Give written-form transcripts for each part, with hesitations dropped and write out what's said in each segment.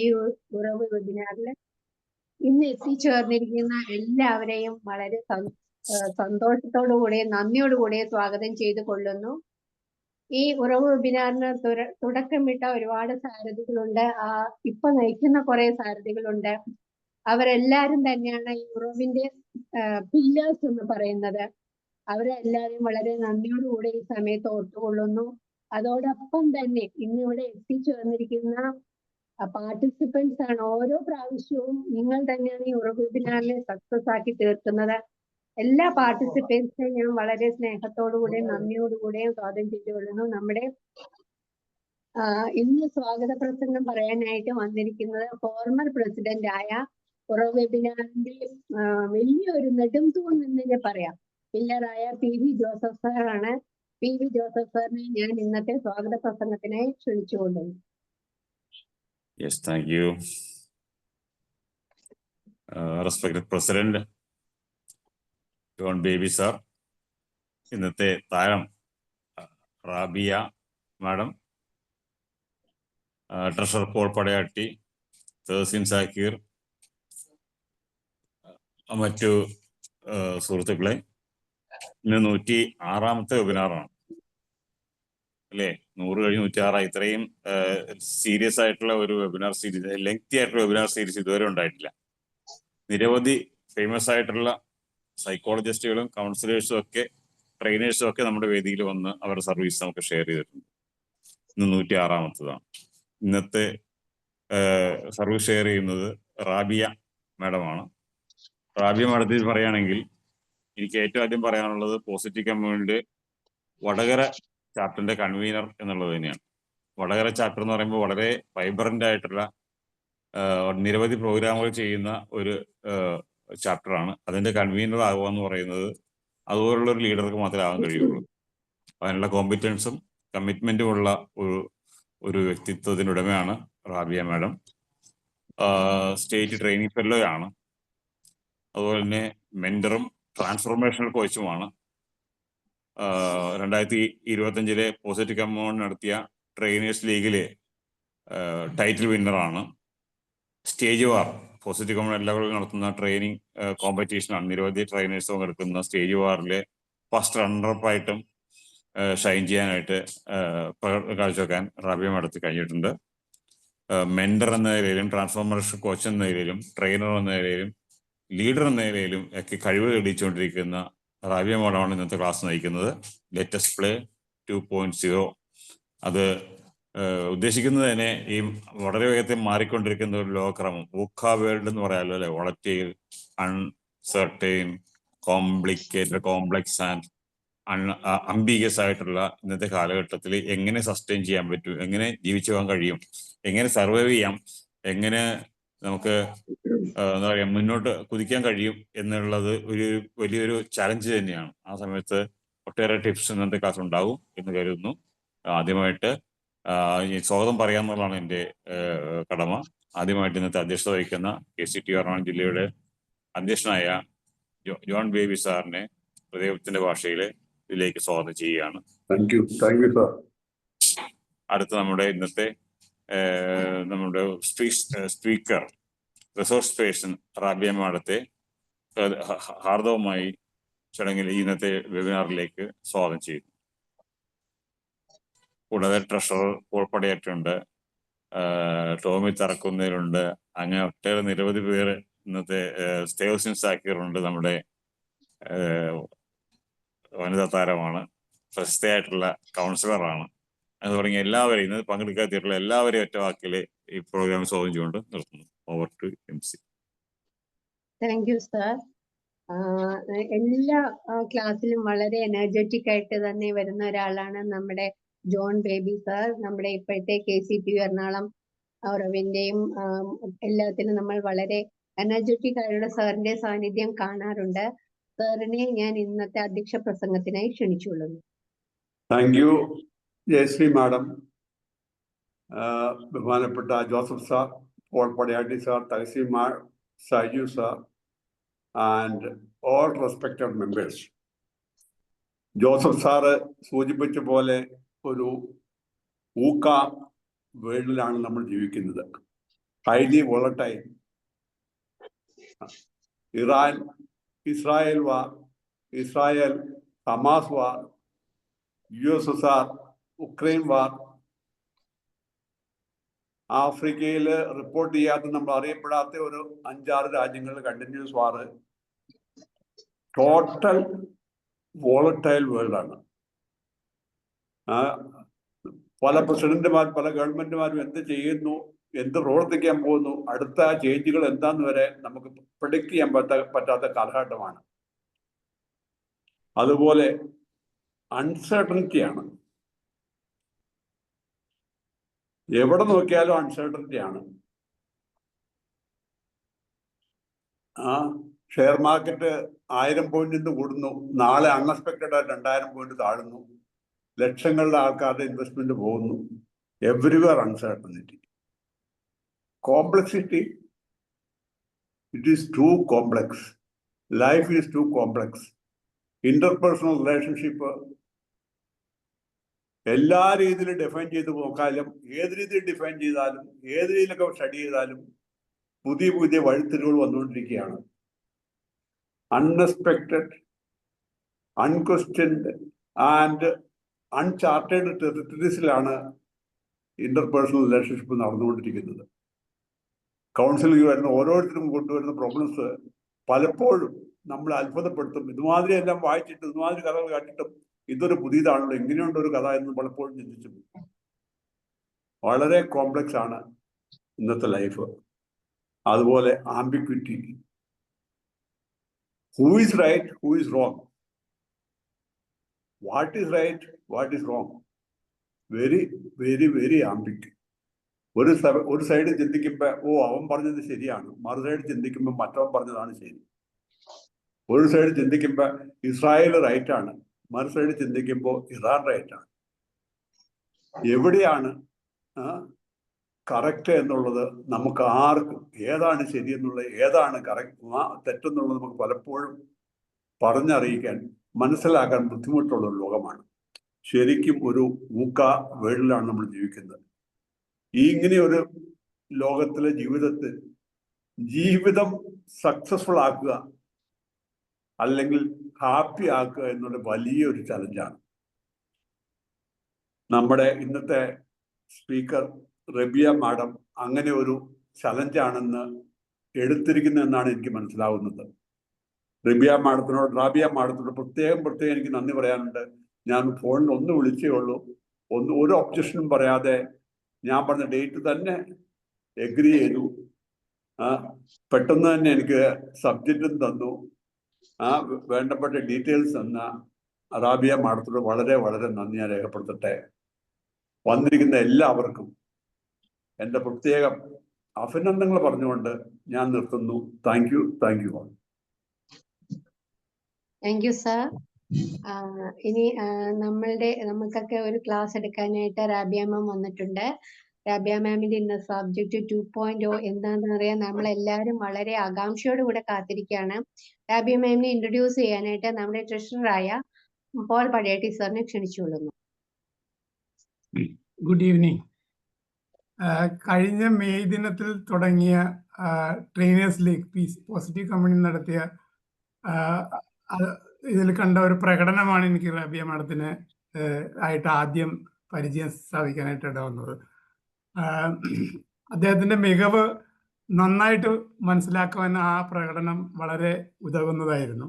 ഈ ഉറവ് വെബിനാറിൽ ഇന്ന് എത്തിച്ചേർന്നിരിക്കുന്ന എല്ലാവരെയും വളരെ സന്തോഷത്തോടുകൂടി നന്ദിയോടുകൂടി സ്വാഗതം ചെയ്തു കൊള്ളുന്നു. ഈ ഉറവ് വെബിനാറിന് തുടക്കമിട്ട ഒരുപാട് സാരഥികളുണ്ട്, ഇപ്പൊ നയിക്കുന്ന കുറെ സാരഥികളുണ്ട്. അവരെല്ലാരും തന്നെയാണ് ഈ ഉറവിന്റെ പില്ലേഴ്സ് എന്ന് പറയുന്നത്. അവരെല്ലാവരും വളരെ നന്ദിയോടുകൂടി ഈ സമയത്ത് ഓർത്തുകൊള്ളുന്നു. അതോടൊപ്പം തന്നെ ഇന്നിവിടെ എത്തിച്ചേർന്നിരിക്കുന്ന പാർട്ടിസിപ്പൻസ് ആണ്. ഓരോ പ്രാവശ്യവും നിങ്ങൾ തന്നെയാണ് ഈ ഉറവ് വെബിനാറിനെ സക്സസ് ആക്കി തീർക്കുന്നത്. എല്ലാ പാർട്ടിസിപ്പൻസിനെയും ഞാൻ വളരെ സ്നേഹത്തോടുകൂടി നന്ദിയോടുകൂടിയും സ്വാഗതം ചെയ്തുകൊള്ളുന്നു. നമ്മുടെ ഇന്ന് സ്വാഗത പ്രസംഗം പറയാനായിട്ട് വന്നിരിക്കുന്നത് ഫോർമർ പ്രസിഡന്റ് ആയ ഉറവ് വെബിനാറിന്റെ വലിയൊരു നെടുംതൂൺ എന്ന് പറയാം, പില്ലറായ PV ജോസഫ് സാറാണ്. PV ജോസഫ് സാറിനെ ഞാൻ ഇന്നത്തെ സ്വാഗത പ്രസംഗത്തിനായി ക്ഷണിച്ചുകൊള്ളുന്നു. Yes, thank you. Respected President John Baby sir, ഇന്നത്തെ താരം റാബിയ മാഡം, ട്രഷറർ പോൾ പടയാട്ടി, തഹസീൻ സാക്കീർ, മറ്റു സുഹൃത്തുക്കളെ, ഇന്ന് 106ാമത്തെ വെബിനാറാണ് അല്ലേ? 100 കഴിഞ്ഞ് 106. ഇത്രയും സീരിയസ് ആയിട്ടുള്ള ഒരു വെബിനാർ സീരീസ്, ലെങ്തി ആയിട്ടുള്ള വെബിനാർ സീരീസ് ഇതുവരെ ഉണ്ടായിട്ടില്ല. നിരവധി ഫേമസ് ആയിട്ടുള്ള സൈക്കോളജിസ്റ്റുകളും കൗൺസിലേഴ്സും ഒക്കെ ട്രെയിനേഴ്സും ഒക്കെ നമ്മുടെ വേദിയിൽ വന്ന് അവരുടെ സർവീസ് നമുക്ക് ഷെയർ ചെയ്തിട്ടുണ്ട്. ഇന്ന് 106ാമത്തതാണ്. ഇന്നത്തെ സർവീസ് ഷെയർ ചെയ്യുന്നത് റാബിയ മാഡമാണ്. റാബിയ മാഡത്തിൽ പറയുകയാണെങ്കിൽ എനിക്ക് ഏറ്റവും ആദ്യം പറയാനുള്ളത് പോസിറ്റീവ് കമ്മ്യൂണിറ്റി വടകര ചാപ്റ്ററിന്റെ കൺവീനർ എന്നുള്ളത് തന്നെയാണ്. വടകര ചാപ്റ്റർ എന്ന് പറയുമ്പോൾ വളരെ വൈബ്രന്റ് ആയിട്ടുള്ള നിരവധി പ്രോഗ്രാമുകൾ ചെയ്യുന്ന ഒരു ചാപ്റ്ററാണ്. അതിന്റെ കൺവീനർ ആകുക എന്ന് പറയുന്നത് അതുപോലുള്ള ഒരു ലീഡർക്ക് മാത്രമേ ആകാൻ കഴിയുള്ളൂ. അതിനുള്ള കോമ്പിറ്റൻസും കമ്മിറ്റ്മെന്റും ഉള്ള ഒരു വ്യക്തിത്വത്തിനുടമയാണ് Rabia madam. State training fellow ആണ്. അതുപോലെ തന്നെ മെന്ററും ട്രാൻസ്ഫോർമേഷണൽ കോച്ചുമാണ്. 2025 പോസിറ്റീവ് കമ്മ്യൂണിറ്റി നടത്തിയ ട്രെയിനേഴ്സ് ലീഗിലെ ടൈറ്റിൽ വിന്നറാണ്. സ്റ്റേജ് വാർ പോസിറ്റീവ് കമ്മ്യൂണിറ്റി എല്ലാ നടത്തുന്ന ട്രെയിനിങ് കോമ്പറ്റീഷനാണ്. നിരവധി ട്രെയിനേഴ്സ് പങ്കെടുക്കുന്ന സ്റ്റേജ് വാറിലെ ഫസ്റ്റ് റണ്ണറപ്പായിട്ടും ഷൈൻ ചെയ്യാനായിട്ട് കാഴ്ചവെക്കാൻ റാബിയ മാഡത്തിൽ കഴിഞ്ഞിട്ടുണ്ട്. മെന്റർ എന്ന നിലയിലും ട്രാൻസ്ഫോർമേഷൻ കോച്ച് എന്ന നിലയിലും ട്രെയിനർ എന്ന നിലയിലും ലീഡർ എന്ന നിലയിലും ഒക്കെ കഴിവ് തെളിയിച്ചുകൊണ്ടിരിക്കുന്ന റാബിയ മാഡമാണ് ഇന്നത്തെ ക്ലാസ് നയിക്കുന്നത്. Let's play 2.0. അത് ഉദ്ദേശിക്കുന്നത് തന്നെ ഈ വളരെ വേഗത്തിൽ മാറിക്കൊണ്ടിരിക്കുന്ന ഒരു ലോകക്രമം, വൂക്ക വേൾഡ് എന്ന് പറയാമല്ലോ അല്ലെ, volatile, uncertain, complicated, complex and ambiguous ആയിട്ടുള്ള ഇന്നത്തെ കാലഘട്ടത്തിൽ എങ്ങനെ സസ്റ്റെയിൻ ചെയ്യാൻ പറ്റും, എങ്ങനെ ജീവിച്ചു പോകാൻ കഴിയും, എങ്ങനെ സർവൈവ് ചെയ്യാം, എങ്ങനെ നമുക്ക് എന്താ പറയുക മുന്നോട്ട് കുതിക്കാൻ കഴിയും എന്നുള്ളത് ഒരു വലിയൊരു ചലഞ്ച് തന്നെയാണ്. ആ സമയത്ത് ഒട്ടേറെ ടിപ്സ് ഇന്നത്തെ ക്ലാസ് ഉണ്ടാവും എന്ന് കരുതുന്നു. ആദ്യമായിട്ട് സ്വാഗതം പറയാന്നുള്ളതാണ് എൻ്റെ കടമ. ആദ്യമായിട്ട് ഇന്നത്തെ അധ്യക്ഷത വഹിക്കുന്ന KCT എറണാകുളം ജില്ലയുടെ അധ്യക്ഷനായ ജോൺ ബേബി സാറിനെ ഹൃദയത്തിന്റെ ഭാഷയിൽ ഇതിലേക്ക് സ്വാഗതം ചെയ്യുകയാണ്. അടുത്ത നമ്മുടെ ഇന്നത്തെ നമ്മുടെ സ്പീക്കർ റിസോഴ്സ് പേഴ്സൺ റാബിയ മാഡത്തെ ഹാർദവമായി ചടങ്ങിൽ ഇന്നത്തെ വെബിനാറിലേക്ക് സ്വാഗതം ചെയ്യുന്നു. കൂടാതെ ട്രഷറർ പോൾ പടയാറ്റുണ്ട്, ടോമി തറക്കുന്നതിലുണ്ട്, അങ്ങനെ ഒട്ടേറെ നിരവധി പേർ ഇന്നത്തെ തഹസീൻ സാക്കീറുണ്ട്. നമ്മുടെ വനിതാ താരമാണ്, പ്രശസ്തയായിട്ടുള്ള കൗൺസിലറാണ്. അത് തുടങ്ങിയ എല്ലാവരെയും ഇന്ന് പങ്കെടുക്കാത്തിട്ടുള്ള എല്ലാവരെയും ഒറ്റ വാക്കിൽ ഈ പ്രോഗ്രാം സ്വാഗതം ചെയ്തുകൊണ്ട് നിർത്തുന്നു. Over to MC. Thank you sir. എല്ലാ ക്ലാസ്സിലും വളരെ എനർജറ്റിക് ആയിട്ട് തന്നെ വരുന്ന ഒരാളാണ് നമ്മുടെ ജോൺ ബേബി സാർ. നമ്മുടെ ഇപ്പോഴത്തെ KCT എറണാകുളം ഉറവിന്റെയും എല്ലാത്തിനും നമ്മൾ വളരെ എനർജറ്റിക് ആയുള്ള സാറിന്റെ സാന്നിധ്യം കാണാറുണ്ട്. സാറിനെ ഞാൻ ഇന്നത്തെ അധ്യക്ഷ പ്രസംഗത്തിനായി ക്ഷണിച്ചുകൊള്ളുന്നു. Thank you Jayashree madam. ബഹുമാനപ്പെട്ട Joseph sir, Paul Padayatti sir, Thahseen Saju sir and all respected members. Joseph sir സൂചിപ്പിച്ച പോലെ ഒരു ഊക്ക വേൾഡിലാണ് നമ്മൾ ജീവിക്കുന്നത്. highly volatile. Iran-Israel war, Israel-Hamas war, USSR, Ukraine war, ആഫ്രിക്കയിൽ റിപ്പോർട്ട് ചെയ്യാത്ത നമ്മൾ അറിയപ്പെടാത്ത ഒരു 5-6 രാജ്യങ്ങളിൽ കണ്ടിന്യൂസ് വാർ. ടോട്ടൽ വോളറ്റൈൽ വേൾഡ് ആണ്. പല പ്രസിഡന്റുമാർ, പല ഗവൺമെന്റുമാരും എന്ത് ചെയ്യുന്നു, എന്ത് പ്രവർത്തിക്കാൻ പോകുന്നു, അടുത്ത ചേഞ്ചുകൾ എന്താന്ന് വരെ നമുക്ക് പ്രിഡിക്റ്റ് ചെയ്യാൻ പറ്റാത്ത കാലഘട്ടമാണ്. അതുപോലെ അൺസർട്ടനിറ്റിയാണ്. എവിടെ നോക്കിയാലും അൺസർട്ടനിറ്റിയാണ്. ഷെയർ മാർക്കറ്റ് 1000 പോയിന്റിൽ നിന്ന് കൂടുന്നു, നാളെ അൺഎക്സ്പെക്റ്റഡ് ആയിട്ട് 2000 പോയിന്റ് താഴുന്നു, ലക്ഷങ്ങളുടെ ആൾക്കാരുടെ ഇൻവെസ്റ്റ്മെന്റ് പോകുന്നു. Everywhere uncertainty. Complexity, it is too complex. Life is too complex. Interpersonal relationship എല്ലാ രീതിയിലും ഡിഫൈൻ ചെയ്ത് നോക്കാലും, ഏത് രീതിയിൽ ഡിഫൈൻ ചെയ്താലും, ഏത് രീതിയിലൊക്കെ സ്റ്റഡി ചെയ്താലും പുതിയ പുതിയ വഴിത്തിരിവുകൾ വന്നുകൊണ്ടിരിക്കുകയാണ്. അൺഎക്സ്പെക്റ്റഡ്, അൺക്വസ്റ്റ്യൻഡ് ആൻഡ് അൺചാർട്ടേഡ് ടെറിട്ടറീസിലാണ് ഇന്റർപേഴ്സണൽ റിലേഷൻഷിപ്പ് നടന്നുകൊണ്ടിരിക്കുന്നത്. കൗൺസിലിംഗ് വരുന്ന ഓരോരുത്തരും കൊണ്ടുവരുന്ന പ്രോബ്ലംസ് പലപ്പോഴും നമ്മൾ അത്ഭുതപ്പെടുത്തും. ഇതുമാതിരി എല്ലാം വായിച്ചിട്ട്, ഇതുമാതിരി കഥകൾ കേട്ടിട്ടും ഇതൊരു പുതിയതാണല്ലോ, എങ്ങനെയുണ്ട് ഒരു കഥ എന്ന് പലപ്പോഴും ചിന്തിച്ചു. വളരെ കോംപ്ലക്സ് ആണ് ഇന്നത്തെ ലൈഫ്. അതുപോലെ ambiguity. Who is right, who is wrong, what is right, what is wrong. Very very very ambiguity. ഒരു സൈഡ് ചിന്തിക്കുമ്പോൾ അവൻ പറഞ്ഞത് ശരിയാണ്, മറു സൈഡ് ചിന്തിക്കുമ്പോൾ മറ്റവൻ പറഞ്ഞതാണ് ശരി. ഒരു സൈഡ് ചിന്തിക്കുമ്പോൾ ഇസ്രായേൽ റൈറ്റാണ്, മറു സൈഡ് ചിന്തിക്കുമ്പോൾ ഇറാൻ റൈറ്റാണ്. എവിടെയാണ് കറക്റ്റ് എന്നുള്ളത് നമുക്ക് ആർക്കും, ഏതാണ് ശരിയെന്നുള്ളത്, ഏതാണ് തെറ്റെന്നുള്ളത് നമുക്ക് പലപ്പോഴും പറഞ്ഞറിയിക്കാൻ, മനസ്സിലാക്കാൻ ബുദ്ധിമുട്ടുള്ള ഒരു ലോകമാണ്. ശരിക്കും ഒരു ഊക്ക വേൾഡിലാണ് നമ്മൾ ജീവിക്കുന്നത്. ഇങ്ങനെ ഒരു ലോകത്തിലെ ജീവിതം സക്സസ്ഫുൾ ആക്കുക, അല്ലെങ്കിൽ ഹാപ്പി ആക്കുക എന്നുള്ള വലിയൊരു ചലഞ്ചാണ്. നമ്മുടെ ഇന്നത്തെ സ്പീക്കർ റബിയ മാഡം അങ്ങനെ ഒരു ചലഞ്ചാണെന്ന് എടുത്തിരിക്കുന്നതെന്നാണ് എനിക്ക് മനസ്സിലാവുന്നത്. റാബിയ മാഡത്തിനോട് പ്രത്യേകം എനിക്ക് നന്ദി പറയാനുണ്ട്. ഞാൻ ഫോണിൽ ഒന്ന് വിളിച്ചേ ഉള്ളൂ, ഒരു ഒബ്ജക്ഷനും പറയാതെ ഞാൻ പറഞ്ഞ ഡേറ്റ് തന്നെ എഗ്രി ചെയ്തു. പെട്ടെന്ന് തന്നെ എനിക്ക് സബ്ജക്റ്റും തന്നു, വേണ്ടപ്പെട്ട ഡീറ്റെയിൽസ് തന്ന റാബിയ മാഡത്തോട് വളരെ വളരെ നന്ദി ഞാൻ രേഖപ്പെടുത്തട്ടെ. വന്നിരിക്കുന്ന എല്ലാവർക്കും എൻ്റെ പ്രത്യേകം അഭിനന്ദനങ്ങൾ പറഞ്ഞുകൊണ്ട് ഞാൻ നിർത്തുന്നു. Thank you all. Thank you sir. ഇനി നമുക്കൊക്കെ ഒരു ക്ലാസ് എടുക്കാനായിട്ട് റാബിയ മാം വന്നിട്ടുണ്ട്. റാബിയ മാമിന്റെ ഇന്ന് സബ്ജക്ട് 2.0 എന്താണെന്ന് അറിയാൻ നമ്മളെല്ലാവരും വളരെ ആകാംക്ഷയോടുകൂടെ കാത്തിരിക്കുകയാണ്. റാബിയ മാമിനെ ഇൻട്രൊഡ്യൂസ് ചെയ്യാനായിട്ട് നമ്മുടെ ട്രഷററായ പോൾ പടിയാട്ടി സാറിനെ ക്ഷണിച്ചുകൊള്ളുന്നു. Good evening. കഴിഞ്ഞ മെയ് ദിനത്തിൽ തുടങ്ങിയ ട്രെയിനേഴ്സ് ലീഗ് പോസിറ്റീവ് കമ്പനി നടത്തിയ ഇതിൽ കണ്ട ഒരു പ്രകടനമാണ് എനിക്ക് റാബിയ മാഡത്തിന് ആയിട്ട് ആദ്യം പരിചയം സ്ഥാപിക്കാനായിട്ട് ഇടവന്നത്. അദ്ദേഹത്തിൻ്റെ മികവ് നന്നായിട്ട് മനസ്സിലാക്കുവാൻ ആ പ്രകടനം വളരെ ഉതകുന്നതായിരുന്നു.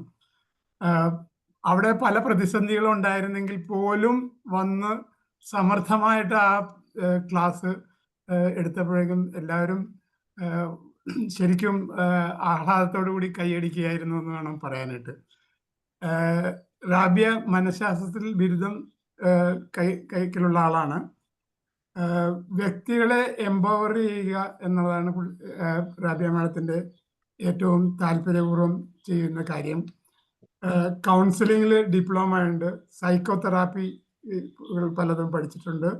അവിടെ പല പ്രതിസന്ധികളും ഉണ്ടായിരുന്നെങ്കിൽ പോലും വന്ന് സമർത്ഥമായിട്ട് ആ ക്ലാസ് എടുത്തപ്പോഴേക്കും എല്ലാവരും ശരിക്കും ആഹ്ലാദത്തോടു കൂടി കൈയടിക്കുകയായിരുന്നു എന്ന് വേണം പറയാനായിട്ട്. റാബിയ മനഃശാസ്ത്രത്തിൽ ബിരുദം കൈക്കലുള്ള ആളാണ്. വ്യക്തികളെ എംപവർ ചെയ്യുക എന്നുള്ളതാണ് റാബിയ മാഡത്തിൻ്റെ ഏറ്റവും താല്പര്യപൂർവ്വം ചെയ്യുന്ന കാര്യം. കൗൺസിലിങ്ങിൽ ഡിപ്ലോമ ഉണ്ട്, സൈക്കോതെറാപ്പി പലതും പഠിച്ചിട്ടുണ്ട്.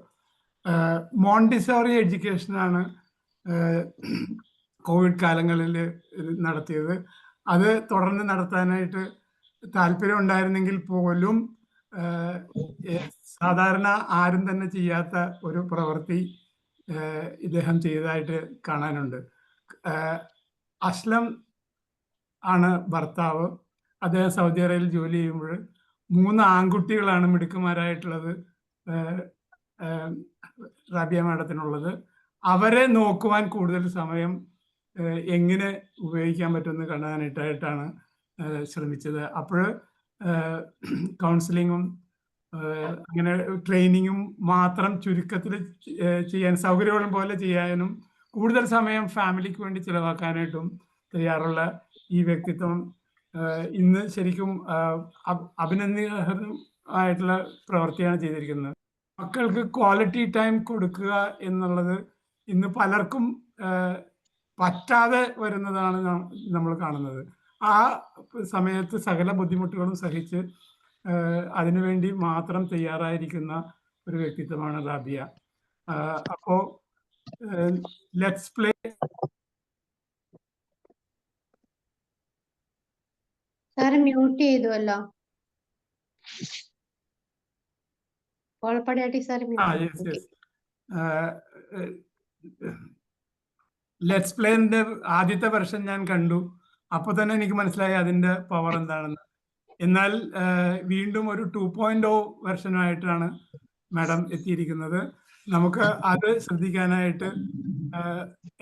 മോണ്ടിസോറി എഡ്യൂക്കേഷനാണ് കോവിഡ് കാലങ്ങളിൽ നടത്തിയത്. അത് തുടർന്ന് നടത്താനായിട്ട് താല്പര്യം ഉണ്ടായിരുന്നെങ്കിൽ പോലും സാധാരണ ആരും തന്നെ ചെയ്യാത്ത ഒരു പ്രവൃത്തി ഇദ്ദേഹം ചെയ്തതായിട്ട് കാണാനുണ്ട്. അസ്ലം ആണ് ഭർത്താവ്. അദ്ദേഹം സൗദി അറേബ്യയിൽ ജോലി ചെയ്യുമ്പോൾ 3 ആൺകുട്ടികളാണ് മിടുക്കന്മാരായിട്ടുള്ളത് റാബിയ മാഡത്തിനുള്ളത്. അവരെ നോക്കുവാൻ കൂടുതൽ സമയം എങ്ങനെ ഉപയോഗിക്കാൻ പറ്റുമെന്ന് കാണാനായിട്ടാണ് ശ്രമിച്ചത്. അപ്പോൾ കൗൺസിലിങ്ങും അങ്ങനെ ട്രെയിനിങ്ങും മാത്രം ചുരുക്കത്തിൽ ചെയ്യാൻ സൗകര്യമുള്ള പോലെ ചെയ്യാനും കൂടുതൽ സമയം ഫാമിലിക്ക് വേണ്ടി ചിലവാക്കാനായിട്ടും തയ്യാറുള്ള ഈ വ്യക്തിത്വം ഇന്ന് ശരിക്കും അഭിനന്ദനീയമായിട്ടുള്ള പ്രവൃത്തിയാണ് ചെയ്തിരിക്കുന്നത്. മക്കൾക്ക് ക്വാളിറ്റി ടൈം കൊടുക്കുക എന്നുള്ളത് ഇന്ന് പലർക്കും പറ്റാതെ വരുന്നതാണ് നമ്മൾ കാണുന്നത്. ആ സമയത്ത് സകല ബുദ്ധിമുട്ടുകളും സഹിച്ച് അതിനുവേണ്ടി മാത്രം തയ്യാറായിരിക്കുന്ന ഒരു വ്യക്തിത്വമാണ് റാബിയ. അപ്പോ ലെറ്റ്സ് പ്ലേ. സാറ് മ്യൂട്ട് ചെയ്തുവല്ലോ. ഓൾപ്പടയാട്ടി സാർ ലെറ്റ്സ് പ്ലേന്റെ ആദ്യത്തെ വെർഷൻ ഞാൻ കണ്ടു. അപ്പൊ തന്നെ എനിക്ക് മനസ്സിലായി അതിന്റെ പവർ എന്താണെന്ന്. എന്നാൽ വീണ്ടും ഒരു 2.0 വെർഷനായിട്ടാണ് മാഡം എത്തിയിരിക്കുന്നത്. നമുക്ക് അത് ശ്രദ്ധിക്കാനായിട്ട്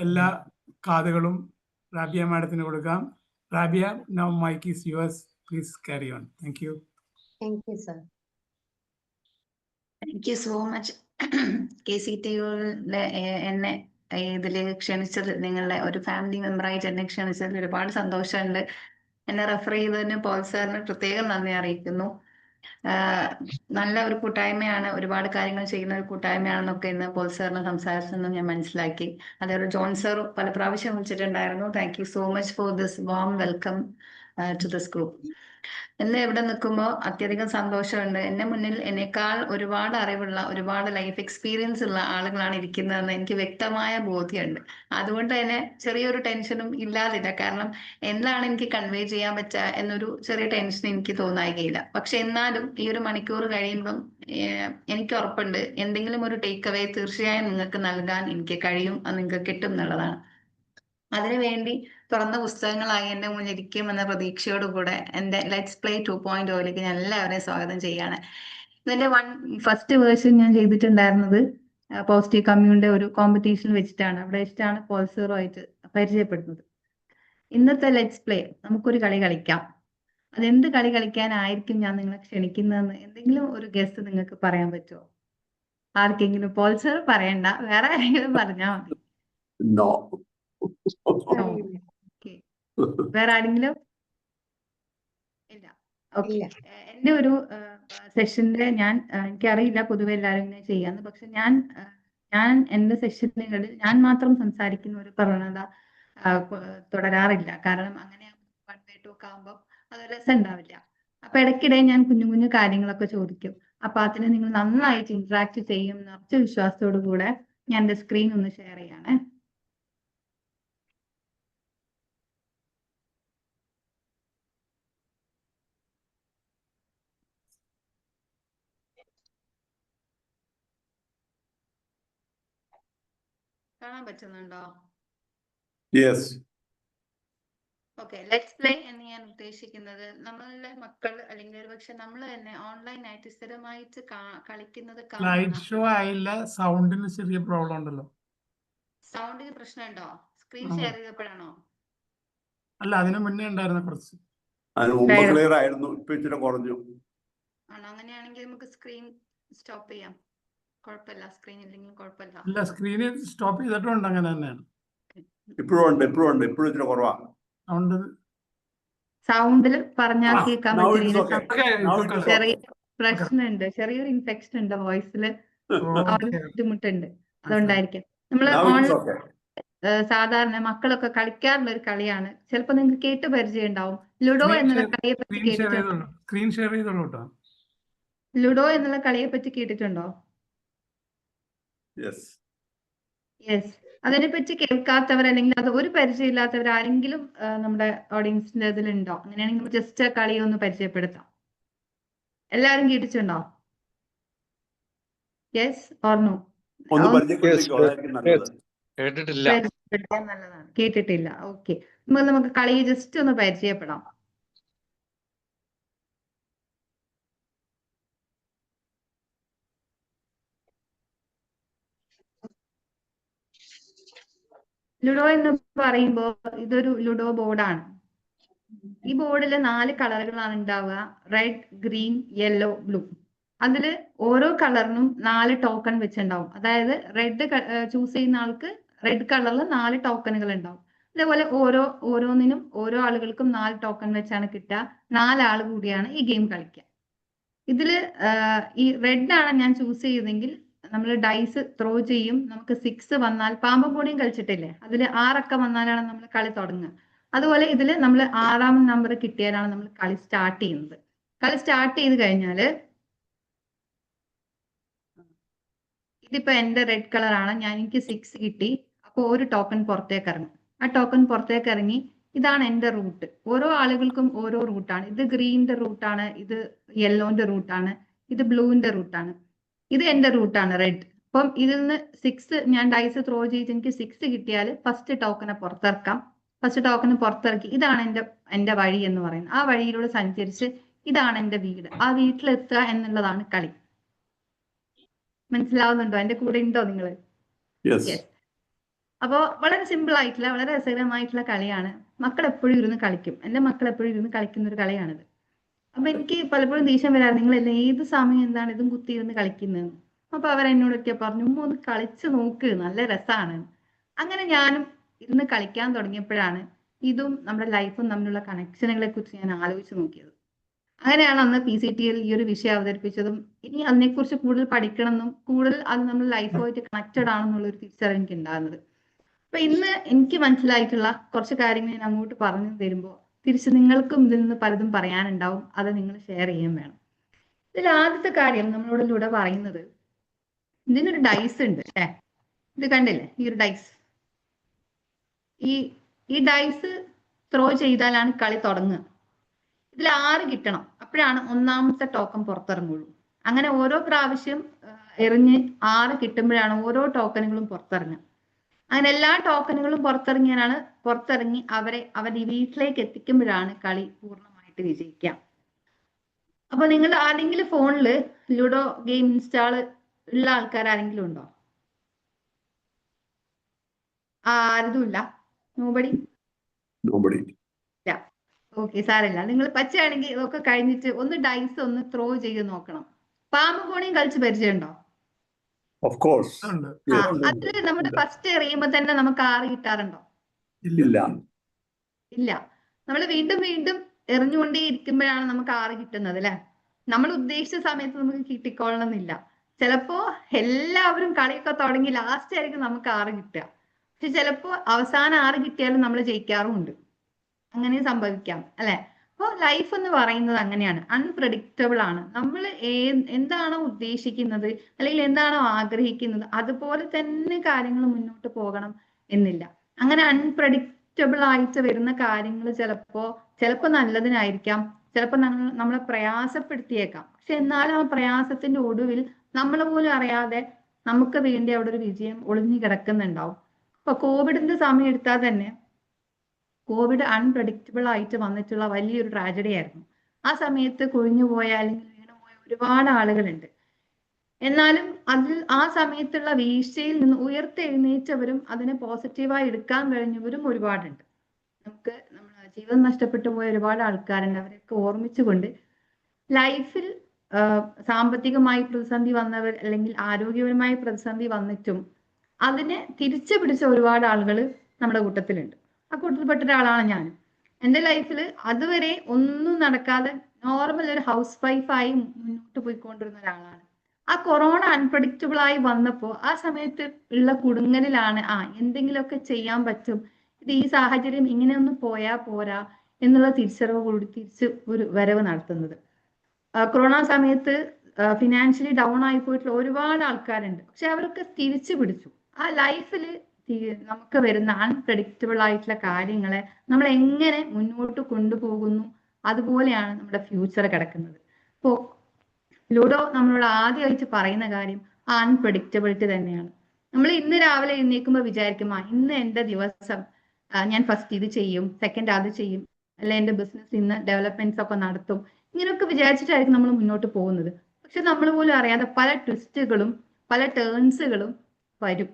എല്ലാ കാതുകളും റാബിയ മാഡത്തിന് കൊടുക്കാം. Rabia, now mike is yours. Please carry on. Thank you. Thank you sir. Thank you so much. KCTUവിലെ എന്നെ ഇതിൽ ക്ഷണിച്ചത്, നിങ്ങളുടെ ഒരു ഫാമിലി മെമ്പറായിട്ട് എന്നെ ക്ഷണിച്ചതിൽ ഒരുപാട് സന്തോഷമുണ്ട്. എന്നെ റെഫർ ചെയ്തതിന് പോൾ സാറിന് പ്രത്യേകം നന്ദി അറിയിക്കുന്നു. നല്ല ഒരു കൂട്ടായ്മയാണ്, ഒരുപാട് കാര്യങ്ങൾ ചെയ്യുന്ന ഒരു കൂട്ടായ്മയാണെന്നൊക്കെ ഇന്ന് പോൾ സാറിന് സംസാരിച്ചെന്നും ഞാൻ മനസ്സിലാക്കി. അതേപോലെ ജോൺ സാർ പല പ്രാവശ്യം വിളിച്ചിട്ടുണ്ടായിരുന്നു. Thank you so much for this warm welcome to this group. ഇന്ന് ഇവിടെ നിൽക്കുമ്പോൾ അത്യധികം സന്തോഷമുണ്ട്. എന്നെ മുന്നിൽ എന്നേക്കാൾ ഒരുപാട് അറിവുള്ള, ഒരുപാട് ലൈഫ് എക്സ്പീരിയൻസ് ഉള്ള ആളുകളാണ് ഇരിക്കുന്നതെന്ന് എനിക്ക് വ്യക്തമായ ബോധ്യമുണ്ട്. അതുകൊണ്ട് തന്നെ ചെറിയൊരു ടെൻഷനും ഇല്ലാതില്ല. കാരണം എന്താണ് എനിക്ക് കൺവേ ചെയ്യാൻ പറ്റുക എന്നൊരു ചെറിയ ടെൻഷൻ എനിക്ക് തോന്നായികയില്ല. പക്ഷെ എന്നാലും ഈ ഒരു മണിക്കൂർ കഴിയുമ്പം എനിക്ക് ഉറപ്പുണ്ട് എന്തെങ്കിലും ഒരു ടേക്ക് അവേ തീർച്ചയായും നിങ്ങൾക്ക് നൽകാൻ എനിക്ക് കഴിയും, അത് നിങ്ങൾക്ക് കിട്ടും എന്നുള്ളതാണ്. അതിനുവേണ്ടി തുറന്ന പുസ്തകങ്ങളായി എന്റെ മുന്നിലിരിക്കും എന്ന പ്രതീക്ഷയോടുകൂടെ എന്റെ ലെറ്റ്സ് പ്ലേ 2.0യിലേക്ക് ഞാൻ എല്ലാവരെയും സ്വാഗതം ചെയ്യാണ്. ഇതിന്റെ ഫസ്റ്റ് വേർഷൻ ഞാൻ ചെയ്തിട്ടുണ്ടായിരുന്നത് പോസിറ്റീവ് കമ്മ്യൂണിന്റെ ഒരു കോമ്പറ്റീഷൻ വെച്ചിട്ടാണ്. അവിടെ വെച്ചിട്ടാണ് പോൾ സാറുമായിട്ട് പരിചയപ്പെടുന്നത്. ഇന്നത്തെ ലെറ്റ്സ് പ്ലേ നമുക്കൊരു കളി കളിക്കാം. അതെന്ത് കളി കളിക്കാനായിരിക്കും ഞാൻ നിങ്ങളെ ക്ഷണിക്കുന്നതെന്ന് എന്തെങ്കിലും ഒരു ഗസ്റ്റ് നിങ്ങൾക്ക് പറയാൻ പറ്റുമോ? ആർക്കെങ്കിലും? പോൾ സാർ പറയണ്ട, വേറെ ആരെങ്കിലും പറഞ്ഞാൽ മതി. വേറെ ആരെങ്കിലും? ഇല്ല. ഓക്കെ. എന്റെ ഒരു സെഷനില് എനിക്കറിയില്ല പൊതുവെ എല്ലാവരും ഇങ്ങനെ ചെയ്യാന്ന്, പക്ഷെ ഞാൻ എന്റെ സെഷനുകളിൽ ഞാൻ മാത്രം സംസാരിക്കുന്ന ഒരു പ്രവണത തുടരാറില്ല. കാരണം അങ്ങനെ വൺ വേ ടോക്ക് ആകുമ്പോൾ അത് രസം ഉണ്ടാവില്ല. അപ്പൊ ഇടയ്ക്കിടെ ഞാൻ കുഞ്ഞു കുഞ്ഞു കാര്യങ്ങളൊക്കെ ചോദിക്കും. അപ്പൊ അതിന് നിങ്ങൾ നന്നായിട്ട് ഇന്ററാക്ട് ചെയ്യും എന്ന ഉറച്ച വിശ്വാസത്തോടു കൂടെ ഞാൻ എന്റെ സ്ക്രീൻ ഒന്ന് ഷെയർ ചെയ്യാണ്. കാണാൻ പറ്റുന്നുണ്ടോ? യെസ്. ഓക്കെ. ലെറ്റ്സ് പ്ലേ എന്ന് ഞാൻ ഉദ്ദേശിക്കുന്നത് നമ്മളുടെ മക്കൾ അല്ലെങ്കിൽ ഒരുപക്ഷെ നമ്മൾ തന്നെ ഓൺലൈൻ ആയിട്ട് സ്ഥിരമായിട്ട് കളിക്കുന്നത് സ്ലൈഡ് ഷോ ആയില്ല. സൗണ്ടിന് ചെറിയ പ്രോബ്ലം ഉണ്ടല്ലോ. സൗണ്ടിന് പ്രശ്നമുണ്ടോ? സ്ക്രീൻ ഷെയർ ചെയ്തപ്പോഴാണോ? അല്ല, അതിന് മുന്നേ ഉണ്ടായിരുന്ന കുറച്ച്. അതിന് മുമ്പ് ക്ലിയർ ആയിരുന്നു, ഇപ്പൊ ഇച്ചിരി കുറഞ്ഞു. ആണോ? അങ്ങനെയാണെങ്കിൽ നമുക്ക് സ്ക്രീൻ സ്റ്റോപ്പ് ചെയ്യാം. കുഴപ്പമില്ല, സ്ക്രീൻ ഇല്ലെങ്കിൽ കുഴപ്പമില്ല. ഇല്ല, സ്ക്രീനിൽ സ്റ്റോപ്പ് ചെയ്തിട്ടുണ്ട്. അങ്ങനെ തന്നെയാണ്. ഇപ്പോഴും ഉണ്ട്, ഇപ്പോഴും ഇച്ചിരി കുറവാണ്. സൗണ്ടിൽ പറഞ്ഞാൽ കേൾക്കാൻ പറ്റില്ല. ചെറിയ Okay. പ്രശ്നമുണ്ട്, ചെറിയൊരു ഇൻഫെക്ഷൻ ഉണ്ട് വോയിസിൽ, ബുദ്ധിമുട്ടുണ്ട്. അതുകൊണ്ടായിരിക്കും. നമ്മൾ Now it's ഓൺലൈൻ okay. സാധാരണ മക്കളൊക്കെ കളിക്കാറുള്ള ഒരു കളിയാണ്. ചിലപ്പോ നിങ്ങൾക്ക് കേട്ട് പരിചയം ഉണ്ടാവും. ലുഡോ എന്നുള്ള കളിയെ പറ്റി കേട്ടിട്ടുണ്ടോ? സ്ക്രീൻ ഷെയർ ചെയ്തോളൂ കേട്ടോ. ലുഡോ എന്നുള്ള കളിയെ പറ്റി കേട്ടിട്ടുണ്ടോ? Yes. യെസ്. അതിനെപ്പറ്റി കേൾക്കാത്തവർ അല്ലെങ്കിൽ അത് ഒരു പരിചയമില്ലാത്തവർ ആരെങ്കിലും നമ്മുടെ ഓഡിയൻസിന്റെ ഇതിലുണ്ടോ? അങ്ങനെയാണെങ്കിൽ ജസ്റ്റ് കളി ഒന്ന് പരിചയപ്പെടുത്താം. എല്ലാവരും കേട്ടിട്ടുണ്ടോ? Yes or no? ഒന്ന് പരിചയപ്പെടുത്തിക്കോ, അതായിരിക്കും നല്ലത്. കേട്ടിട്ടില്ല. പരിചയപ്പെടുത്താൻ നല്ലതാണ്. കേട്ടിട്ടില്ല. ഓക്കെ, നമുക്ക് കളി ജസ്റ്റ് ഒന്ന് പരിചയപ്പെടാം. ലുഡോ എന്ന് പറയുമ്പോൾ ഇതൊരു ലുഡോ ബോർഡാണ്. ഈ ബോർഡിൽ 4 കളറുകളാണ് ഉണ്ടാവുക: റെഡ്, ഗ്രീൻ, യെല്ലോ, ബ്ലൂ. അതില് ഓരോ കളറിനും 4 ടോക്കൺ വെച്ചുണ്ടാവും. അതായത് റെഡ് ചൂസ് ചെയ്യുന്ന ആൾക്ക് റെഡ് കളറിൽ 4 ടോക്കണുകൾ ഉണ്ടാവും. അതേപോലെ ഓരോന്നിനും ഓരോ ആളുകൾക്കും 4 ടോക്കൺ വെച്ചാണ് കിട്ടുക. 4 ആൾ കൂടിയാണ് ഈ ഗെയിം കളിക്കുക. ഇതില് ഈ റെഡ് ആണ് ഞാൻ ചൂസ് ചെയ്തെങ്കിൽ നമ്മൾ ഡൈസ് ത്രോ ചെയ്യും. നമുക്ക് 6 വന്നാൽ, പാമ്പും കൂടിയും കളിച്ചിട്ടില്ലേ, അതിൽ 6 അക്കം വന്നാലാണ് നമ്മൾ കളി തുടങ്ങുക. അതുപോലെ ഇതിൽ നമ്മൾ 6ാം നമ്പർ കിട്ടിയാലാണ് നമ്മൾ കളി സ്റ്റാർട്ട് ചെയ്യുന്നത്. കളി സ്റ്റാർട്ട് ചെയ്ത് കഴിഞ്ഞാല് ഇതിപ്പോ എന്റെ റെഡ് കളറാണ്, എനിക്ക് 6 കിട്ടി. അപ്പോൾ ഒരു ടോക്കൺ പുറത്തേക്ക് ഇറങ്ങും. ആ ടോക്കൺ പുറത്തേക്ക് ഇറങ്ങി ഇതാണ് എന്റെ റൂട്ട്. ഓരോ ആളുകൾക്കും ഓരോ റൂട്ടാണ്. ഇത് ഗ്രീനിന്റെ റൂട്ടാണ്, ഇത് യെല്ലോന്റെ റൂട്ടാണ്, ഇത് ബ്ലൂവിന്റെ റൂട്ടാണ്, ഇത് എന്റെ റൂട്ടാണ് റെഡ്. അപ്പം ഇതിൽ നിന്ന് 6 ഞാൻ ഡൈസ് ത്രോ ചെയ്ത് എനിക്ക് 6 കിട്ടിയാൽ ഫസ്റ്റ് ടോക്കനെ പുറത്തിറക്കാം. ഫസ്റ്റ് ടോക്കന് പുറത്തിറക്കി ഇതാണ് എന്റെ വഴി എന്ന് പറയുന്നത്. ആ വഴിയിലൂടെ സഞ്ചരിച്ച് ഇതാണ് എന്റെ വീട്, ആ വീട്ടിലെത്തുക എന്നുള്ളതാണ് കളി. മനസ്സിലാവുന്നുണ്ടോ? എന്റെ കൂടെ ഉണ്ടോ നിങ്ങള്? അപ്പോ വളരെ സിമ്പിൾ ആയിട്ടുള്ള, വളരെ രസകരമായിട്ടുള്ള കളിയാണ്. മക്കൾ എപ്പോഴും ഇരുന്ന് കളിക്കും. എന്റെ മക്കൾ എപ്പോഴും ഇരുന്ന് കളിക്കുന്ന ഒരു കളിയാണിത്. അപ്പൊ എനിക്ക് പലപ്പോഴും ദേഷ്യം വരാറ്, നിങ്ങൾ ഏത് സമയം എന്താണ് ഇതും കുത്തിയിരുന്ന് കളിക്കുന്നത്. അപ്പൊ അവരെന്നോടൊക്കെ പറഞ്ഞു, ഒന്ന് കളിച്ചു നോക്ക്, നല്ല രസമാണ്. അങ്ങനെ ഞാനും ഇരുന്ന് കളിക്കാൻ തുടങ്ങിയപ്പോഴാണ് ഇതും നമ്മുടെ ലൈഫും തമ്മിലുള്ള കണക്ഷനുകളെ കുറിച്ച് ഞാൻ ആലോചിച്ച് നോക്കിയത്. അങ്ങനെയാണ് അന്ന് PCTയിൽ ഈ ഒരു വിഷയം അവതരിപ്പിച്ചതും ഇനി അതിനെക്കുറിച്ച് കൂടുതൽ പഠിക്കണമെന്നും കൂടുതൽ അത് നമ്മൾ ലൈഫുമായിട്ട് കണക്റ്റഡ് ആണെന്നുള്ള ഒരു തിരിച്ചറിവ് എനിക്ക് ഉണ്ടാകുന്നത്. അപ്പൊ ഇന്ന് എനിക്ക് മനസ്സിലായിട്ടുള്ള കുറച്ച് കാര്യങ്ങൾ ഞാൻ അങ്ങോട്ട് പറഞ്ഞു തരുമ്പോൾ തിരിച്ച് നിങ്ങൾക്കും ഇതിൽ നിന്ന് പലതും പറയാനുണ്ടാവും. അത് നിങ്ങൾ ഷെയർ ചെയ്യാൻ വേണം. ഇതിൽ ആദ്യത്തെ കാര്യം നമ്മളോട് പറയുന്നത്, ഇതിനൊരു ഡൈസ് ഉണ്ട് അല്ലേ? ഇത് കണ്ടില്ലേ, ഈ ഒരു ഡൈസ്. ഈ ഡൈസ് ത്രോ ചെയ്താലാണ് കളി തുടങ്ങുക. ഇതിൽ 6 കിട്ടണം, അപ്പോഴാണ് 1ാമത്തെ ടോക്കൺ പുറത്തിറങ്ങുള്ളൂ. അങ്ങനെ ഓരോ പ്രാവശ്യം എറിഞ്ഞ് 6 കിട്ടുമ്പോഴാണ് ഓരോ ടോക്കണുകളും പുറത്തിറങ്ങുക. അങ്ങനെ എല്ലാ ടോക്കണുകളും പുറത്തിറങ്ങി അവരുടെ വീട്ടിലേക്ക് എത്തിക്കുമ്പോഴാണ് കളി പൂർണ്ണമായിട്ട് വിജയിക്കുക. അപ്പൊ നിങ്ങൾ ആരെങ്കിലും ഫോണിൽ ലുഡോ ഗെയിം ഇൻസ്റ്റാള് ഉള്ള ആൾക്കാർ ആരെങ്കിലും ഉണ്ടോ? ആരുമില്ല. നോബഡി. ഓക്കെ, സാരമില്ല. നിങ്ങൾ പച്ചയാണെങ്കിൽ ഇതൊക്കെ കഴിഞ്ഞിട്ട് ഒന്ന് ഡൈസ് ഒന്ന് ത്രോ ചെയ്ത് നോക്കണം. പാമ്പ് കോണിയും കളിച്ച് പരിചയമുണ്ടോ? അതില് നമ്മൾ ഫസ്റ്റ് എറിയുമ്പോ തന്നെ നമുക്ക് 6 കിട്ടാറുണ്ടോ? ഇല്ല. നമ്മൾ വീണ്ടും വീണ്ടും എറിഞ്ഞുകൊണ്ടേ ഇരിക്കുമ്പോഴാണ് നമുക്ക് 6 കിട്ടുന്നത് അല്ലെ? നമ്മൾ ഉദ്ദേശിച്ച സമയത്ത് നമുക്ക് കിട്ടിക്കൊള്ളണമെന്നില്ല. ചിലപ്പോ എല്ലാവരും കളിയൊക്കെ തുടങ്ങി ലാസ്റ്റ് ആയിരിക്കും നമുക്ക് 6 കിട്ടുക. പക്ഷെ ചിലപ്പോ അവസാനം 6 കിട്ടിയാലും നമ്മൾ ജയിക്കാറുമുണ്ട്. അങ്ങനെ സംഭവിക്കാം അല്ലെ? അപ്പോൾ ലൈഫ് എന്ന് പറയുന്നത് അങ്ങനെയാണ്, അൺപ്രഡിക്റ്റബിൾ ആണ്. നമ്മൾ എന്താണോ ഉദ്ദേശിക്കുന്നത് അല്ലെങ്കിൽ എന്താണോ ആഗ്രഹിക്കുന്നത് അതുപോലെ തന്നെ കാര്യങ്ങൾ മുന്നോട്ട് പോകണം എന്നില്ല. അങ്ങനെ അൺപ്രഡിക്റ്റബിൾ ആയിട്ട് വരുന്ന കാര്യങ്ങൾ ചിലപ്പോ നല്ലതിനായിരിക്കാം, ചിലപ്പോൾ നമ്മളെ പ്രയാസപ്പെടുത്തിയേക്കാം. പക്ഷെ എന്നാലും ആ പ്രയാസത്തിന്റെ ഒടുവിൽ നമ്മൾ പോലും അറിയാതെ നമുക്ക് വേണ്ടി അവിടെ ഒരു വിജയം ഒളിഞ്ഞു കിടക്കുന്നുണ്ടാവും. അപ്പൊ കോവിഡിന്റെ സമയം എടുത്താൽ തന്നെ കോവിഡ് അൺപ്രഡിക്റ്റബിൾ ആയിട്ട് വന്നിട്ടുള്ള വലിയൊരു ട്രാജഡി ആയിരുന്നു. ആ സമയത്ത് കൊഴിഞ്ഞുപോയ അല്ലെങ്കിൽ വീണുപോയ ഒരുപാട് ആളുകളുണ്ട്. എന്നാലും ആ സമയത്തുള്ള വീഴ്ചയിൽ നിന്ന് ഉയർത്തെഴുന്നേറ്റവരും അതിനെ പോസിറ്റീവായി എടുക്കാൻ കഴിഞ്ഞവരും ഒരുപാടുണ്ട്. നമ്മുടെ ജീവൻ നഷ്ടപ്പെട്ടു പോയ ഒരുപാട് ആൾക്കാരുണ്ട്. അവരെയൊക്കെ ഓർമ്മിച്ചുകൊണ്ട് ലൈഫിൽ സാമ്പത്തികമായി പ്രതിസന്ധി വന്നവർ അല്ലെങ്കിൽ ആരോഗ്യപരമായി പ്രതിസന്ധി വന്നിട്ടും അതിനെ തിരിച്ചു പിടിച്ച ഒരുപാട് ആളുകൾ നമ്മുടെ കൂട്ടത്തിലുണ്ട്. ആ കൂട്ടത്തിൽപ്പെട്ട ഒരാളാണ് ഞാൻ. എൻ്റെ ലൈഫിൽ അതുവരെ ഒന്നും നടക്കാതെ നോർമൽ ഒരു ഹൗസ് വൈഫായി മുന്നോട്ട് പോയിക്കൊണ്ടിരുന്ന ഒരാളാണ്. ആ കൊറോണ അൺപ്രഡിക്റ്റബിൾ ആയി വന്നപ്പോൾ ആ സമയത്ത് ഉള്ള കുടുങ്ങലിലാണ് എന്തെങ്കിലുമൊക്കെ ചെയ്യാൻ പറ്റും, ഇത് ഈ സാഹചര്യം ഇങ്ങനെയൊന്നും പോയാൽ പോരാ എന്നുള്ള തിരിച്ചറിവ് കൂടി തിരിച്ച് ഒരു വരവ് നടത്തുന്നത്. കൊറോണ സമയത്ത് ഫിനാൻഷ്യലി ഡൗൺ ആയി പോയിട്ടുള്ള ഒരുപാട് ആൾക്കാരുണ്ട്. പക്ഷെ അവരൊക്കെ തിരിച്ചു പിടിച്ചു. ആ ലൈഫിൽ നമുക്ക് വരുന്ന അൺപ്രഡിക്റ്റബിൾ ആയിട്ടുള്ള കാര്യങ്ങളെ നമ്മൾ എങ്ങനെ മുന്നോട്ട് കൊണ്ടുപോകുന്നു അതുപോലെയാണ് നമ്മുടെ ഫ്യൂച്ചർ കിടക്കുന്നത്. ഇപ്പോൾ ലുഡോ നമ്മളോട് ആദ്യമായിട്ട് പറയുന്ന കാര്യം ആ അൺപ്രഡിക്റ്റബിലിറ്റി തന്നെയാണ്. നമ്മൾ ഇന്ന് രാവിലെ എഴുന്നേൽക്കുമ്പോൾ വിചാരിക്കും ഇന്ന് എന്റെ ദിവസം, ഞാൻ ഫസ്റ്റ് ഇത് ചെയ്യും, സെക്കൻഡ് അത് ചെയ്യും, അല്ല എന്റെ ബിസിനസ് ഇന്ന് ഡെവലപ്മെന്റ്സ് ഒക്കെ നടത്തും, ഇങ്ങനെയൊക്കെ വിചാരിച്ചിട്ടായിരിക്കും നമ്മൾ മുന്നോട്ട് പോകുന്നത്. പക്ഷെ നമ്മൾ പോലും അറിയാതെ പല ട്വിസ്റ്റുകളും പല ടേൺസുകളും വരും.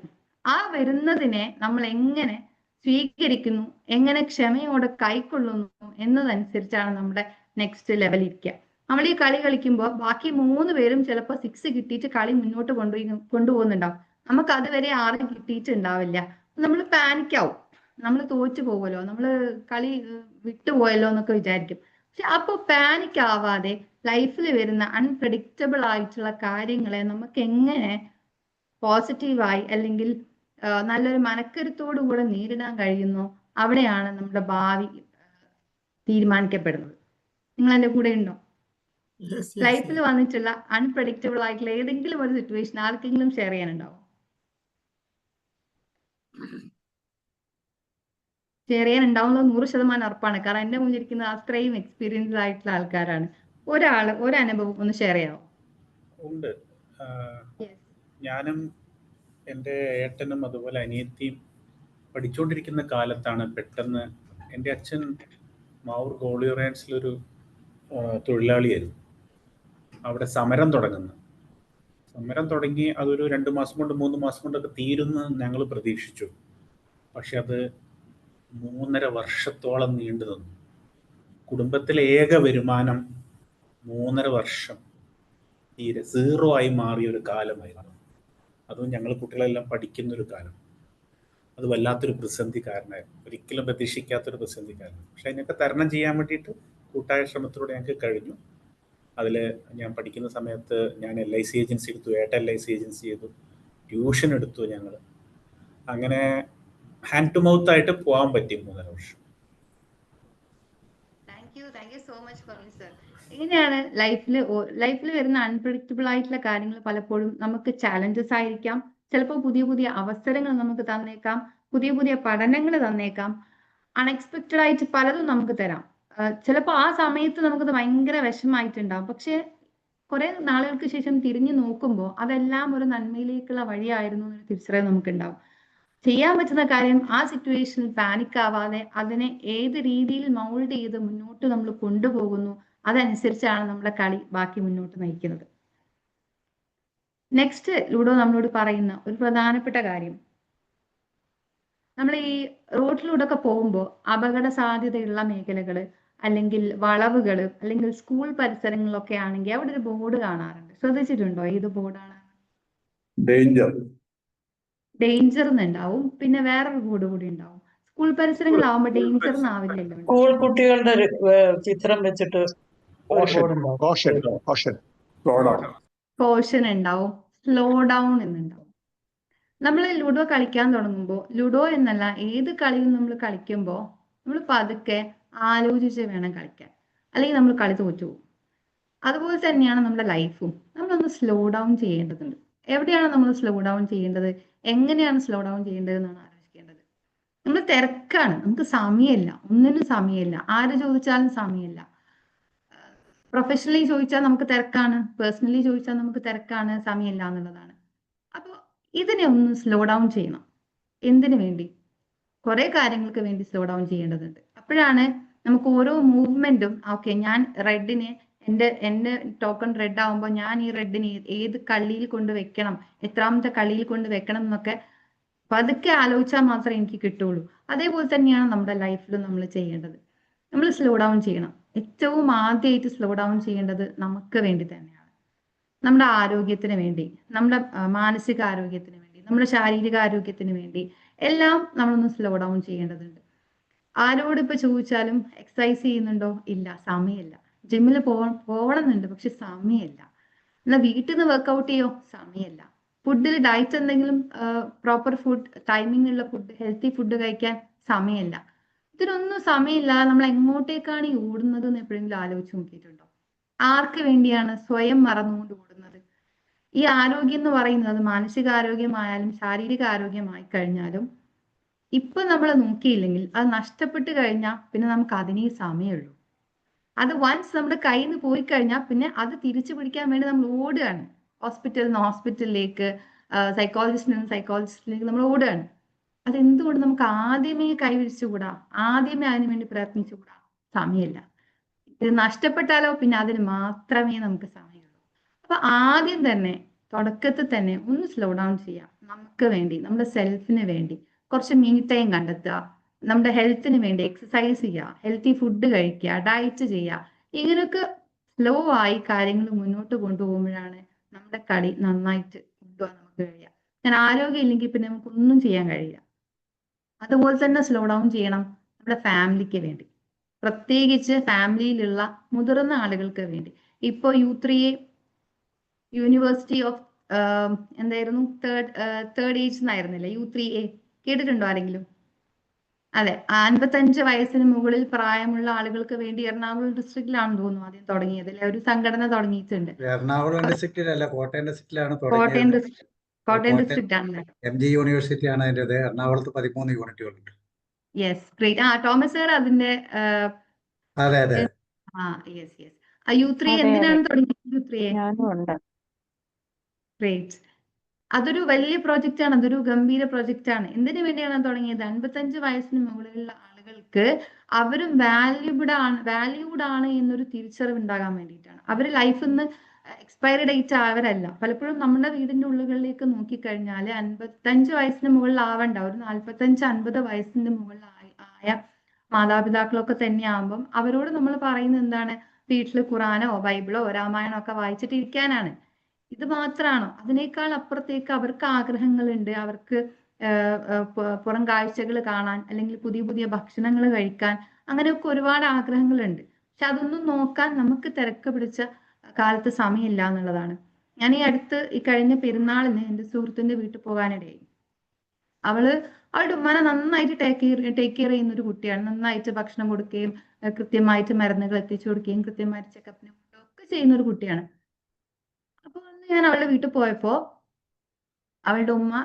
ആ വരുന്നതിനെ നമ്മൾ എങ്ങനെ സ്വീകരിക്കുന്നു, എങ്ങനെ ക്ഷമയോടെ കൈക്കൊള്ളുന്നു എന്നതനുസരിച്ചാണ് നമ്മുടെ നെക്സ്റ്റ് ലെവൽ ഇരിക്കുക. നമ്മൾ ഈ കളി കളിക്കുമ്പോൾ ബാക്കി 3 പേരും ചിലപ്പോൾ 6 കിട്ടിയിട്ട് കളി മുന്നോട്ട് കൊണ്ടുപോകുന്നുണ്ടാവും. നമുക്ക് അതുവരെ 6 കിട്ടിയിട്ടുണ്ടാവില്ല. നമ്മൾ പാനിക്കാവും, നമ്മൾ തോറ്റു പോകുമല്ലോ, നമ്മൾ കളി വിട്ടുപോയല്ലോ എന്നൊക്കെ വിചാരിക്കും. പക്ഷെ അപ്പൊ പാനിക് ആവാതെ ലൈഫിൽ വരുന്ന അൺപ്രഡിക്റ്റബിൾ ആയിട്ടുള്ള കാര്യങ്ങളെ നമുക്ക് എങ്ങനെ പോസിറ്റീവായി അല്ലെങ്കിൽ നല്ലൊരു മനക്കരുത്തോടു കൂടെ നേരിടാൻ കഴിയുന്നു, അവിടെയാണ് നമ്മുടെ ഭാവി തീരുമാനിക്കപ്പെടുന്നത്. നിങ്ങൾ എന്റെ കൂടെ ഉണ്ടോ? ലൈഫിൽ വന്നിട്ടുള്ള അൺപ്രഡിക്റ്റബിൾ ആയിട്ടുള്ള ഏതെങ്കിലും ഒരു സിറ്റുവേഷൻ ആർക്കെങ്കിലും ഷെയർ ചെയ്യാനുണ്ടാവും? ഷെയർ ചെയ്യാനുണ്ടാവുന്നത് 100% ഉറപ്പാണ്. കാരണം എന്റെ മുന്നിലിരിക്കുന്ന അത്രയും എക്സ്പീരിയൻസ്ഡ് ആയിട്ടുള്ള ആൾക്കാരാണ്. ഒരു അനുഭവം ഒന്ന് ഷെയർ ചെയ്യാമോ? ഉണ്ട്. ഞാനും എൻ്റെ ഏട്ടനും അതുപോലെ അനിയത്തിയും പഠിച്ചുകൊണ്ടിരിക്കുന്ന കാലത്താണ് പെട്ടെന്ന് എൻ്റെ അച്ഛൻ മാവൂർ ഗോളിയോറൻസിലൊരു തൊഴിലാളിയായിരുന്നു. അവിടെ സമരം തുടങ്ങി അതൊരു 2 മാസം കൊണ്ട് 3 മാസം കൊണ്ടൊക്കെ തീരുമെന്ന് ഞങ്ങൾ പ്രതീക്ഷിച്ചു. പക്ഷെ അത് 3.5 വർഷത്തോളം നീണ്ടു നിന്നു. കുടുംബത്തിലെ ഏക വരുമാനം 3.5 വർഷം തീരെ 0 ആയി മാറിയ ഒരു കാലമായിരുന്നു. അതും ഞങ്ങൾ കുട്ടികളെല്ലാം പഠിക്കുന്നൊരു കാലം. അത് വല്ലാത്തൊരു പ്രതിസന്ധിക്കാരനായിരുന്നു, ഒരിക്കലും പ്രതീക്ഷിക്കാത്തൊരു പ്രതിസന്ധിക്കാരനായിരുന്നു. പക്ഷെ അതിനൊക്കെ തരണം ചെയ്യാൻ വേണ്ടിയിട്ട് കൂട്ടായ ശ്രമത്തിലൂടെ ഞങ്ങൾക്ക് കഴിഞ്ഞു. അതിൽ ഞാൻ പഠിക്കുന്ന സമയത്ത് ഞാൻ LIC ഏജൻസി എടുത്തു, ഏട്ടൻ LIC ഏജൻസി ചെയ്തു, ട്യൂഷൻ എടുത്തു. ഞങ്ങൾ അങ്ങനെ ഹാൻഡ് ടു മൗത്ത് ആയിട്ട് പോകാൻ പറ്റി 3.5 വർഷം. Thank you so much four sir. എങ്ങനെയാണ് ലൈഫിൽ വരുന്ന അൺപ്രഡിക്റ്റബിൾ ആയിട്ടുള്ള കാര്യങ്ങൾ പലപ്പോഴും നമുക്ക് ചാലഞ്ചസ് ആയിരിക്കാം, ചിലപ്പോൾ പുതിയ അവസരങ്ങൾ നമുക്ക് തന്നേക്കാം, പുതിയ പഠനങ്ങൾ തന്നേക്കാം, അൺഎക്സ്പെക്റ്റഡ് ആയിട്ട് പലതും നമുക്ക് തരാം. ചിലപ്പോൾ ആ സമയത്ത് നമുക്കത് ഭയങ്കര വിഷമായിട്ടുണ്ടാവും. പക്ഷെ കുറെ നാളുകൾക്ക് ശേഷം തിരിഞ്ഞു നോക്കുമ്പോൾ അതെല്ലാം ഒരു നന്മയിലേക്കുള്ള വഴിയായിരുന്നു എന്നൊരു തിരിച്ചറിവ് നമുക്കുണ്ടാവും. ചെയ്യാൻ പറ്റുന്ന കാര്യം ആ സിറ്റുവേഷനിൽ പാനിക് ആവാതെ അതിനെ ഏത് രീതിയിൽ മൗൾഡ് ചെയ്ത് മുന്നോട്ട് നമ്മൾ കൊണ്ടുപോകുന്നു, അതനുസരിച്ചാണ് നമ്മുടെ കളി ബാക്കി മുന്നോട്ട് നയിക്കുന്നത്. നെക്സ്റ്റ് ലൂഡോ നമ്മളോട് പറയുന്ന ഒരു പ്രധാനപ്പെട്ട കാര്യം, നമ്മൾ ഈ റോഡിലൂടെ ഒക്കെ പോകുമ്പോൾ അപകട സാധ്യതയുള്ള മേഖലകള് അല്ലെങ്കിൽ വളവുകള് അല്ലെങ്കിൽ സ്കൂൾ പരിസരങ്ങളിലൊക്കെ ആണെങ്കിൽ അവിടെ ഒരു ബോർഡ് കാണാറുണ്ട്. ശ്രദ്ധിച്ചിട്ടുണ്ടോ? ഏത് ബോർഡാണ്? ഡേഞ്ചർ എന്നുണ്ടാവും, പിന്നെ വേറൊരു ബോർഡ് കൂടി ഉണ്ടാവും. സ്കൂൾ പരിസരങ്ങളാവുമ്പോ ഡേഞ്ചർ എന്നാവില്ലല്ലോ. സ്കൂൾ കുട്ടികളുടെ ഒരു ചിത്രം വെച്ചിട്ട് കോഷൻ ഉണ്ടാവും, സ്ലോ ഡൗൺ എന്നുണ്ടാവും. നമ്മൾ ലുഡോ കളിക്കാൻ തുടങ്ങുമ്പോൾ, ലുഡോ എന്നല്ല ഏത് കളിയും നമ്മൾ കളിക്കുമ്പോൾ നമ്മൾ പതുക്കെ ആലോചിച്ച് വേണം കളിക്കാൻ, അല്ലെങ്കിൽ നമ്മൾ കളി തോറ്റു പോകും. അതുപോലെ തന്നെയാണ് നമ്മുടെ ലൈഫും. നമ്മളൊന്ന് സ്ലോ ഡൗൺ ചെയ്യേണ്ടതുണ്ട്. എവിടെയാണ് നമ്മൾ സ്ലോ ഡൗൺ ചെയ്യേണ്ടത്, എങ്ങനെയാണ് സ്ലോ ഡൗൺ ചെയ്യേണ്ടത് എന്നാണ് ആലോചിക്കേണ്ടത്. നമ്മൾ തിരക്കാണ്, നമുക്ക് സമയമില്ല, ഒന്നിനും സമയമില്ല. ആര് ചോദിച്ചാലും സമയമില്ല. പ്രൊഫഷണലി ചോദിച്ചാൽ നമുക്ക് തിരക്കാണ്, പേഴ്സണലി ചോദിച്ചാൽ നമുക്ക് തിരക്കാണ്, സമയമില്ല എന്നുള്ളതാണ്. അപ്പോൾ ഇതിനെ ഒന്ന് സ്ലോ ഡൗൺ ചെയ്യണം. എന്തിനു വേണ്ടി? കുറെ കാര്യങ്ങൾക്ക് വേണ്ടി സ്ലോ ഡൗൺ ചെയ്യേണ്ടതുണ്ട്. അപ്പോഴാണ് നമുക്ക് ഓരോ മൂവ്മെന്റും ഓക്കെ, ഞാൻ റെഡിന് എന്റെ ടോക്കൺ റെഡ് ആവുമ്പോൾ ഞാൻ ഈ റെഡിന് ഏത് കള്ളിയിൽ കൊണ്ട് വെക്കണം, എത്രാമത്തെ കള്ളിയിൽ കൊണ്ട് വെക്കണം എന്നൊക്കെ പതുക്കെ ആലോചിച്ചാൽ മാത്രമേ എനിക്ക് കിട്ടുള്ളൂ. അതേപോലെ തന്നെയാണ് നമ്മുടെ ലൈഫിൽ നമ്മൾ ചെയ്യേണ്ടത്. നമ്മൾ സ്ലോ ഡൗൺ ചെയ്യണം. ഏറ്റവും ആദ്യമായിട്ട് സ്ലോ ഡൗൺ ചെയ്യേണ്ടത് നമുക്ക് വേണ്ടി തന്നെയാണ്. നമ്മുടെ ആരോഗ്യത്തിന് വേണ്ടി, നമ്മുടെ മാനസിക ആരോഗ്യത്തിന് വേണ്ടി, നമ്മുടെ ശാരീരിക ആരോഗ്യത്തിന് വേണ്ടി എല്ലാം നമ്മളൊന്ന് സ്ലോ ഡൗൺ ചെയ്യേണ്ടതുണ്ട്. ആരോട് ഇപ്പൊ ചോദിച്ചാലും എക്സസൈസ് ചെയ്യുന്നുണ്ടോ? ഇല്ല, സമയമില്ല. ജിമ്മിൽ പോകണമെന്നുണ്ട്, പക്ഷെ സമയമില്ല. എന്നാൽ വീട്ടിൽ നിന്ന് വർക്ക്ഔട്ട് ചെയ്യോ? സമയമില്ല. ഫുഡിൽ ഡയറ്റ് എന്തെങ്കിലും പ്രോപ്പർ ഫുഡ്, ടൈമിംഗ് ഉള്ള ഫുഡ്, ഹെൽത്തി ഫുഡ് കഴിക്കാൻ സമയമില്ല. ഇതിനൊന്നും സമയമില്ലാതെ നമ്മൾ എങ്ങോട്ടേക്കാണ് ഈ ഓടുന്നത് എന്ന് എപ്പോഴെങ്കിലും ആലോചിച്ച് നോക്കിയിട്ടുണ്ടോ? ആർക്ക് വേണ്ടിയാണ് സ്വയം മറന്നുകൊണ്ട് ഓടുന്നത്? ഈ ആരോഗ്യം എന്ന് പറയുന്നത് മാനസികാരോഗ്യമായാലും ശാരീരിക ആരോഗ്യമായി കഴിഞ്ഞാലും ഇപ്പൊ നമ്മൾ നോക്കിയില്ലെങ്കിൽ അത് നഷ്ടപ്പെട്ട് കഴിഞ്ഞാൽ പിന്നെ നമുക്ക് അതിനേ സമയമുള്ളൂ. അത് വൺസ് നമ്മുടെ കയ്യിൽ നിന്ന് പോയി കഴിഞ്ഞാൽ പിന്നെ അത് തിരിച്ചു പിടിക്കാൻ വേണ്ടി നമ്മൾ ഓടുകയാണ്. ഹോസ്പിറ്റലിലേക്ക്, സൈക്കോളജിസ്റ്റിലേക്ക് നമ്മൾ ഓടുകയാണ്. അതെന്തുകൊണ്ട് നമുക്ക് ആദ്യമേ കൈവരിച്ചുകൂടാ? ആദ്യമേ അതിനു വേണ്ടി പ്രയത്നിച്ചുകൂടാ? സമയമില്ല. ഇത് നഷ്ടപ്പെട്ടാലോ പിന്നെ അതിന് മാത്രമേ നമുക്ക് സമയമുള്ളൂ. അപ്പൊ ആദ്യം തന്നെ തുടക്കത്തിൽ തന്നെ ഒന്ന് സ്ലോ ഡൗൺ ചെയ്യാം. നമുക്ക് വേണ്ടി, നമ്മുടെ സെൽഫിന് വേണ്ടി കുറച്ച് മീ ടൈം കണ്ടെത്തുക. നമ്മുടെ ഹെൽത്തിന് വേണ്ടി എക്സസൈസ് ചെയ്യുക, ഹെൽത്തി ഫുഡ് കഴിക്കുക, ഡയറ്റ് ചെയ്യുക. ഇങ്ങനെയൊക്കെ സ്ലോ ആയി കാര്യങ്ങൾ മുന്നോട്ട് കൊണ്ടുപോകുമ്പോഴാണ് നമ്മുടെ കളി നന്നായിട്ട് കൊണ്ടുപോകാൻ നമുക്ക് കഴിയുക. ഞാൻ ആരോഗ്യം ഇല്ലെങ്കിൽ പിന്നെ നമുക്ക് ഒന്നും ചെയ്യാൻ കഴിയില്ല. അതുപോലെ തന്നെ സ്ലോ ഡൗൺ ചെയ്യണം നമ്മുടെ ഫാമിലിക്ക് വേണ്ടി, പ്രത്യേകിച്ച് ഫാമിലിയിലുള്ള മുതിർന്ന ആളുകൾക്ക് വേണ്ടി. ഇപ്പോ U3A യൂണിവേഴ്സിറ്റി ഓഫ് എന്തായിരുന്നു തേർഡ് ഏജ് എന്നായിരുന്നില്ല, U3A കേട്ടിട്ടുണ്ടോ ആരെങ്കിലും? അതെ, 55 വയസ്സിന് മുകളിൽ പ്രായമുള്ള ആളുകൾക്ക് വേണ്ടി എറണാകുളം ഡിസ്ട്രിക്റ്റിലാണെന്ന് തോന്നുന്നു ആദ്യം തുടങ്ങിയത്, അല്ലെ? ഒരു സംഘടന തുടങ്ങിയിട്ടുണ്ട്. എറണാകുളം ഡിസ്ട്രിക്റ്റിലല്ല, കോട്ടയം ഡിസ്ട്രിക്റ്റിലാണ് കോട്ടയം തുടങ്ങിയത്. ഡിസ്ട്രിക്ട് കോട്ടയം ഡിസ്ട്രിക്റ്റ് ആണ്. MG യൂണിവേഴ്സിറ്റി ആണ് അതിൻ്റെത്. എറണാകുളത്ത് 13 യൂണിറ്റുകളുണ്ട്. Yes, great. തോമസ് സാർ അതിന്റെ അതെ അതെ യെസ് യെസ്. U3 എന്തിനാണ് തുടങ്ങിയത്? U3A ഞാനും ഉണ്ട്. ഗ്രേറ്റ്. അതൊരു വലിയ പ്രോജക്റ്റ് ആണ്, അതൊരു ഗംഭീര പ്രോജക്റ്റ് ആണ്. എന്തിനു വേണ്ടിയാണ് തുടങ്ങിയത്? 55 വയസ്സിന് മുകളിലുള്ള ആളുകൾക്ക് അവരും വാല്യൂഡ് ആണ് എന്നൊരു തിരിച്ചറിവ് ഉണ്ടാകാൻ വേണ്ടിയിട്ടാണ്. അവർ ലൈഫിൽ നിന്ന് എക്സ്പയറി ഡേറ്റ് ആവരല്ല. പലപ്പോഴും നമ്മുടെ വീടിന്റെ ഉള്ളുകളിലേക്ക് നോക്കിക്കഴിഞ്ഞാൽ 55 വയസ്സിന് മുകളിൽ ആവണ്ട, ഒരു 45-50 വയസ്സിന്റെ മുകളിൽ ആയ മാതാപിതാക്കളൊക്കെ തന്നെ ആകുമ്പം അവരോട് നമ്മൾ പറയുന്നത് എന്താണ്? വീട്ടിൽ ഖുറാനോ ബൈബിളോ രാമായണോ ഒക്കെ വായിച്ചിട്ട് ഇരിക്കാനാണ്. ഇത് മാത്രമാണോ? അതിനേക്കാൾ അപ്പുറത്തേക്ക് അവർക്ക് ആഗ്രഹങ്ങളുണ്ട്. അവർക്ക് പുറം കാഴ്ചകൾ കാണാൻ, അല്ലെങ്കിൽ പുതിയ പുതിയ ഭക്ഷണങ്ങൾ കഴിക്കാൻ, അങ്ങനെയൊക്കെ ഒരുപാട് ആഗ്രഹങ്ങളുണ്ട്. പക്ഷെ അതൊന്നും നോക്കാൻ നമുക്ക് തിരക്ക് പിടിച്ച കാലത്ത് സമയമില്ല എന്നുള്ളതാണ്. ഞാൻ ഈ കഴിഞ്ഞ പെരുന്നാളിന് എൻ്റെ സുഹൃത്തിന്റെ വീട്ടിൽ പോകാനിടയായി. അവളുടെ ഉമ്മാനെ നന്നായിട്ട് ടേക്ക് കെയർ ചെയ്യുന്ന ഒരു കുട്ടിയാണ്. നന്നായിട്ട് ഭക്ഷണം കൊടുക്കുകയും കൃത്യമായിട്ട് മരുന്നുകൾ എത്തിച്ചു കൊടുക്കുകയും കൃത്യമായിട്ട് ചെക്കപ്പിനും ഒക്കെ ചെയ്യുന്ന ഒരു കുട്ടിയാണ്. അപ്പൊ ഞാൻ അവളുടെ വീട്ടിൽ പോയപ്പോ അവളുടെ ഉമ്മ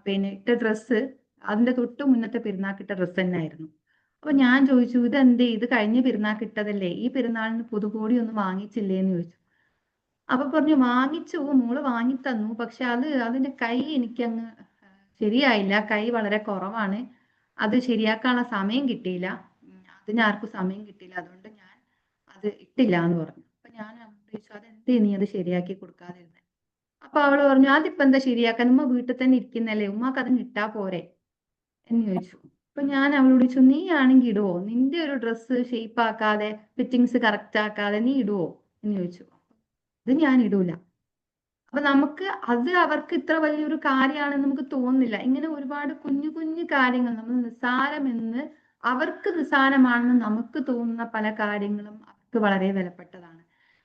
പിന്നെ ഇട്ട ഡ്രസ്സ് അതിന്റെ തൊട്ട് മുന്നത്തെ പെരുന്നാക്കിട്ട ഡ്രസ്സ് തന്നെ ആയിരുന്നു. അപ്പൊ ഞാൻ ചോദിച്ചു, ഇതെന്തേ, ഇത് കഴിഞ്ഞ പെരുന്നാക്കിട്ടതല്ലേ, ഈ പെരുന്നാളിന് പുതുകോടി ഒന്നും വാങ്ങിച്ചില്ലേന്ന് ചോദിച്ചു. അപ്പൊ പറഞ്ഞു, വാങ്ങിച്ചു, മോള് വാങ്ങി തന്നു, പക്ഷെ അതിന്റെ കൈ എനിക്കങ്ങ് ശരിയായില്ല, കൈ വളരെ കുറവാണ്, അത് ശരിയാക്കാനുള്ള സമയം കിട്ടിയില്ല, അതിനാർക്കും സമയം കിട്ടിയില്ല, അതുകൊണ്ട് ഞാൻ അത് ഇട്ടില്ല എന്ന് പറഞ്ഞു. അപ്പൊ ഞാൻ ചോദിച്ചു, അതെന്തേ നീ അത് ശരിയാക്കി കൊടുക്കാതിരുന്നെ? അപ്പൊ അവള് പറഞ്ഞു, അതിപ്പോ എന്താ ശരിയാക്കാൻ, ഉമ്മ വീട്ടിൽ തന്നെ ഇരിക്കുന്നല്ലേ, ഉമ്മക്ക് അത് ഇട്ടാ പോരെ എന്ന് ചോദിച്ചു. അപ്പൊ ഞാൻ അവളോട് ചോദിച്ചു, നീ ആണെങ്കിൽ ഇടുവോ? നിന്റെ ഒരു ഡ്രസ്സ് ഷേപ്പ് ആക്കാതെ ഫിറ്റിങ്സ് കറക്റ്റ് ആക്കാതെ നീ ഇടുവോ എന്ന് ചോദിച്ചു. അത് ഞാൻ ഇടൂല. അപ്പൊ അത് അവർക്ക് ഇത്ര വലിയൊരു കാര്യമാണെന്ന് നമുക്ക് തോന്നുന്നില്ല. ഇങ്ങനെ ഒരുപാട് കുഞ്ഞു കുഞ്ഞു കാര്യങ്ങൾ നമ്മൾ നിസ്സാരമെന്ന് അവർക്ക് നിസ്സാരമാണെന്ന് നമുക്ക് തോന്നുന്ന പല കാര്യങ്ങളും അവർക്ക് വളരെ വിലപ്പെട്ടതാണ്.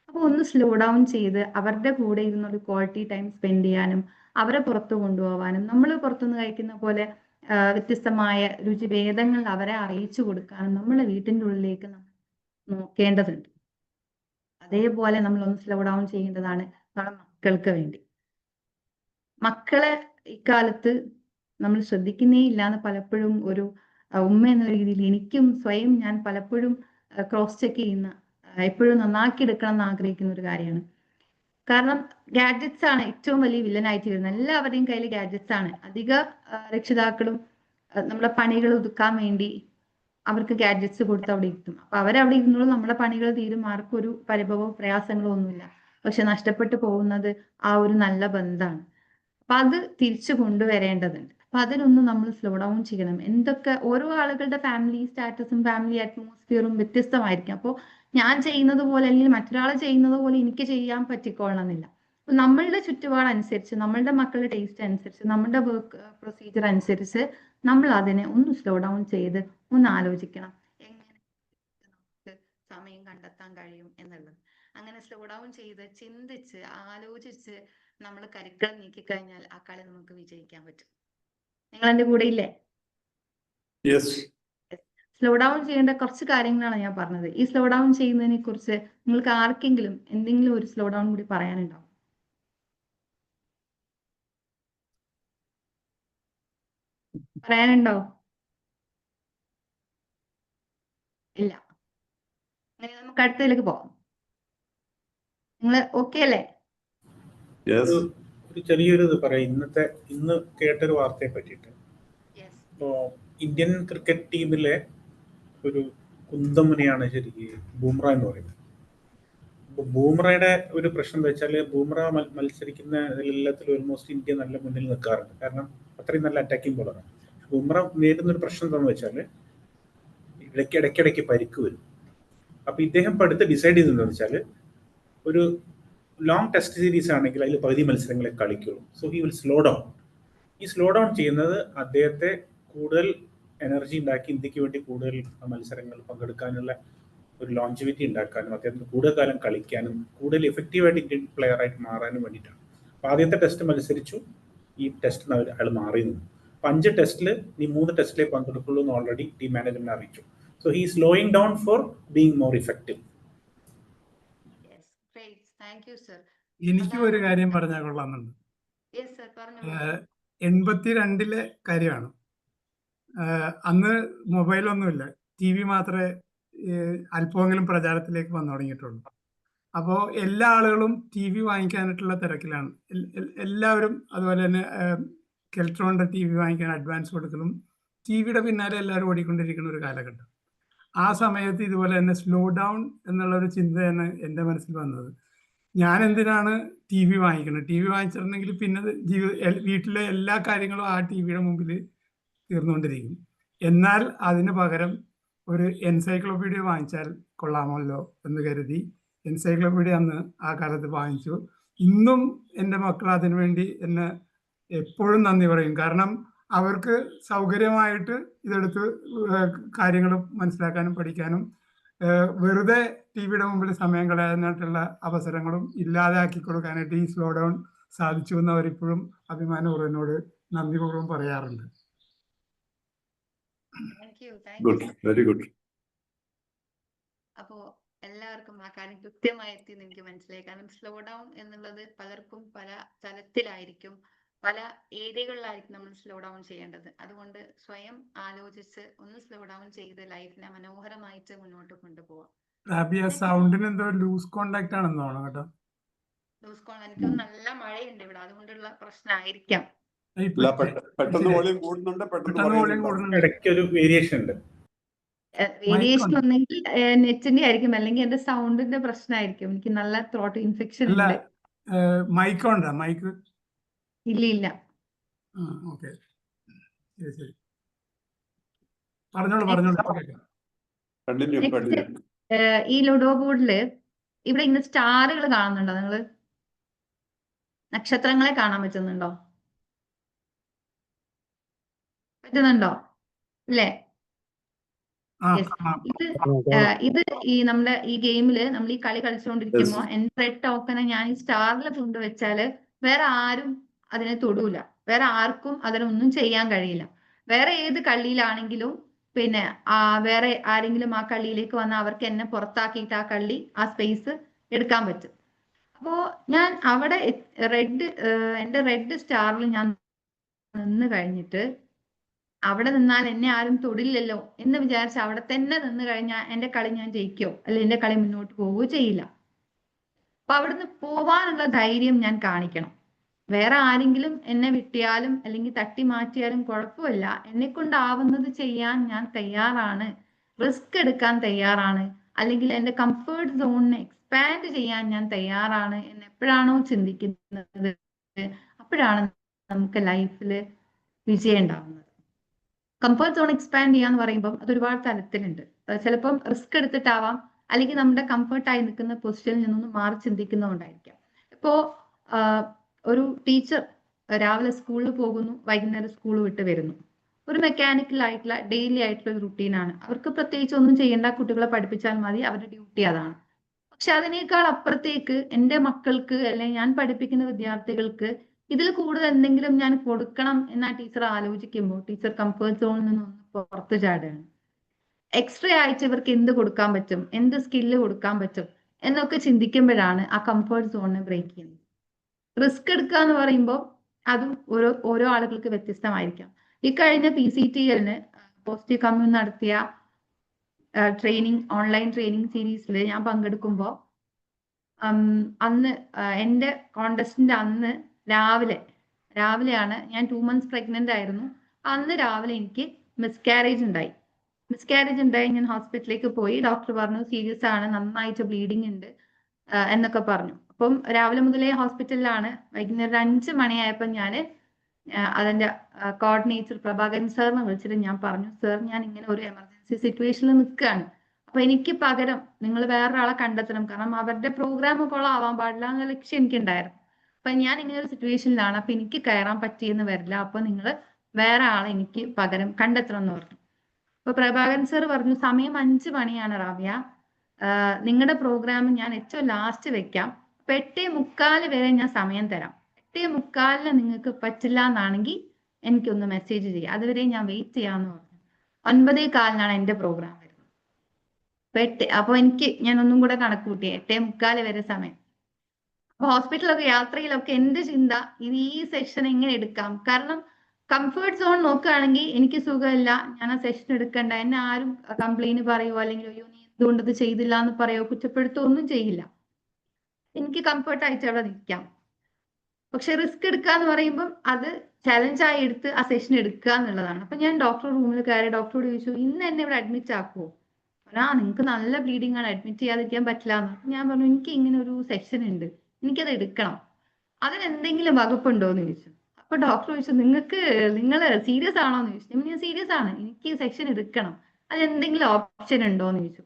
അപ്പൊ ഒന്ന് സ്ലോ ഡൗൺ ചെയ്ത് അവരുടെ കൂടെ ഇരുന്നൊരു ക്വാളിറ്റി ടൈം സ്പെൻഡ് ചെയ്യാനും അവരെ പുറത്തു കൊണ്ടുപോകാനും, നമ്മൾ പുറത്തുനിന്ന് കഴിക്കുന്ന പോലെ വ്യത്യസ്തമായ രുചിഭേദങ്ങൾ അവരെ അറിയിച്ചു കൊടുക്കാനും നമ്മളെ വീട്ടിൻ്റെ ഉള്ളിലേക്ക് നമ്മൾ നോക്കേണ്ടതുണ്ട്. അതേപോലെ നമ്മളൊന്ന് സ്ലോ ഡൗൺ ചെയ്യേണ്ടതാണ് നമ്മുടെ മക്കൾക്ക് വേണ്ടി. മക്കളെ ഇക്കാലത്ത് നമ്മൾ ശ്രദ്ധിക്കുന്നേ ഇല്ലാന്ന് പലപ്പോഴും ഒരു ഉമ്മ എന്ന രീതിയിൽ എനിക്കും സ്വയം ഞാൻ പലപ്പോഴും ക്രോസ് ചെക്ക് ചെയ്യുന്ന, എപ്പോഴും നന്നാക്കി എടുക്കണം എന്ന് ആഗ്രഹിക്കുന്ന ഒരു കാര്യമാണ്. കാരണം ഗാഡ്ജറ്റ്സ് ആണ് ഏറ്റവും വലിയ വില്ലനായിട്ട് വരുന്നത്. എല്ലാവരുടെയും കയ്യിൽ ഗാഡ്ജറ്റ്സ് ആണ്. അധിക രക്ഷിതാക്കളും നമ്മുടെ പണികൾ ഒതുക്കാൻ വേണ്ടി അവർക്ക് ഗാഡ്ജറ്റ്സ് കൊടുത്ത് അവിടെ ഇരുത്തും. അപ്പൊ അവരവിടെ ഇരുന്നോളും, നമ്മുടെ പണികൾ തീരും, ആർക്കും ഒരു പരിഭവമോ പ്രയാസങ്ങളോ ഒന്നുമില്ല. പക്ഷെ നഷ്ടപ്പെട്ടു പോകുന്നത് ആ ഒരു നല്ല ബന്ധമാണ്. അപ്പൊ അത് തിരിച്ചു കൊണ്ടുവരേണ്ടതുണ്ട്. അപ്പൊ അതിനൊന്ന് നമ്മൾ സ്ലോ ഡൗൺ ചെയ്യണം. എന്തൊക്കെ ഓരോ ആളുകളുടെ ഫാമിലി സ്റ്റാറ്റസും ഫാമിലി അറ്റ്മോസ്ഫിയറും വ്യത്യസ്തമായിരിക്കും. അപ്പോൾ ഞാൻ ചെയ്യുന്നത് പോലെ അല്ലെങ്കിൽ മറ്റൊരാൾ ചെയ്യുന്നത് പോലെ എനിക്ക് ചെയ്യാൻ പറ്റിക്കൊള്ളണമെന്നില്ല. നമ്മളുടെ ചുറ്റുപാടനുസരിച്ച്, നമ്മളുടെ മക്കളുടെ ടേസ്റ്റ് അനുസരിച്ച്, നമ്മളുടെ വർക്ക് പ്രൊസീജിയർ അനുസരിച്ച് നമ്മൾ അതിനെ ഒന്ന് സ്ലോ ഡൗൺ ചെയ്ത് ഒന്ന് ആലോചിക്കണം, എങ്ങനെ നമുക്ക് സമയം കണ്ടെത്താൻ കഴിയും എന്നുള്ളത്. അങ്ങനെ സ്ലോ ഡൗൺ ചെയ്ത് ചിന്തിച്ച് ആലോചിച്ച് നമ്മൾ കരുക്കൾ നീക്കിക്കഴിഞ്ഞാൽ ആ കളി നമുക്ക് വിജയിക്കാൻ പറ്റും. നിങ്ങൾ എൻ്റെ കൂടെ ഇല്ലേ? സ്ലോ ഡൗൺ ചെയ്യേണ്ട കുറച്ച് കാര്യങ്ങളാണ് ഞാൻ പറഞ്ഞത്. ഈ സ്ലോ ഡൗൺ ചെയ്യുന്നതിനെ കുറിച്ച് നിങ്ങൾക്ക് ആർക്കെങ്കിലും എന്തെങ്കിലും ഒരു സ്ലോ ഡൗൺ കൂടി പറയാനുണ്ടോ? പറയാനുണ്ടോ? ഇല്ല. അങ്ങനെ നമുക്ക് അടുത്തതിലേക്ക് പോകാം. നിങ്ങൾ ഓക്കെ അല്ലേ? ചെറിയൊരു ഇത് പറയാം. ഇന്ന് കേട്ടൊരു വാർത്തയെ പറ്റിയിട്ട്. ഇപ്പോൾ ഇന്ത്യൻ ക്രിക്കറ്റ് ടീമിലെ ഒരു കുന്തമുനയാണ് ശരിക്കും ബൂമ്ര എന്ന് പറയുന്നത്. അപ്പോൾ ബൂമ്രയുടെ ഒരു പ്രശ്നം എന്താ വെച്ചാൽ, ബൂമ്ര മത്സരിക്കുന്ന എല്ലാത്തിലും ഓൾമോസ്റ്റ് ഇന്ത്യ നല്ല മുന്നിൽ നിൽക്കാറുണ്ട്. കാരണം അത്രയും നല്ല അറ്റാക്കിംഗ് ബോളറാണ്. ബൂമ്ര നേരിടുന്നൊരു പ്രശ്നം എന്താണെന്ന് വെച്ചാൽ ഇടയ്ക്കിടയ്ക്ക് പരിക്ക് വരും. അപ്പോൾ ഇദ്ദേഹം ഇപ്പോൾ അടുത്ത് ഡിസൈഡ് ചെയ്തതെന്ന് വെച്ചാൽ, ഒരു ലോങ് ടെസ്റ്റ് സീരീസ് ആണെങ്കിൽ അതിൽ പകുതി മത്സരങ്ങളെ കളിക്കുള്ളൂ. So he will slow down. ഈ സ്ലോ ഡൗൺ ചെയ്യുന്നത് അദ്ദേഹത്തെ കൂടുതൽ എനർജി ഉണ്ടാക്കി ഇന്ത്യക്ക് വേണ്ടി കൂടുതൽ മത്സരങ്ങൾ പങ്കെടുക്കാനുള്ള ഒരു ലോഞ്ചിവിറ്റി ഉണ്ടാക്കാനും അദ്ദേഹത്തിന് കൂടുതൽ കാലം കളിക്കാനും കൂടുതൽ എഫക്റ്റീവായിട്ട് ഇന്ത്യൻ പ്ലെയർ ആയിട്ട് മാറാനും വേണ്ടിയിട്ടാണ്. അപ്പോൾ ആദ്യത്തെ ടെസ്റ്റ് മത്സരിച്ചു, ഈ ടെസ്റ്റിന് അയാൾ മാറി നിന്നു. 5 ടെസ്റ്റിൽ ഈ 3 ടെസ്റ്റിലേ പങ്കെടുക്കുള്ളൂ എന്ന് ഓൾറെഡി ടീം മാനേജ്മെന്റ് അറിയിച്ചു. So he slowing down for being more effective. എനിക്ക് ഒരു കാര്യം പറഞ്ഞാൽ കൊള്ളാമെന്നുണ്ട്. 82 കാര്യമാണ്. അന്ന് മൊബൈലൊന്നുമില്ല, TV മാത്രമേ അല്പമെങ്കിലും പ്രചാരത്തിലേക്ക് വന്നു തുടങ്ങിയിട്ടുള്ളൂ. അപ്പോൾ എല്ലാ ആളുകളും TV വാങ്ങിക്കാനായിട്ടുള്ള തിരക്കിലാണ്. എല്ലാവരും അതുപോലെ തന്നെ കെൽട്രോണിൻ്റെ TV വാങ്ങിക്കാൻ അഡ്വാൻസ് കൊടുക്കലും TVയുടെ പിന്നാലെ എല്ലാവരും ഓടിക്കൊണ്ടിരിക്കുന്ന ഒരു കാലഘട്ടം. ആ സമയത്ത് ഇതുപോലെ തന്നെ സ്ലോ ഡൗൺ എന്നുള്ളൊരു ചിന്തയാണ് എൻ്റെ മനസ്സിൽ വന്നത്. ഞാൻ എന്തിനാണ് TV വാങ്ങിക്കുന്നത്? TV വാങ്ങിച്ചിട്ടുണ്ടെങ്കിൽ പിന്നെ വീട്ടിലെ എല്ലാ കാര്യങ്ങളും ആ TVയുടെ മുമ്പിൽ തീർന്നുകൊണ്ടിരിക്കും. എന്നാൽ അതിന് പകരം ഒരു എൻസൈക്ലോപീഡിയ വാങ്ങിച്ചാൽ കൊള്ളാമല്ലോ എന്ന് കരുതി എൻസൈക്ലോപീഡിയ അന്ന് ആ കാലത്ത് വാങ്ങിച്ചു. ഇന്നും എൻ്റെ മക്കൾ അതിനു വേണ്ടി എന്നെ എപ്പോഴും നന്ദി പറയും. കാരണം അവർക്ക് സൗകര്യമായിട്ട് ഇതെടുത്ത് കാര്യങ്ങൾ മനസ്സിലാക്കാനും പഠിക്കാനും വെറുതെ TVയുടെ മുമ്പിൽ സമയം കളയാനായിട്ടുള്ള അവസരങ്ങളും ഇല്ലാതാക്കി കൊടുക്കാനായിട്ട് ഈ സ്ലോ ഡൗൺ സാധിച്ചു എന്ന് അവരിപ്പോഴും അഭിമാനപൂർവ്വം എന്നോട് നന്ദിപൂർവ്വം പറയാറുണ്ട്. Good, very good. അപ്പോ എല്ലാവർക്കും ആ കാര്യം കൃത്യമായി എത്തിയെന്ന് എനിക്ക് മനസ്സിലായി. കാരണം സ്ലോ ഡൗൺ എന്നുള്ളത് പലർക്കും പല തലത്തിലായിരിക്കും, പല ഏരിയകളിലായിരിക്കും നമ്മൾ സ്ലോ ഡൗൺ ചെയ്യേണ്ടത്. അതുകൊണ്ട് സ്വയം ആലോചിച്ച് ഒന്ന് സ്ലോ ഡൗൺ ചെയ്ത് ലൈഫിനെ മനോഹരമായിട്ട് മുന്നോട്ട് കൊണ്ടുപോവാം. സൗണ്ടിന് എന്തോ ലൂസ് കോണ്ടാക്ട് ആണെന്ന് തോന്നുന്നു കേട്ടോ. ലൂസ് കോൺ, എനിക്ക് നല്ല മഴയുണ്ട് ഇവിടെ, അതുകൊണ്ടുള്ള പ്രശ്നമായിരിക്കാം. പെട്ടെന്ന് വോളിയം കൂടുന്നുണ്ട്, പെട്ടെന്ന് ഇടയ്ക്ക് ഒരു വേരിയേഷൻ ഉണ്ട്. വേരിയേഷൻ ഒന്നെങ്കിൽ നെറ്റിന്റെ ആയിരിക്കും, അല്ലെങ്കിൽ എന്റെ സൗണ്ടിന്റെ പ്രശ്നമായിരിക്കും. എനിക്ക് നല്ല ത്രോട്ട് ഇൻഫെക്ഷൻ ഉണ്ട്. മൈക്ക് ഉണ്ടോ? മൈക്ക് ഇല്ല. ഓക്കെ, ശരി, പറഞ്ഞോളൂ. ഈ ലുഡോ ബോർഡില് ഇവിടെ ഇന്ന് സ്റ്റാറുകൾ കാണുന്നുണ്ടോ? നിങ്ങള് നക്ഷത്രങ്ങളെ കാണാൻ പറ്റുന്നുണ്ടോ? പറ്റുന്നുണ്ടോ? അല്ലേ? ഇത് ഈ നമ്മുടെ ഈ ഗെയിമില് നമ്മൾ ഈ കളി കളിച്ചുകൊണ്ടിരിക്കുമ്പോ എന്റെ റെഡ് ടോക്കനെ ഞാൻ ഈ സ്റ്റാറിൽ കൊണ്ടുവച്ചാല് വേറെ ആരും അതിനെ തൊടൂല, വേറെ ആർക്കും അതിനൊന്നും ചെയ്യാൻ കഴിയില്ല. വേറെ ഏത് കളിയിലാണെങ്കിലും പിന്നെ വേറെ ആരെങ്കിലും ആ കളിയിലേക്ക് വന്നാൽ അവർക്ക് എന്നെ പുറത്താക്കിയിട്ട് ആ കളി, ആ സ്പേസ് എടുക്കാൻ പറ്റും. അപ്പോ ഞാൻ അവിടെ എന്റെ റെഡ് സ്റ്റാറിൽ ഞാൻ നിന്ന് കഴിഞ്ഞിട്ട് അവിടെ നിന്നാൽ എന്നെ ആരും തൊടില്ലല്ലോ എന്ന് വിചാരിച്ച് അവിടെ തന്നെ നിന്ന് കഴിഞ്ഞാൽ എന്റെ കളി ഞാൻ ജയിക്കോ അല്ലെ എന്റെ കളി മുന്നോട്ട് പോവുകയോ ചെയ്യില്ല. അപ്പൊ അവിടുന്ന് പോവാനുള്ള ധൈര്യം ഞാൻ കാണിക്കണം. വേറെ ആരെങ്കിലും എന്നെ വിട്ടിയാലും അല്ലെങ്കിൽ തട്ടി മാറ്റിയാലും കുഴപ്പമില്ല, എന്നെ കൊണ്ടാവുന്നത് ചെയ്യാൻ ഞാൻ തയ്യാറാണ്, റിസ്ക് എടുക്കാൻ തയ്യാറാണ്, അല്ലെങ്കിൽ എന്റെ കംഫേർട്ട് സോണിനെ എക്സ്പാൻഡ് ചെയ്യാൻ ഞാൻ തയ്യാറാണ് എന്ന് എപ്പോഴാണോ ചിന്തിക്കുന്നത്, അപ്പോഴാണ് നമുക്ക് ലൈഫിൽ വിജയം ഉണ്ടാവുന്നത്. കംഫേർട്ട് സോൺ എക്സ്പാൻഡ് ചെയ്യാന്ന് പറയുമ്പോൾ അത് ഒരുപാട് തരത്തിലുണ്ട്. ചിലപ്പം റിസ്ക് എടുത്തിട്ടാവാം, അല്ലെങ്കിൽ നമ്മുടെ കംഫേർട്ടായി നിൽക്കുന്ന പൊസിഷനിൽ നിന്നൊന്ന് മാറി ചിന്തിക്കുന്നതുകൊണ്ടായിരിക്കാം. ഇപ്പോ ഒരു ടീച്ചർ രാവിലെ സ്കൂളിൽ പോകുന്നു, വൈകുന്നേരം സ്കൂൾ വിട്ട് വരുന്നു. ഒരു മെക്കാനിക്കൽ ആയിട്ടുള്ള ഡെയിലി ആയിട്ടുള്ള ഒരു റുട്ടീനാണ്. അവർക്ക് പ്രത്യേകിച്ച് ഒന്നും ചെയ്യേണ്ട, കുട്ടികളെ പഠിപ്പിച്ചാൽ മതി, അവരുടെ ഡ്യൂട്ടി അതാണ്. പക്ഷെ അതിനേക്കാൾ അപ്പുറത്തേക്ക് എൻ്റെ മക്കൾക്ക് അല്ലെങ്കിൽ ഞാൻ പഠിപ്പിക്കുന്ന വിദ്യാർത്ഥികൾക്ക് ഇതിൽ കൂടുതൽ എന്തെങ്കിലും ഞാൻ കൊടുക്കണം എന്നാ ടീച്ചർ ആലോചിക്കുമ്പോൾ ടീച്ചർ കംഫേർട്ട് സോണിൽ നിന്ന് പുറത്തു ചാടുകയാണ്. എക്സ്ട്രാ ആയിട്ട് ഇവർക്ക് എന്ത് കൊടുക്കാൻ പറ്റും, എന്ത് സ്കില്ല് കൊടുക്കാൻ പറ്റും എന്നൊക്കെ ചിന്തിക്കുമ്പോഴാണ് ആ കംഫേർട്ട് സോണിനെ ബ്രേക്ക് ചെയ്യുന്നത്. റിസ്ക് എടുക്കുക എന്ന് പറയുമ്പോൾ അതും ഓരോ ആളുകൾക്ക് വ്യത്യസ്തമായിരിക്കാം. ഈ കഴിഞ്ഞ PCTL പോസിറ്റീവ് കമ്മ്യൂൺ നടത്തിയ ഓൺലൈൻ ട്രെയിനിങ് സീരീസിൽ ഞാൻ പങ്കെടുക്കുമ്പോൾ അന്ന് എൻ്റെ കോണ്ടസ്റ്റിന്റെ അന്ന് രാവിലെയാണ് ഞാൻ 2 months പ്രഗ്നന്റ് ആയിരുന്നു. അന്ന് രാവിലെ എനിക്ക് മിസ്കാരേജ് ഉണ്ടായി. ഞാൻ ഹോസ്പിറ്റലിലേക്ക് പോയി. ഡോക്ടർ പറഞ്ഞു സീരിയസ് ആണ്, നന്നായിട്ട് ബ്ലീഡിങ് ഉണ്ട് എന്നൊക്കെ പറഞ്ഞു. അപ്പം രാവിലെ മുതലേ ഹോസ്പിറ്റലിലാണ്. വൈകുന്നേരം 5 മണിയായപ്പോൾ ഞാൻ അതിന്റെ കോർഡിനേറ്റർ പ്രഭാകരൻ സാറിനെ വിളിച്ചിട്ട് ഞാൻ പറഞ്ഞു, സർ ഞാൻ ഇങ്ങനെ ഒരു എമർജൻസി സിറ്റുവേഷനിൽ നിൽക്കുകയാണ്, അപ്പൊ എനിക്ക് പകരം നിങ്ങൾ വേറൊരാളെ കണ്ടെത്തണം, കാരണം അവരുടെ പ്രോഗ്രാം കൊള്ളാവാൻ പാടില്ല എന്ന ലക്ഷ്യം എനിക്കുണ്ടായിരുന്നു. അപ്പൊ ഞാൻ ഇങ്ങനെ ഒരു സിറ്റുവേഷനിലാണ്, അപ്പൊ എനിക്ക് കയറാൻ പറ്റിയെന്ന് വരില്ല, അപ്പൊ നിങ്ങൾ വേറെ ആളെ എനിക്ക് പകരം കണ്ടെത്തണം എന്ന് പറഞ്ഞു. അപ്പൊ പ്രഭാകരൻ സർ പറഞ്ഞു സമയം 5 മണിയാണ് റാബിയ, നിങ്ങളുടെ പ്രോഗ്രാം ഞാൻ ഏറ്റവും ലാസ്റ്റ് വെക്കാം. അപ്പൊ 8:45 വരെ ഞാൻ സമയം തരാം. 8:45 നിങ്ങൾക്ക് പറ്റില്ല എന്നാണെങ്കിൽ എനിക്കൊന്ന് മെസ്സേജ് ചെയ്യാം, അതുവരെ ഞാൻ വെയിറ്റ് ചെയ്യാന്ന് പറഞ്ഞു. 9:15 എന്റെ പ്രോഗ്രാം വരുന്നത്. അപ്പൊ ഞാൻ ഒന്നും കൂടെ കണക്ക് കൂട്ടി, 8:45 വരെ സമയം. അപ്പൊ ഹോസ്പിറ്റലൊക്കെ യാത്രയിലൊക്കെ എന്റെ ചിന്ത ഇനി ഈ സെഷൻ എങ്ങനെ എടുക്കാം, കാരണം കംഫേർട്ട് സോൺ നോക്കുകയാണെങ്കിൽ എനിക്ക് സുഖമില്ല, ഞാൻ ആ സെഷൻ എടുക്കണ്ട, എന്നെ ആരും കംപ്ലൈന്റ് പറയുവോ അല്ലെങ്കിൽ അയ്യോ നീ എന്തുകൊണ്ട് ഇത് ചെയ്തില്ല എന്ന് പറയോ കുറ്റപ്പെടുത്തോ ഒന്നും ചെയ്യില്ല, എനിക്ക് കംഫേർട്ടായിട്ട് അവിടെ നിൽക്കാം. പക്ഷെ റിസ്ക് എടുക്കുക എന്ന് പറയുമ്പം അത് ചലഞ്ചായി എടുത്ത് ആ സെഷൻ എടുക്കുക എന്നുള്ളതാണ്. അപ്പൊ ഞാൻ ഡോക്ടർ റൂമിൽ കയറി ഡോക്ടറോട് ചോദിച്ചു ഇന്ന് എന്നെ ഇവിടെ അഡ്മിറ്റ് ആക്കുമോ? നിങ്ങൾക്ക് നല്ല ബ്ലീഡിംഗ് ആണ്, അഡ്മിറ്റ് ചെയ്യാതിരിക്കാൻ പറ്റില്ല എന്ന്. ഞാൻ പറഞ്ഞു എനിക്ക് ഇങ്ങനെ ഒരു സെഷൻ ഉണ്ട്, എനിക്കത് എടുക്കണം, അതിനെന്തെങ്കിലും വകുപ്പുണ്ടോ എന്ന് ചോദിച്ചു. അപ്പൊ ഡോക്ടർ ചോദിച്ചു നിങ്ങൾ സീരിയസ് ആണോ എന്ന് ചോദിച്ചു. ഞാൻ സീരിയസ് ആണ്, എനിക്ക് സെക്ഷൻ എടുക്കണം, അതെന്തെങ്കിലും ഓപ്ഷൻ ഉണ്ടോ എന്ന് ചോദിച്ചു.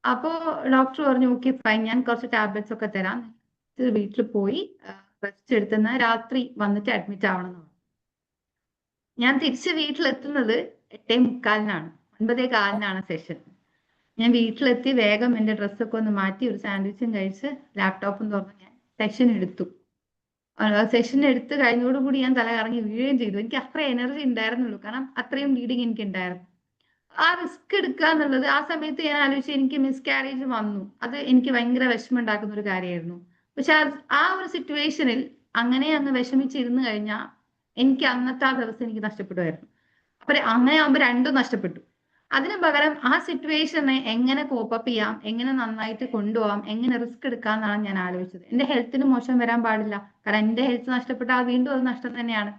അപ്പോ ഡോക്ടർ പറഞ്ഞു ഓക്കെ ഫൈൻ, ഞാൻ കുറച്ച് ടാബ്ലറ്റ്സ് ഒക്കെ തരാം, വീട്ടിൽ പോയി റെസ്റ്റ് എടുത്തുന്ന രാത്രി വന്നിട്ട് അഡ്മിറ്റ് ആവണം എന്ന് പറഞ്ഞു. ഞാൻ തിരിച്ച് വീട്ടിലെത്തുന്നത് 8:45 9:15 സെഷൻ. ഞാൻ വീട്ടിലെത്തി വേഗം എൻ്റെ ഡ്രസ്സൊക്കെ ഒന്ന് മാറ്റി ഒരു സാൻഡ്വിച്ചും കഴിച്ച് ലാപ്ടോപ്പും തുറന്ന് ഞാൻ സെഷൻ എടുത്തു. സെഷൻ എടുത്ത് കഴിഞ്ഞോടുകൂടി ഞാൻ തല കറങ്ങി വീഴുകയും ചെയ്തു. എനിക്ക് അത്ര എനർജി ഉണ്ടായിരുന്നുള്ളൂ, കാരണം അത്രയും ബ്ലീഡിങ് എനിക്ക് ഉണ്ടായിരുന്നു. ആ റിസ്ക് എടുക്കുക എന്നുള്ളത് ആ സമയത്ത് ഞാൻ ആലോചിച്ച് എനിക്ക് മിസ്കാരേജ് വന്നു, അത് എനിക്ക് ഭയങ്കര വിഷമം ഉണ്ടാക്കുന്ന ഒരു കാര്യമായിരുന്നു. പക്ഷെ ആ ഒരു സിറ്റുവേഷനിൽ അങ്ങനെ അങ്ങ് വിഷമിച്ചിരുന്നു കഴിഞ്ഞാൽ എനിക്ക് അന്നത്തെ ആ ദിവസം എനിക്ക് നഷ്ടപ്പെടുമായിരുന്നു. അപ്പൊ അങ്ങനെ ആകുമ്പോൾ രണ്ടും നഷ്ടപ്പെട്ടു. അതിന് പകരം ആ സിറ്റുവേഷനെ എങ്ങനെ കോപ്പപ്പ് ചെയ്യാം, എങ്ങനെ നന്നായിട്ട് കൊണ്ടുപോകാം, എങ്ങനെ റിസ്ക് എടുക്കാമെന്നാണ് ഞാൻ ആലോചിച്ചത്. എന്റെ ഹെൽത്തിന് മോശം വരാൻ പാടില്ല, കാരണം എന്റെ ഹെൽത്ത് നഷ്ടപ്പെട്ടാൽ വീണ്ടും അത് നഷ്ടം തന്നെയാണ്.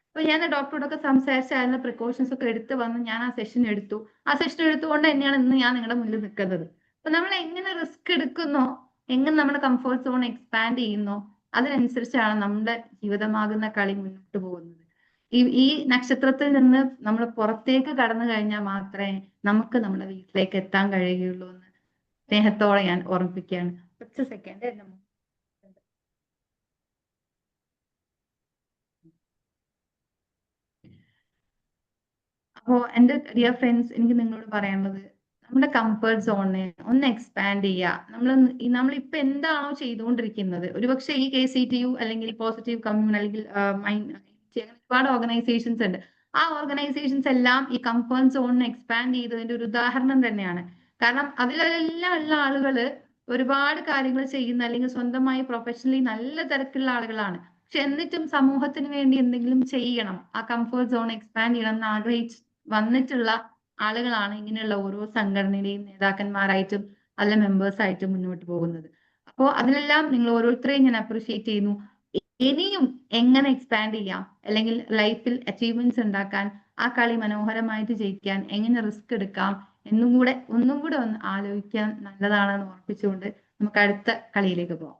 അപ്പൊ ഞാൻ ഡോക്ടറോടൊക്കെ സംസാരിച്ച് അതിന്റെ പ്രിക്കോഷൻസ് ഒക്കെ എടുത്ത് വന്ന് ഞാൻ ആ സെഷൻ എടുത്തു. ആ സെഷൻ എടുത്തുകൊണ്ട് തന്നെയാണ് ഇന്ന് ഞാൻ നിങ്ങളുടെ മുന്നിൽ നിൽക്കുന്നത്. അപ്പൊ നമ്മൾ എങ്ങനെ റിസ്ക് എടുക്കുന്നോ, എങ്ങനെ നമ്മുടെ കംഫർട്ട് സോൺ എക്സ്പാൻഡ് ചെയ്യുന്നോ, അതിനനുസരിച്ചാണ് നമ്മുടെ ജീവിതമാകുന്ന കളി മുന്നോട്ട് പോകുന്നത്. ഈ നക്ഷത്രത്തിൽ നിന്ന് നമ്മൾ പുറത്തേക്ക് കടന്നു കഴിഞ്ഞാൽ മാത്രമേ നമുക്ക് നമ്മുടെ വീട്ടിലേക്ക് എത്താൻ കഴിയുകയുള്ളൂ എന്ന് സ്നേഹത്തോടെ ഞാൻ ഓർമ്മിപ്പിക്കുകയാണ്. കുറച്ച് സെക്കൻഡ്. അപ്പോ എൻ്റെ ഡിയർ ഫ്രണ്ട്സ്, എനിക്ക് നിങ്ങളോട് പറയാനുള്ളത് നമ്മുടെ കംഫർട്ട് സോണിനെ ഒന്ന് എക്സ്പാൻഡ് ചെയ്യുക. നമ്മളിപ്പോ എന്താണോ ചെയ്തുകൊണ്ടിരിക്കുന്നത്, ഒരുപക്ഷെ ഈ KCTU അല്ലെങ്കിൽ പോസിറ്റീവ് കമ്മ്യൂൺ അല്ലെങ്കിൽ ഒരുപാട് ഓർഗനൈസേഷൻസ് ഉണ്ട്. ആ ഓർഗനൈസേഷൻസ് എല്ലാം ഈ കംഫർട്ട് സോണിനെ എക്സ്പാൻഡ് ചെയ്തതിന്റെ ഒരു ഉദാഹരണം തന്നെയാണ്. കാരണം അതിലെല്ലാം ഉള്ള ആളുകള് ഒരുപാട് കാര്യങ്ങൾ ചെയ്യുന്ന അല്ലെങ്കിൽ സ്വന്തമായി പ്രൊഫഷണലി നല്ല തിരക്കുള്ള ആളുകളാണ്. പക്ഷെ എന്നിട്ടും സമൂഹത്തിന് വേണ്ടി എന്തെങ്കിലും ചെയ്യണം, ആ കംഫർട്ട് സോൺ എക്സ്പാൻഡ് ചെയ്യണം എന്ന് ആഗ്രഹിച്ച് വന്നിട്ടുള്ള ആളുകളാണ് ഇങ്ങനെയുള്ള ഓരോ സംഘടനയുടെയും നേതാക്കന്മാരായിട്ടും അതിലെ മെമ്പേഴ്സായിട്ടും മുന്നോട്ട് പോകുന്നത്. അപ്പോൾ അതിലെല്ലാം നിങ്ങൾ ഓരോരുത്തരെയും ഞാൻ അപ്രീഷിയേറ്റ് ചെയ്യുന്നു. ഇനിയും എങ്ങനെ എക്സ്പാൻഡ് ചെയ്യാം, അല്ലെങ്കിൽ ലൈഫിൽ അച്ചീവ്മെന്റ്സ് ഉണ്ടാക്കാൻ, ആ കളി മനോഹരമായിട്ട് ജയിക്കാൻ എങ്ങനെ റിസ്ക് എടുക്കാം ഒന്നും കൂടെ ഒന്ന് ആലോചിക്കാൻ നല്ലതാണെന്ന് ഓർപ്പിച്ചുകൊണ്ട് നമുക്ക് അടുത്ത കളിയിലേക്ക് പോകാം.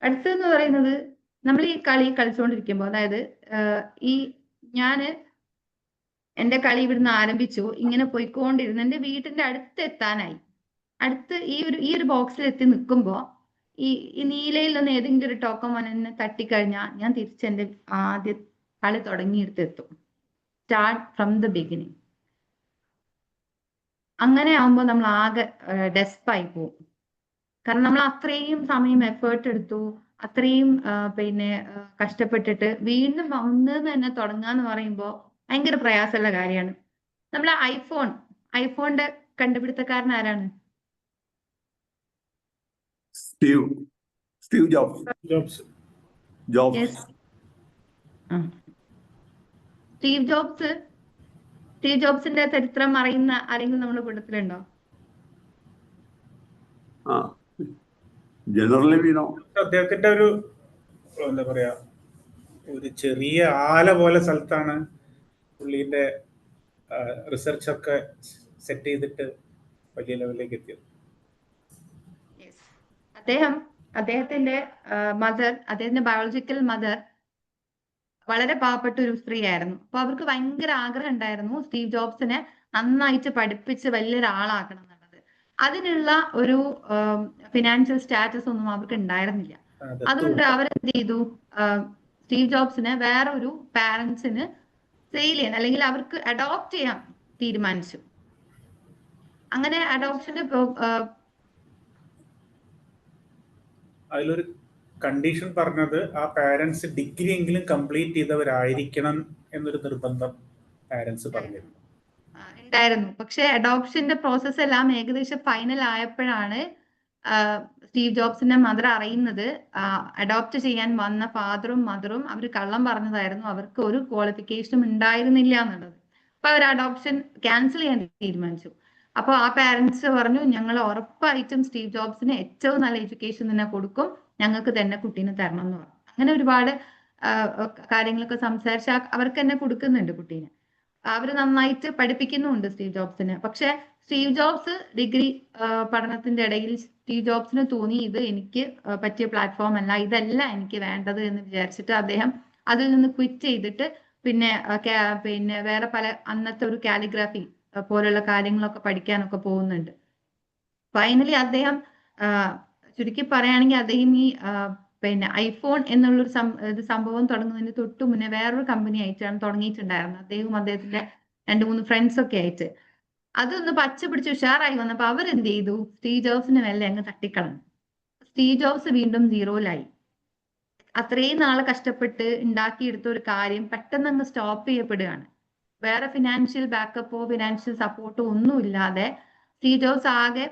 അടുത്തെന്ന് പറയുന്നത്, നമ്മൾ ഈ കളി കളിച്ചുകൊണ്ടിരിക്കുമ്പോൾ, അതായത് ഞാന് എന്റെ കളി ഇവിടുന്ന് ആരംഭിച്ചു, ഇങ്ങനെ പോയിക്കൊണ്ടിരുന്നു, എന്റെ വീട്ടിന്റെ അടുത്തെത്താനായി. ഈ ഒരു ബോക്സിൽ എത്തി നിൽക്കുമ്പോ ഈ നീലയിൽ നിന്ന് ഏതെങ്കിലും ഒരു ടോക്കൺ എന്നെ തട്ടിക്കഴിഞ്ഞാൽ ഞാൻ തിരിച്ചെന്റെ ആദ്യ കളി തുടങ്ങിയെടുത്തെത്തും. Start from the beginning. അങ്ങനെ ആവുമ്പോൾ നമ്മൾ ആകെ ഡെസ്പായി പോകും. കാരണം നമ്മൾ അത്രയും സമയം എഫേർട്ട് എടുത്തു, അത്രയും കഷ്ടപ്പെട്ടിട്ട് വീണ്ടും ഒന്ന് തന്നെ തുടങ്ങാന്ന് പറയുമ്പോൾ ഭയങ്കര പ്രയാസമുള്ള കാര്യമാണ്. നമ്മളെ ഐഫോണിന്റെ കണ്ടുപിടുത്തക്കാരൻ ആരാണ്? Steve jobs. സ്റ്റീവ് ജോബ്സിന്റെ ചരിത്രം അറിയുന്ന ആരെങ്കിലും നമ്മുടെ കൂട്ടത്തിലുണ്ടോ? ജനറലി അദ്ദേഹത്തിന്റെ ഒരു എന്താ പറയാ ഒരു ചെറിയ ആല പോലെ സ്ഥലത്താണ് പുള്ളിന്റെ റിസർച്ചൊക്കെ സെറ്റ് ചെയ്തിട്ട് വലിയ ലെവലിലേക്ക് എത്തിയത്. അദ്ദേഹത്തിന്റെ ബയോളജിക്കൽ മദർ വളരെ പാവപ്പെട്ട ഒരു സ്ത്രീയായിരുന്നു. അപ്പൊ അവർക്ക് ഭയങ്കര ആഗ്രഹം ഉണ്ടായിരുന്നു സ്റ്റീവ് ജോബ്സിനെ നന്നായിട്ട് പഠിപ്പിച്ച് വലിയൊരാളാക്കണം എന്നുള്ളത്. അതിനുള്ള ഒരു ഫിനാൻഷ്യൽ സ്റ്റാറ്റസ് ഒന്നും അവർക്ക് ഉണ്ടായിരുന്നില്ല. അതുകൊണ്ട് അവരെന്ത് ചെയ്തു, സ്റ്റീവ് ജോബ്സിനെ വേറെ ഒരു പാരന്റ്സിന് സെയിൽ ചെയ്യാൻ അല്ലെങ്കിൽ അവർക്ക് അഡോപ്റ്റ് ചെയ്യാൻ തീരുമാനിച്ചു. അങ്ങനെ അഡോപ്ഷന്റെ അതിലൊരു കണ്ടീഷൻ പറഞ്ഞത് ആ പാരന്റ്സ് ഡിഗ്രി എങ്കിലും കംപ്ലീറ്റ് ചെയ്തവരായിരിക്കണം എന്നൊരു നിർബന്ധം പാരന്റ്സ് പറഞ്ഞിരുന്നു ഉണ്ടായിരുന്നു. പക്ഷെ അഡോപ്ഷന്റെ പ്രോസസ് എല്ലാം ഏകദേശം ഫൈനൽ ആയപ്പോഴാണ് സ്റ്റീവ് ജോബ്സിന്റെ മദർ അറിയുന്നത് അഡോപ്റ്റ് ചെയ്യാൻ വന്ന ഫാദറും മദറും അവർ കള്ളം പറഞ്ഞതായിരുന്നു, അവർക്ക് ഒരു ക്വാളിഫിക്കേഷനും ഉണ്ടായിരുന്നില്ല എന്നുള്ളത്. അപ്പൊ അവർ അഡോപ്ഷൻ ക്യാൻസൽ ചെയ്യാൻ തീരുമാനിച്ചു. അപ്പൊ ആ പാരന്റ്സ് പറഞ്ഞു, ഞങ്ങൾ ഉറപ്പായിട്ടും സ്റ്റീവ് ജോബ്സിന് ഏറ്റവും നല്ല എഡ്യൂക്കേഷൻ തന്നെ കൊടുക്കും, ഞങ്ങൾക്ക് തന്നെ കുട്ടീനെ തരണം എന്ന് പറഞ്ഞു. അങ്ങനെ ഒരുപാട് കാര്യങ്ങളൊക്കെ സംസാരിച്ച് അവർക്ക് തന്നെ കൊടുക്കുന്നുണ്ട് കുട്ടീനെ. അവർ നന്നായിട്ട് പഠിപ്പിക്കുന്നുമുണ്ട് സ്റ്റീവ് ജോബ്സിന്. പക്ഷെ സ്റ്റീവ് ജോബ്സ് ഡിഗ്രി പഠനത്തിന്റെ ഇടയിൽ സ്റ്റീവ് ജോബ്സിന് തോന്നി ഇത് എനിക്ക് പറ്റിയ പ്ലാറ്റ്ഫോം അല്ല, ഇതല്ല എനിക്ക് വേണ്ടത് എന്ന് വിചാരിച്ചിട്ട് അദ്ദേഹം അതിൽ നിന്ന് ക്വിറ്റ് ചെയ്തിട്ട് പിന്നെ വേറെ പല അന്നത്തെ ഒരു കാലിഗ്രാഫി പോലുള്ള കാര്യങ്ങളൊക്കെ പഠിക്കാനൊക്കെ പോകുന്നുണ്ട്. ഫൈനലി അദ്ദേഹം ചുരുക്കി പറയുകയാണെങ്കിൽ അദ്ദേഹം ഈ ഐഫോൺ എന്നുള്ളൊരു സംഭവം തുടങ്ങുന്നതിന് തൊട്ടു മുന്നേ വേറൊരു കമ്പനി ആയിട്ടാണ് തുടങ്ങിയിട്ടുണ്ടായിരുന്നത്. അദ്ദേഹത്തിന്റെ 2-3 ഫ്രണ്ട്സ് ഒക്കെ ആയിട്ട് അതൊന്ന് പച്ച പിടിച്ച് ഉഷാറായി വന്നപ്പോ അവരെന്ത് ചെയ്തു, സ്റ്റീവ് ജോബ്സിന് മെല്ലെ അങ്ങ് തട്ടിക്കളഞ്ഞു. സ്റ്റീവ് ജോബ്സ് വീണ്ടും സീറോയിലായി. അത്രയും നാളെ കഷ്ടപ്പെട്ട് ഉണ്ടാക്കിയെടുത്ത ഒരു കാര്യം പെട്ടെന്ന് അങ്ങ് സ്റ്റോപ്പ് ചെയ്യപ്പെടുകയാണ്. വേറെ ഫിനാൻഷ്യൽ ബാക്കപ്പോ ഫിനാൻഷ്യൽ സപ്പോർട്ടോ ഒന്നും ഇല്ലാതെ സ്റ്റീവ് ജോബ്സ് ആകെ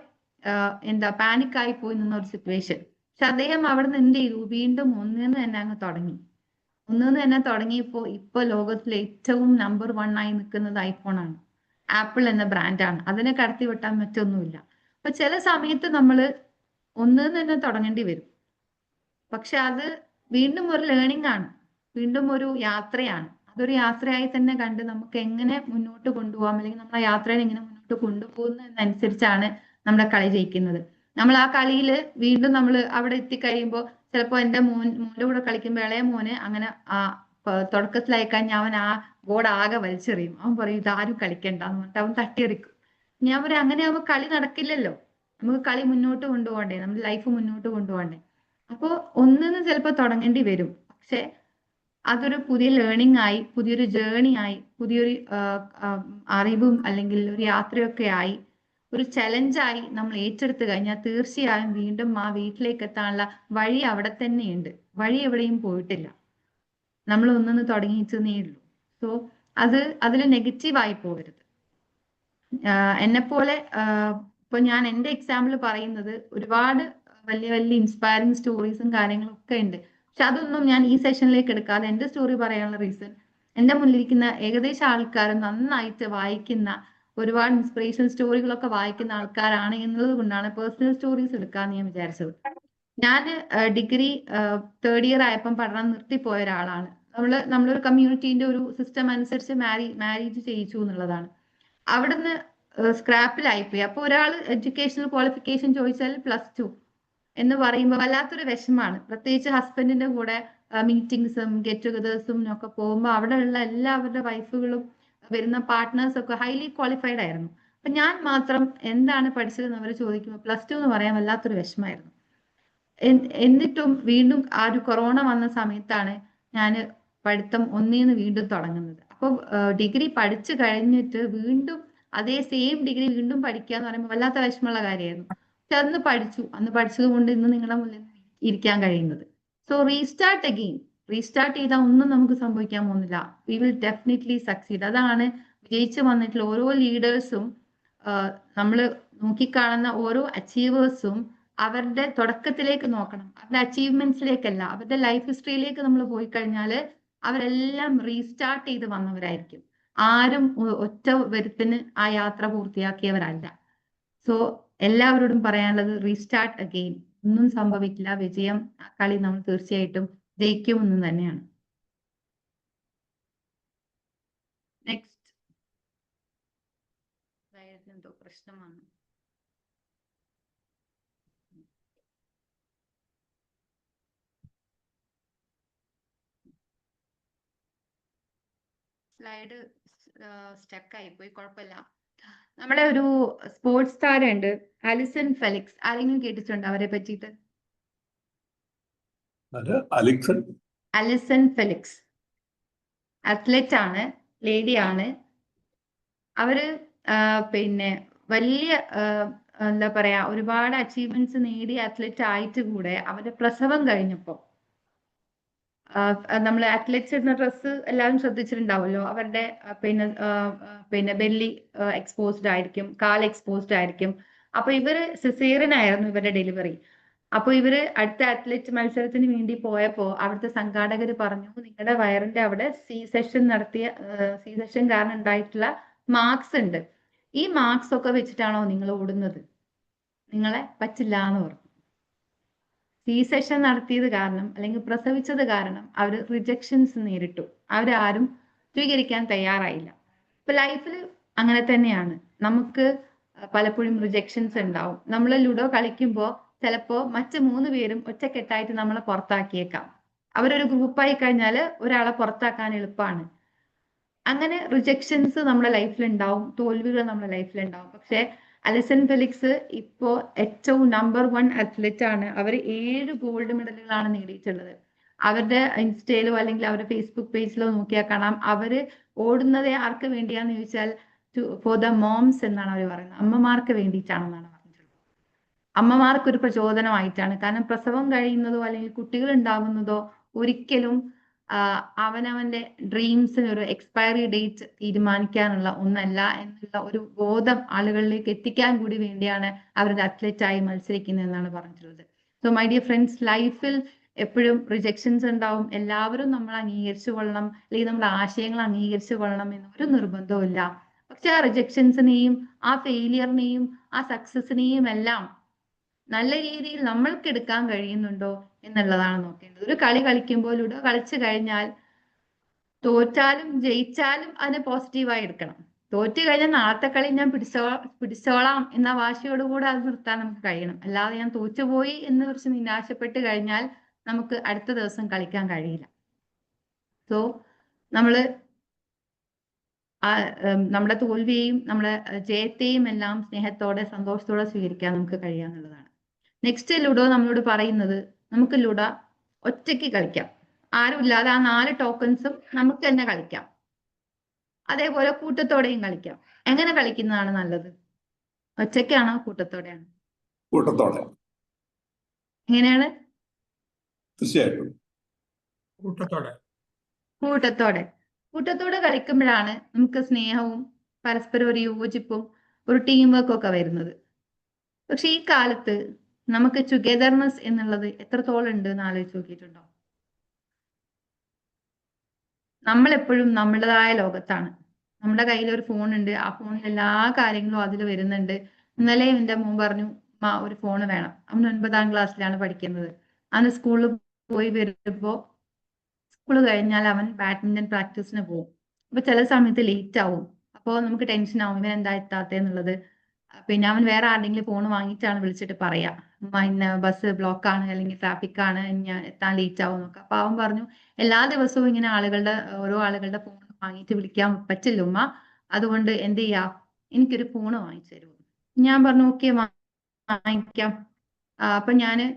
പാനിക് ആയി പോയി നിന്നൊരു സിറ്റുവേഷൻ. പക്ഷെ അദ്ദേഹം അവിടെ നിന്ന് എന്ത് ചെയ്തു, വീണ്ടും ഒന്നിന്ന് തന്നെ തുടങ്ങിയപ്പോ ഇപ്പൊ ലോകത്തിലെ ഏറ്റവും നമ്പർ 1 ആയി നിൽക്കുന്നത് ഐഫോൺ ആണ്. ആപ്പിൾ എന്ന ബ്രാൻഡാണ്. അതിനെ കടത്തി വെട്ടാൻ മറ്റൊന്നുമില്ല. അപ്പൊ ചില സമയത്ത് നമ്മൾ ഒന്നിന്ന് തന്നെ തുടങ്ങേണ്ടി വരും. പക്ഷെ അത് വീണ്ടും ഒരു ലേണിംഗ് ആണ്, വീണ്ടും ഒരു യാത്രയാണ്. അതൊരു യാത്രയായി തന്നെ കണ്ട് നമുക്ക് എങ്ങനെ മുന്നോട്ട് കൊണ്ടുപോകാം, അല്ലെങ്കിൽ നമ്മളെ യാത്രയെ എങ്ങനെ മുന്നോട്ട് കൊണ്ടുപോകുന്നതിനനുസരിച്ചാണ് നമ്മുടെ കളി ജയിക്കുന്നത്. നമ്മൾ ആ കളിയിൽ വീണ്ടും നമ്മൾ അവിടെ എത്തിക്കഴിയുമ്പോൾ ചിലപ്പോൾ എൻ്റെ മോൻ്റെ കൂടെ കളിക്കുമ്പോൾ ഇളയ മോന് അങ്ങനെ തുടക്കത്തിലയക്കാൻ അവൻ ആ ബോർഡ് ആകെ വലിച്ചെറിയും. അവൻ പറയും ഇതാരും കളിക്കണ്ടെന്ന് പറഞ്ഞിട്ട് അവൻ തട്ടിയെറിക്കും. ഞാൻ പറയും അങ്ങനെ ആവുമ്പോൾ കളി നടക്കില്ലല്ലോ, നമുക്ക് കളി മുന്നോട്ട് കൊണ്ടുപോകണ്ടേ, നമ്മുടെ ലൈഫ് മുന്നോട്ട് കൊണ്ടുപോകണ്ടേ. അപ്പോൾ ഒന്നിന്ന് ചിലപ്പോൾ തുടങ്ങേണ്ടി വരും. പക്ഷെ അതൊരു പുതിയ ലേണിംഗ് ആയി, പുതിയൊരു ജേണി ആയി, പുതിയൊരു അറിവും അല്ലെങ്കിൽ ഒരു യാത്രയൊക്കെ ആയി, ഒരു ചലഞ്ചായി നമ്മൾ ഏറ്റെടുത്ത് കഴിഞ്ഞാൽ തീർച്ചയായും വീണ്ടും ആ വീട്ടിലേക്ക് എത്താനുള്ള വഴി അവിടെ തന്നെയുണ്ട്. വഴി എവിടെയും പോയിട്ടില്ല, നമ്മൾ ഒന്നിന്ന് തുടങ്ങിയിട്ടേ ഉള്ളൂ. സോ അതിൽ നെഗറ്റീവായി പോകരുത്. എന്നെപ്പോലെ ഇപ്പൊ ഞാൻ എൻ്റെ എക്സാമ്പിൾ പറയുന്നത് ഒരുപാട് വലിയ വലിയ ഇൻസ്പയറിംഗ് സ്റ്റോറീസും കാര്യങ്ങളും ഒക്കെ ഉണ്ട്. പക്ഷെ അതൊന്നും ഞാൻ ഈ സെഷനിലേക്ക് എടുക്കാതെ എൻ്റെ സ്റ്റോറി പറയാനുള്ള റീസൺ, എൻ്റെ മുന്നിലിരിക്കുന്ന ഏകദേശം ആൾക്കാർ നന്നായിട്ട് വായിക്കുന്ന, ഒരുപാട് ഇൻസ്പിറേഷൻ സ്റ്റോറികളൊക്കെ വായിക്കുന്ന ആൾക്കാരാണ് എന്നുള്ളത് കൊണ്ടാണ് പേഴ്സണൽ സ്റ്റോറീസ് എടുക്കാന്ന് ഞാൻ വിചാരിച്ചത്. ഞാൻ ഡിഗ്രി 3rd ഇയർ ആയപ്പം പഠനം നിർത്തിപ്പോയ ഒരാളാണ്. നമ്മളൊരു കമ്മ്യൂണിറ്റീന്റെ ഒരു സിസ്റ്റം അനുസരിച്ച് മാരേജ് ചെയ്യിച്ചു എന്നുള്ളതാണ്. അവിടുന്ന് സ്ക്രാപ്പിലായിപ്പോയി. അപ്പൊ ഒരാൾ എഡ്യൂക്കേഷണൽ ക്വാളിഫിക്കേഷൻ ചോദിച്ചാൽ +2 എന്ന് പറയുമ്പോൾ വല്ലാത്തൊരു വിഷമാണ്. പ്രത്യേകിച്ച് ഹസ്ബൻഡിന്റെ കൂടെ മീറ്റിംഗ്സും ഗെറ്റ് ടുഗദേഴ്സും ഒക്കെ പോകുമ്പോൾ അവിടെയുള്ള എല്ലാവരുടെ വൈഫുകളും വരുന്ന പാർട്ട്നേഴ്സ് ഒക്കെ ഹൈലി ക്വാളിഫൈഡ് ആയിരുന്നു. അപ്പൊ ഞാൻ മാത്രം എന്താണ് പഠിച്ചതെന്ന് അവർ ചോദിക്കുമ്പോൾ +2 എന്ന് പറയാൻ വല്ലാത്തൊരു വിഷമായിരുന്നു. എന്നിട്ടും വീണ്ടും ആ ഒരു കൊറോണ വന്ന സമയത്താണ് ഞാൻ പഠിത്തം ഒന്നേന്ന് വീണ്ടും തുടങ്ങുന്നത്. അപ്പോൾ ഡിഗ്രി പഠിച്ചു കഴിഞ്ഞിട്ട് വീണ്ടും അതേ സെയിം ഡിഗ്രി വീണ്ടും പഠിക്കുക എന്ന് പറയുമ്പോൾ വല്ലാത്ത വിഷമമുള്ള കാര്യമായിരുന്നു. പക്ഷെ അന്ന് പഠിച്ചത് കൊണ്ട് ഇന്ന് നിങ്ങളുടെ മുന്നിൽ ഇരിക്കാൻ കഴിയുന്നത്. സോ റീസ്റ്റാർട്ട് ചെയ്താൽ ഒന്നും നമുക്ക് സംഭവിക്കാൻ പോകുന്നില്ല. We will definitely succeed. അതാണ് വിജയിച്ചു വന്നിട്ടുള്ള ഓരോ ലീഡേഴ്സും, നമ്മൾ നോക്കിക്കാണുന്ന ഓരോ അച്ചീവേഴ്സും അവരുടെ തുടക്കത്തിലേക്ക് നോക്കണം, അവരുടെ അച്ചീവ്മെന്റ്സിലേക്കല്ല. അവരുടെ ലൈഫ് ഹിസ്റ്ററിയിലേക്ക് നമ്മൾ പോയി കഴിഞ്ഞാൽ അവരെല്ലാം റീസ്റ്റാർട്ട് ചെയ്ത് വന്നവരായിരിക്കും. ആരും ഒറ്റ വരുത്തിന് ആ യാത്ര പൂർത്തിയാക്കിയവരല്ല. സോ എല്ലാവരോടും പറയാനുള്ളത് റീസ്റ്റാർട്ട് അഗെയിൻ. ഒന്നും സംഭവിക്കില്ല. വിജയം ആ കളി നമ്മൾ തീർച്ചയായിട്ടും ജയിക്കുമെന്ന് തന്നെയാണ്. നെക്സ്റ്റ് എന്തോ പ്രശ്നം വന്നു. സ്ലൈഡ് സ്റ്റക്ക് ആയിപ്പോയി, കുഴപ്പമില്ല. നമ്മുടെ ഒരു സ്പോർട്സ് താരമുണ്ട്, അലിസൺ ഫെലിക്സ്. ആരെങ്കിലും കേട്ടിട്ടുണ്ടോ അവരെ പറ്റിയിട്ട്? അലിസൺ ഫെലിക്സ് അത്ലറ്റ് ആണ്, ലേഡിയാണ്. അവര് പിന്നെ വലിയ എന്താ പറയാ, ഒരുപാട് അച്ചീവ്മെന്റ്സ് നേടിയ അത്ലറ്റ് ആയിട്ട് കൂടെ അവരുടെ പ്രസവം കഴിഞ്ഞപ്പോ നമ്മൾ അത്ലറ്റ്സ് ഇടുന്ന ഡ്രസ്സ് എല്ലാവരും ശ്രദ്ധിച്ചിട്ടുണ്ടാവുമല്ലോ. അവരുടെ പിന്നെ ബെല്ലി എക്സ്പോസ്ഡ് ആയിരിക്കും, കാൽ എക്സ്പോസ്ഡ് ആയിരിക്കും. അപ്പൊ ഇവര് സിസേറിയൻ ആയിരുന്നു ഇവരുടെ ഡെലിവറി. അപ്പൊ ഇവര് അടുത്ത അത്ലറ്റ് മത്സരത്തിന് വേണ്ടി പോയപ്പോ അവിടുത്തെ സംഘാടകര് പറഞ്ഞു, നിങ്ങളുടെ വയറിന്റെ അവിടെ സി സെഷൻ കാരണം ഉണ്ടായിട്ടുള്ള മാർക്സ് ഉണ്ട്, ഈ മാർക്സ് ഒക്കെ വെച്ചിട്ടാണോ നിങ്ങൾ ഓടുന്നത്, നിങ്ങളെ പറ്റില്ല എന്ന് പറഞ്ഞു. സി സെഷൻ നടത്തിയത് കാരണം അല്ലെങ്കിൽ പ്രസവിച്ചത് കാരണം അവർ റിജക്ഷൻസ് നേരിട്ടു. അവരാരും സ്വീകരിക്കാൻ തയ്യാറായില്ല. ഇപ്പൊ ലൈഫിൽ അങ്ങനെ തന്നെയാണ്, നമുക്ക് പലപ്പോഴും റിജക്ഷൻസ് ഉണ്ടാവും. നമ്മൾ ലുഡോ കളിക്കുമ്പോൾ ചിലപ്പോ മറ്റ് 3 പേരും ഒറ്റക്കെട്ടായിട്ട് നമ്മളെ പുറത്താക്കിയേക്കാം. അവരൊരു ഗ്രൂപ്പായി കഴിഞ്ഞാൽ ഒരാളെ പുറത്താക്കാൻ എളുപ്പമാണ്. അങ്ങനെ റിജക്ഷൻസ് നമ്മുടെ ലൈഫിൽ ഉണ്ടാവും, തോൽവികൾ നമ്മുടെ ലൈഫിൽ ഉണ്ടാവും. പക്ഷെ അലിസൺ ഫെലിക്സ് ഇപ്പോ ഏറ്റവും നമ്പർ 1 അത്ലറ്റ് ആണ്. അവർ 7 ഗോൾഡ് മെഡലുകളാണ് നേടിയിട്ടുള്ളത്. അവരുടെ ഇൻസ്റ്റയിലോ അല്ലെങ്കിൽ അവരുടെ ഫേസ്ബുക്ക് പേജിലോ നോക്കിയാൽ കാണാം, അവര് ഓടുന്നത് ആർക്ക് വേണ്ടിയാന്ന് ചോദിച്ചാൽ ഫോർ ദ മോംസ് എന്നാണ് അവർ പറയുന്നത്. അമ്മമാർക്ക് വേണ്ടിയിട്ടാണെന്നാണ് പറഞ്ഞിട്ടുള്ളത്. അമ്മമാർക്ക് ഒരു പ്രചോദനമായിട്ടാണ്. കാരണം പ്രസവം കഴിയുന്നതോ അല്ലെങ്കിൽ കുട്ടികൾ ഉണ്ടാകുന്നതോ ഒരിക്കലും അവനവന്റെ ഡ്രീംസിന് ഒരു എക്സ്പയറി ഡേറ്റ് തീരുമാനിക്കാനുള്ള ഒന്നല്ല എന്നുള്ള ഒരു ബോധം ആളുകളിലേക്ക് എത്തിക്കാൻ കൂടി വേണ്ടിയാണ് അവരുടെ അത്ലറ്റായി മത്സരിക്കുന്നത് എന്നാണ് പറഞ്ഞിട്ടുള്ളത്. സോ മൈ ഡിയർ ഫ്രണ്ട്സ്, ലൈഫിൽ എപ്പോഴും റിജക്ഷൻസ് ഉണ്ടാവും. എല്ലാവരും നമ്മൾ അംഗീകരിച്ചു കൊള്ളണം അല്ലെങ്കിൽ നമ്മുടെ ആശയങ്ങൾ അംഗീകരിച്ചു കൊള്ളണം എന്നൊരു നിർബന്ധവും ഇല്ല. പക്ഷെ ആ റിജക്ഷൻസിനെയും ആ ഫെയിലിയറിനെയും ആ സക്സസിനെയും എല്ലാം നല്ല രീതിയിൽ നമ്മൾക്ക് എടുക്കാൻ കഴിയുന്നുണ്ടോ എന്നുള്ളതാണ് നോക്കേണ്ടത്. ഒരു കളി കളിക്കുമ്പോൾ ലുഡോ കളിച്ചു കഴിഞ്ഞാൽ തോറ്റാലും ജയിച്ചാലും അതിനെ പോസിറ്റീവായി എടുക്കണം. തോറ്റു കഴിഞ്ഞാൽ നാളത്തെ കളി ഞാൻ പിടിച്ചോളാം എന്ന വാശിയോടുകൂടെ അത് നിർത്താൻ നമുക്ക് കഴിയണം. അല്ലാതെ ഞാൻ തോറ്റുപോയി എന്ന് കുറിച്ച് നിരാശപ്പെട്ട് കഴിഞ്ഞാൽ നമുക്ക് അടുത്ത ദിവസം കളിക്കാൻ കഴിയില്ല. സോ നമ്മള് നമ്മുടെ തോൽവിയെയും നമ്മുടെ ജയത്തെയും എല്ലാം സ്നേഹത്തോടെ സന്തോഷത്തോടെ സ്വീകരിക്കാൻ നമുക്ക് കഴിയാന്നുള്ളതാണ്. നെക്സ്റ്റ് ലുഡോ നമ്മളോട് പറയുന്നത്, നമുക്ക് ലുഡോ ഒറ്റയ്ക്ക് കളിക്കാം, ആരുമില്ലാതെ ആ 4 ടോക്കൺസും നമുക്ക് തന്നെ കളിക്കാം. അതേപോലെ കൂട്ടത്തോടെയും കളിക്കാം. എങ്ങനെ കളിക്കുന്നതാണ് നല്ലത്? ഒറ്റയ്ക്കാണോ കൂട്ടത്തോടെയാണോ? കൂട്ടത്തോടെ. എങ്ങനെയാണ്? തീർച്ചയായിട്ടും കൂട്ടത്തോടെ കളിക്കുമ്പോഴാണ് നമുക്ക് സ്നേഹവും പരസ്പരം ഒരു യോജിപ്പും ഒരു ടീം വർക്കും ഒക്കെ വരുന്നത്. പക്ഷെ ഈ കാലത്ത് നമുക്ക് ടുഗെദർനെസ് എന്നുള്ളത് എത്രത്തോളം ഉണ്ട് എന്ന് ആലോചിച്ച് നോക്കിയിട്ടുണ്ടോ? നമ്മളെപ്പോഴും നമ്മുടേതായ ലോകത്താണ്. നമ്മുടെ കയ്യിൽ ഒരു ഫോൺ ഉണ്ട്, ആ ഫോണിൽ എല്ലാ കാര്യങ്ങളും അതിൽ വരുന്നുണ്ട്. ഇന്നലെ എൻ്റെ മോൻ പറഞ്ഞു, ഒരു ഫോണ് വേണം. അവൻ 9ാം ക്ലാസ്സിലാണ് പഠിക്കുന്നത്. അവന് സ്കൂളിൽ പോയി വരുമ്പോ സ്കൂൾ കഴിഞ്ഞാൽ അവൻ ബാഡ്മിന്റൺ പ്രാക്ടീസിന് പോകും. അപ്പൊ ചില സമയത്ത് ലേറ്റ് ആവും. അപ്പോൾ നമുക്ക് ടെൻഷൻ ആവും, ഇവൻ എന്താ എത്താത്തേന്നുള്ളത്. പിന്നെ അവൻ വേറെ ആരുടെങ്കിലും ഫോൺ വാങ്ങിയിട്ടാണ് വിളിച്ചിട്ട് പറയാ, ഇന്ന ബസ് ബ്ലോക്ക് ആണ് അല്ലെങ്കിൽ ട്രാഫിക് ആണ്, ഞാൻ എത്താൻ ലേറ്റ് ആവും എന്നൊക്കെ. അപ്പൊ അവൻ പറഞ്ഞു, എല്ലാ ദിവസവും ഇങ്ങനെ ഓരോ ആളുകളുടെ ഫോൺ വാങ്ങിയിട്ട് വിളിക്കാൻ പറ്റില്ല ഉമ്മ, അതുകൊണ്ട് എന്ത് ചെയ്യാ, എനിക്കൊരു ഫോൺ വാങ്ങിച്ചു തരുമോ? ഞാൻ പറഞ്ഞു ഓക്കെ വാങ്ങിക്കാം. അപ്പൊ ഞാന്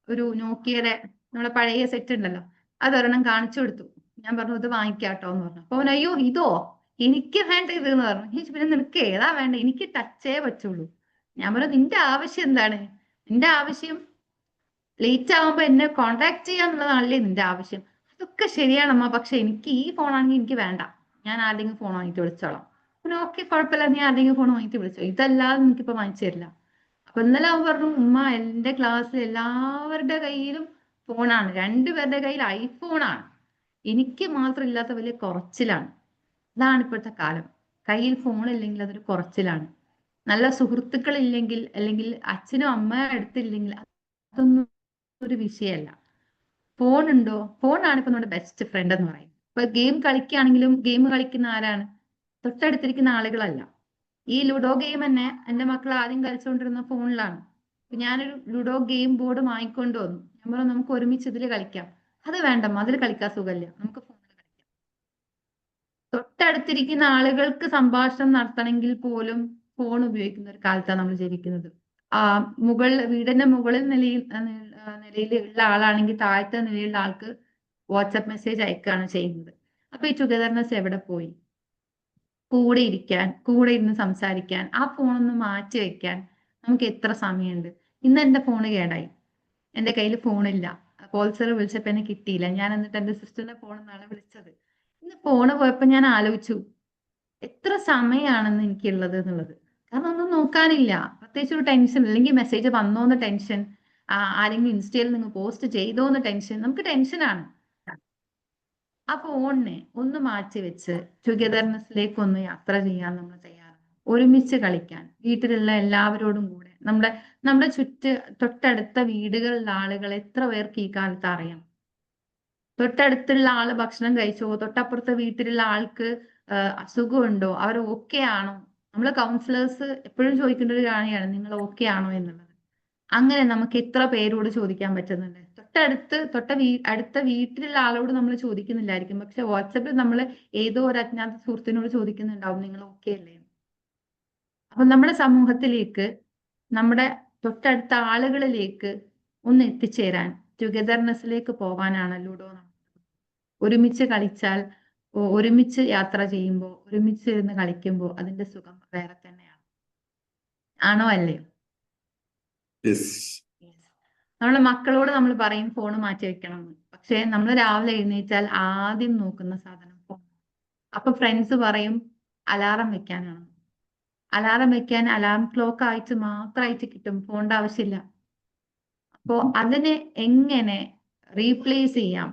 ഒരു നോക്കിയയുടെ നമ്മുടെ പഴയ സെറ്റ് ഉണ്ടല്ലോ, അതൊരെണ്ണം കാണിച്ചു കൊടുത്തു. ഞാൻ പറഞ്ഞു ഇത് വാങ്ങിക്കാട്ടോ എന്ന് പറഞ്ഞു. അപ്പൊ അവൻ അയ്യോ ഇതോ, എനിക്ക് വേണ്ട ഇത് എന്ന് പറഞ്ഞു. പിന്നെ നിനക്ക് ഏതാ വേണ്ട, എനിക്ക് ടച്ചേ പറ്റുള്ളൂ. ഞാൻ പറഞ്ഞു നിന്റെ ആവശ്യം എന്താണ്? നിന്റെ ആവശ്യം ലേറ്റ് ആവുമ്പോ എന്നെ കോണ്ടാക്ട് ചെയ്യാന്നുള്ളതാണല്ലേ നിന്റെ ആവശ്യം. അതൊക്കെ ശരിയാണമ്മ, പക്ഷെ എനിക്ക് ഈ ഫോണാണെങ്കിൽ എനിക്ക് വേണ്ട, ഞാൻ ആരുടെങ്കിലും ഫോൺ വാങ്ങിയിട്ട് വിളിച്ചോളാം. പിന്നെ ഓക്കെ കുഴപ്പമില്ല, നീ ആരുടെങ്കിലും ഫോൺ വാങ്ങിയിട്ട് വിളിച്ചോ, ഇതല്ലാതെ എനിക്കിപ്പോ വാങ്ങിച്ചു തരില്ല. അപ്പൊ ഇന്നലെ അവൻ പറഞ്ഞു, ഉമ്മ എന്റെ ക്ലാസ്സിൽ എല്ലാവരുടെ കയ്യിലും ഫോണാണ്, 2 പേരുടെ കയ്യിൽ ഐഫോണാണ്, എനിക്ക് മാത്രം ഇല്ലാത്ത വലിയ കുറച്ചിലാണ്. അതാണ് ഇപ്പോഴത്തെ കാലം. കയ്യിൽ ഫോൺ ഇല്ലെങ്കിൽ അതൊരു കുറച്ചിലാണ്. നല്ല സുഹൃത്തുക്കൾ ഇല്ലെങ്കിൽ അല്ലെങ്കിൽ അച്ഛനും അമ്മയും അടുത്തില്ലെങ്കിൽ അതൊന്നും ഒരു വിഷയമല്ല. ഫോൺ ഉണ്ടോ? ഫോണാണ് ഇപ്പൊ നമ്മുടെ ബെസ്റ്റ് ഫ്രണ്ട് എന്ന് പറയും. ഇപ്പൊ ഗെയിം കളിക്കുകയാണെങ്കിലും ഗെയിം കളിക്കുന്ന ആരാണ്? തൊട്ടടുത്തിരിക്കുന്ന ആളുകളല്ല. ഈ ലുഡോ ഗെയിം തന്നെ എന്റെ മക്കൾ ആദ്യം കളിച്ചുകൊണ്ടിരുന്ന ഫോണിലാണ്. ഞാനൊരു ലുഡോ ഗെയിം ബോർഡ് വാങ്ങിക്കൊണ്ട് വന്നു. ഞാൻ പറഞ്ഞു നമുക്ക് ഒരുമിച്ച് ഇതിൽ കളിക്കാം. അത് വേണ്ടമ്മ, അതിൽ കളിക്കാൻ സുഖമില്ല, നമുക്ക് ഫോണിൽ കളിക്കാം. തൊട്ടടുത്തിരിക്കുന്ന ആളുകൾക്ക് സംഭാഷണം നടത്തണമെങ്കിൽ പോലും ഫോൺ ഉപയോഗിക്കുന്ന ഒരു കാലത്താണ് നമ്മൾ ജീവിക്കുന്നത്. വീടിന്റെ മുകളിൽ നിലയിലുള്ള ആളാണെങ്കിൽ താഴത്തെ നിലയിലുള്ള ആൾക്ക് വാട്സപ്പ് മെസ്സേജ് അയക്കുകയാണ് ചെയ്യുന്നത്. അപ്പൊ ഈ ടുഗദർനെസ് എവിടെ പോയി? കൂടെ ഇരിക്കാൻ, കൂടെ ഇരുന്ന് സംസാരിക്കാൻ, ആ ഫോണൊന്ന് മാറ്റി വെക്കാൻ നമുക്ക് എത്ര സമയമുണ്ട്? ഇന്ന് എന്റെ ഫോണ് കേടായി, എന്റെ കയ്യിൽ ഫോണില്ല. പോൾസർ വിളിച്ചപ്പോ എന്നെ കിട്ടിയില്ല. ഞാൻ എന്നിട്ട് എന്റെ സിസ്റ്ററിന്റെ ഫോണിന്നാണ് വിളിച്ചത്. ഇന്ന് ഫോണ് പോയപ്പോ ഞാൻ ആലോചിച്ചു എത്ര സമയമാണെന്ന് എനിക്കുള്ളത് എന്നുള്ളത്. കാരണം ഒന്നും നോക്കാനില്ല, പ്രത്യേകിച്ച് ഒരു ടെൻഷൻ, അല്ലെങ്കിൽ മെസ്സേജ് വന്നോന്ന് ടെൻഷൻ, ആരെങ്കിലും ഇൻസ്റ്റയിൽ നിങ്ങൾ പോസ്റ്റ് ചെയ്തോന്ന് ടെൻഷൻ. നമുക്ക് ടെൻഷനാണ്. ആ ഫോണിനെ ഒന്ന് മാറ്റി വെച്ച് ടുഗദർനെസ്സിലേക്ക് ഒന്ന് യാത്ര ചെയ്യാൻ നമ്മൾ തയ്യാറാണ്. ഒരുമിച്ച് കളിക്കാൻ, വീട്ടിലുള്ള എല്ലാവരോടും കൂടെ. നമ്മുടെ തൊട്ടടുത്ത വീടുകളിലുള്ള ആളുകൾ എത്ര പേർക്ക് ഈ കാലത്ത് അറിയാം? തൊട്ടടുത്തുള്ള ആള് ഭക്ഷണം കഴിച്ചോ? തൊട്ടപ്പുറത്തെ വീട്ടിലുള്ള ആൾക്ക് അസുഖമുണ്ടോ? അവർ ഓക്കെ ആണോ? നമ്മള് കൗൺസിലേഴ്സ് എപ്പോഴും ചോദിക്കേണ്ട ഒരു കാര്യമാണ്, നിങ്ങൾ ഓക്കെ ആണോ എന്നുള്ളത്. അങ്ങനെ നമുക്ക് എത്ര പേരോട് ചോദിക്കാൻ പറ്റുന്നുണ്ട്? അടുത്ത വീട്ടിലുള്ള ആളോട് നമ്മൾ ചോദിക്കുന്നില്ലായിരിക്കും, പക്ഷെ വാട്സപ്പിൽ നമ്മൾ ഏതോ ഒരു അജ്ഞാത സുഹൃത്തിനോട് ചോദിക്കുന്നുണ്ടാവും, നിങ്ങൾ ഓക്കെ അല്ലേ? അപ്പൊ നമ്മുടെ സമൂഹത്തിലേക്ക്, നമ്മുടെ തൊട്ടടുത്ത ആളുകളിലേക്ക് ഒന്ന് എത്തിച്ചേരാൻ, ടുഗദർനെസ്സിലേക്ക് പോകാനാണ് ലുഡോ. ഒരുമിച്ച് കളിച്ചാൽ, ഒരുമിച്ച് യാത്ര ചെയ്യുമ്പോൾ, ഒരുമിച്ച് ഇരുന്ന് കളിക്കുമ്പോൾ അതിന്റെ സുഖം വേറെ തന്നെയാണ്. ആണോ അല്ലയോ? നമ്മളെ മക്കളോട് നമ്മൾ പറയും ഫോൺ മാറ്റി വെക്കണം എന്ന്. പക്ഷെ നമ്മൾ രാവിലെ എഴുന്നേറ്റാൽ ആദ്യം നോക്കുന്ന സാധനം ഫോൺ. അപ്പൊ ഫ്രണ്ട്സ് പറയും അലാറം വെക്കാനാണ്. അലാറം വെക്കാൻ അലാറം ക്ലോക്ക് ആയിട്ട് മാത്രമായിട്ട് കിട്ടും, ഫോണിന്റെ ആവശ്യമില്ല. അപ്പോ അതിനെ എങ്ങനെ റീപ്ലേസ് ചെയ്യാം,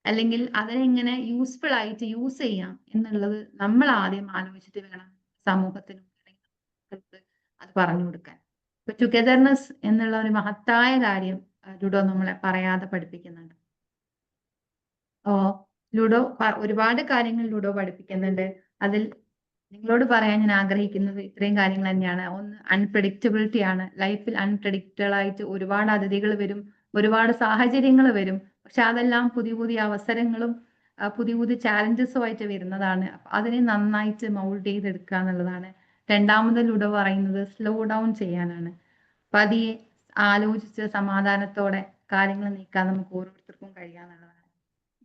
അല്ലെങ്കിൽ അതിനെങ്ങനെ യൂസ്ഫുൾ ആയിട്ട് യൂസ് ചെയ്യാം എന്നുള്ളത് നമ്മൾ ആദ്യം ആലോചിച്ചിട്ട് വേണം സമൂഹത്തിനും അത് പറഞ്ഞു കൊടുക്കാൻ. ഇപ്പൊ ടുഗദർനെസ് എന്നുള്ള ഒരു മഹത്തായ കാര്യം ലുഡോ നമ്മളെ പറയാതെ പഠിപ്പിക്കുന്നുണ്ട്. ലുഡോ ഒരുപാട് കാര്യങ്ങൾ ലുഡോ പഠിപ്പിക്കുന്നുണ്ട്. അതിൽ നിങ്ങളോട് പറയാൻ ഞാൻ ആഗ്രഹിക്കുന്നത് ഇത്രയും കാര്യങ്ങൾ തന്നെയാണ്. ഒന്ന്, അൺപ്രഡിക്റ്റബിലിറ്റി ആണ്. ലൈഫിൽ അൺപ്രഡിക്റ്റബിൾ ആയിട്ട് ഒരുപാട് അതിഥികൾ വരും, ഒരുപാട് സാഹചര്യങ്ങൾ വരും. പക്ഷെ അതെല്ലാം പുതിയ പുതിയ അവസരങ്ങളും പുതിയ പുതിയ ചാലഞ്ചസും ആയിട്ട് വരുന്നതാണ്. അതിനെ നന്നായിട്ട് മൗൾഡ് ചെയ്തെടുക്കുക എന്നുള്ളതാണ്. രണ്ടാമത് ലുഡോ പറയുന്നത് സ്ലോ ഡൗൺ ചെയ്യാനാണ്. പതിയെ ആലോചിച്ച് സമാധാനത്തോടെ കാര്യങ്ങൾ നീക്കാൻ നമുക്ക് ഓരോരുത്തർക്കും കഴിയാന്നുള്ളതാണ്.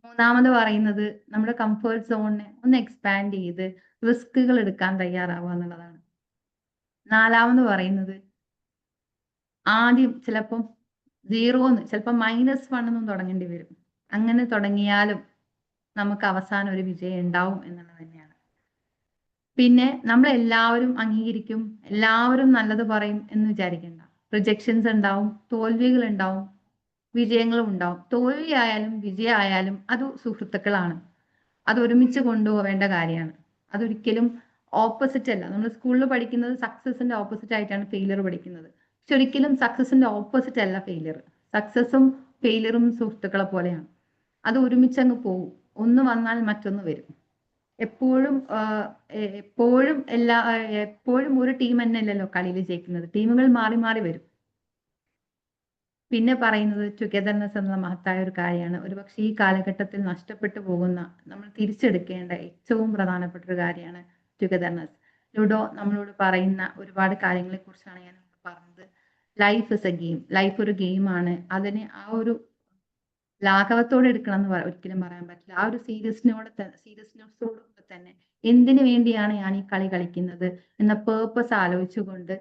മൂന്നാമത് പറയുന്നത് നമ്മുടെ കംഫേർട്ട് സോണിനെ ഒന്ന് എക്സ്പാൻഡ് ചെയ്ത് റിസ്കുകൾ എടുക്കാൻ തയ്യാറാവുക എന്നുള്ളതാണ്. നാലാമത് പറയുന്നത് ആദ്യം ചിലപ്പം ചിലപ്പോൾ -1 തുടങ്ങേണ്ടി വരും. അങ്ങനെ തുടങ്ങിയാലും നമുക്ക് അവസാനം ഒരു വിജയം ഉണ്ടാവും എന്നുള്ളത് തന്നെയാണ്. പിന്നെ നമ്മളെല്ലാവരും അംഗീകരിക്കും, എല്ലാവരും നല്ലത് പറയും എന്ന് വിചാരിക്കണ്ട. റിജക്ഷൻസ് ഉണ്ടാവും, തോൽവികൾ ഉണ്ടാവും, വിജയങ്ങളും ഉണ്ടാവും. തോൽവിയായാലും വിജയമായാലും അത് സുഹൃത്തുക്കളാണ്. അത് ഒരുമിച്ച് കൊണ്ടുപോവേണ്ട കാര്യമാണ്. അതൊരിക്കലും ഓപ്പോസിറ്റ് അല്ല. നമ്മൾ സ്കൂളിൽ പഠിക്കുന്നത് സക്സസിന്റെ ഓപ്പോസിറ്റ് ആയിട്ടാണ് ഫെയിലിയർ പഠിക്കുന്നത്. പക്ഷെ ഒരിക്കലും സക്സസിന്റെ ഓപ്പോസിറ്റ് അല്ല ഫെയിലിയർ. സക്സസും ഫെയിലിയറും സുഹൃത്തുക്കളെ പോലെയാണ്. അത് ഒരുമിച്ചങ്ങ് പോകും. ഒന്ന് വന്നാൽ മറ്റൊന്ന് വരും. എപ്പോഴും ഒരു ടീം തന്നെയല്ലല്ലോ കളിയിൽ ജയിക്കുന്നത്. ടീമുകൾ മാറി മാറി വരും. പിന്നെ പറയുന്നത് ടുഗദർനെസ് എന്ന മഹത്തായ ഒരു കാര്യമാണ്. ഒരുപക്ഷെ ഈ കാലഘട്ടത്തിൽ നഷ്ടപ്പെട്ടു പോകുന്ന, നമ്മൾ തിരിച്ചെടുക്കേണ്ട ഏറ്റവും പ്രധാനപ്പെട്ട ഒരു കാര്യമാണ് ടുഗദർനെസ്. ലുഡോ നമ്മളോട് പറയുന്ന ഒരുപാട് കാര്യങ്ങളെ കുറിച്ചാണ് ഞാൻ പറഞ്ഞത്. Life is A game. Life ഒരു ഗെയിമാണ്. അതിനെ ആ ഒരു ലാഘവത്തോടെ എടുക്കണം എന്ന് ഒരിക്കലും പറയാൻ പറ്റില്ല. ആ ഒരു സീരിയസ്നെസ്സോട് തന്നെ എന്തിനു വേണ്ടിയാണ് ഞാൻ ഈ കളി കളിക്കുന്നത് എന്ന പേർപ്പസ് ആലോചിച്ചുകൊണ്ട്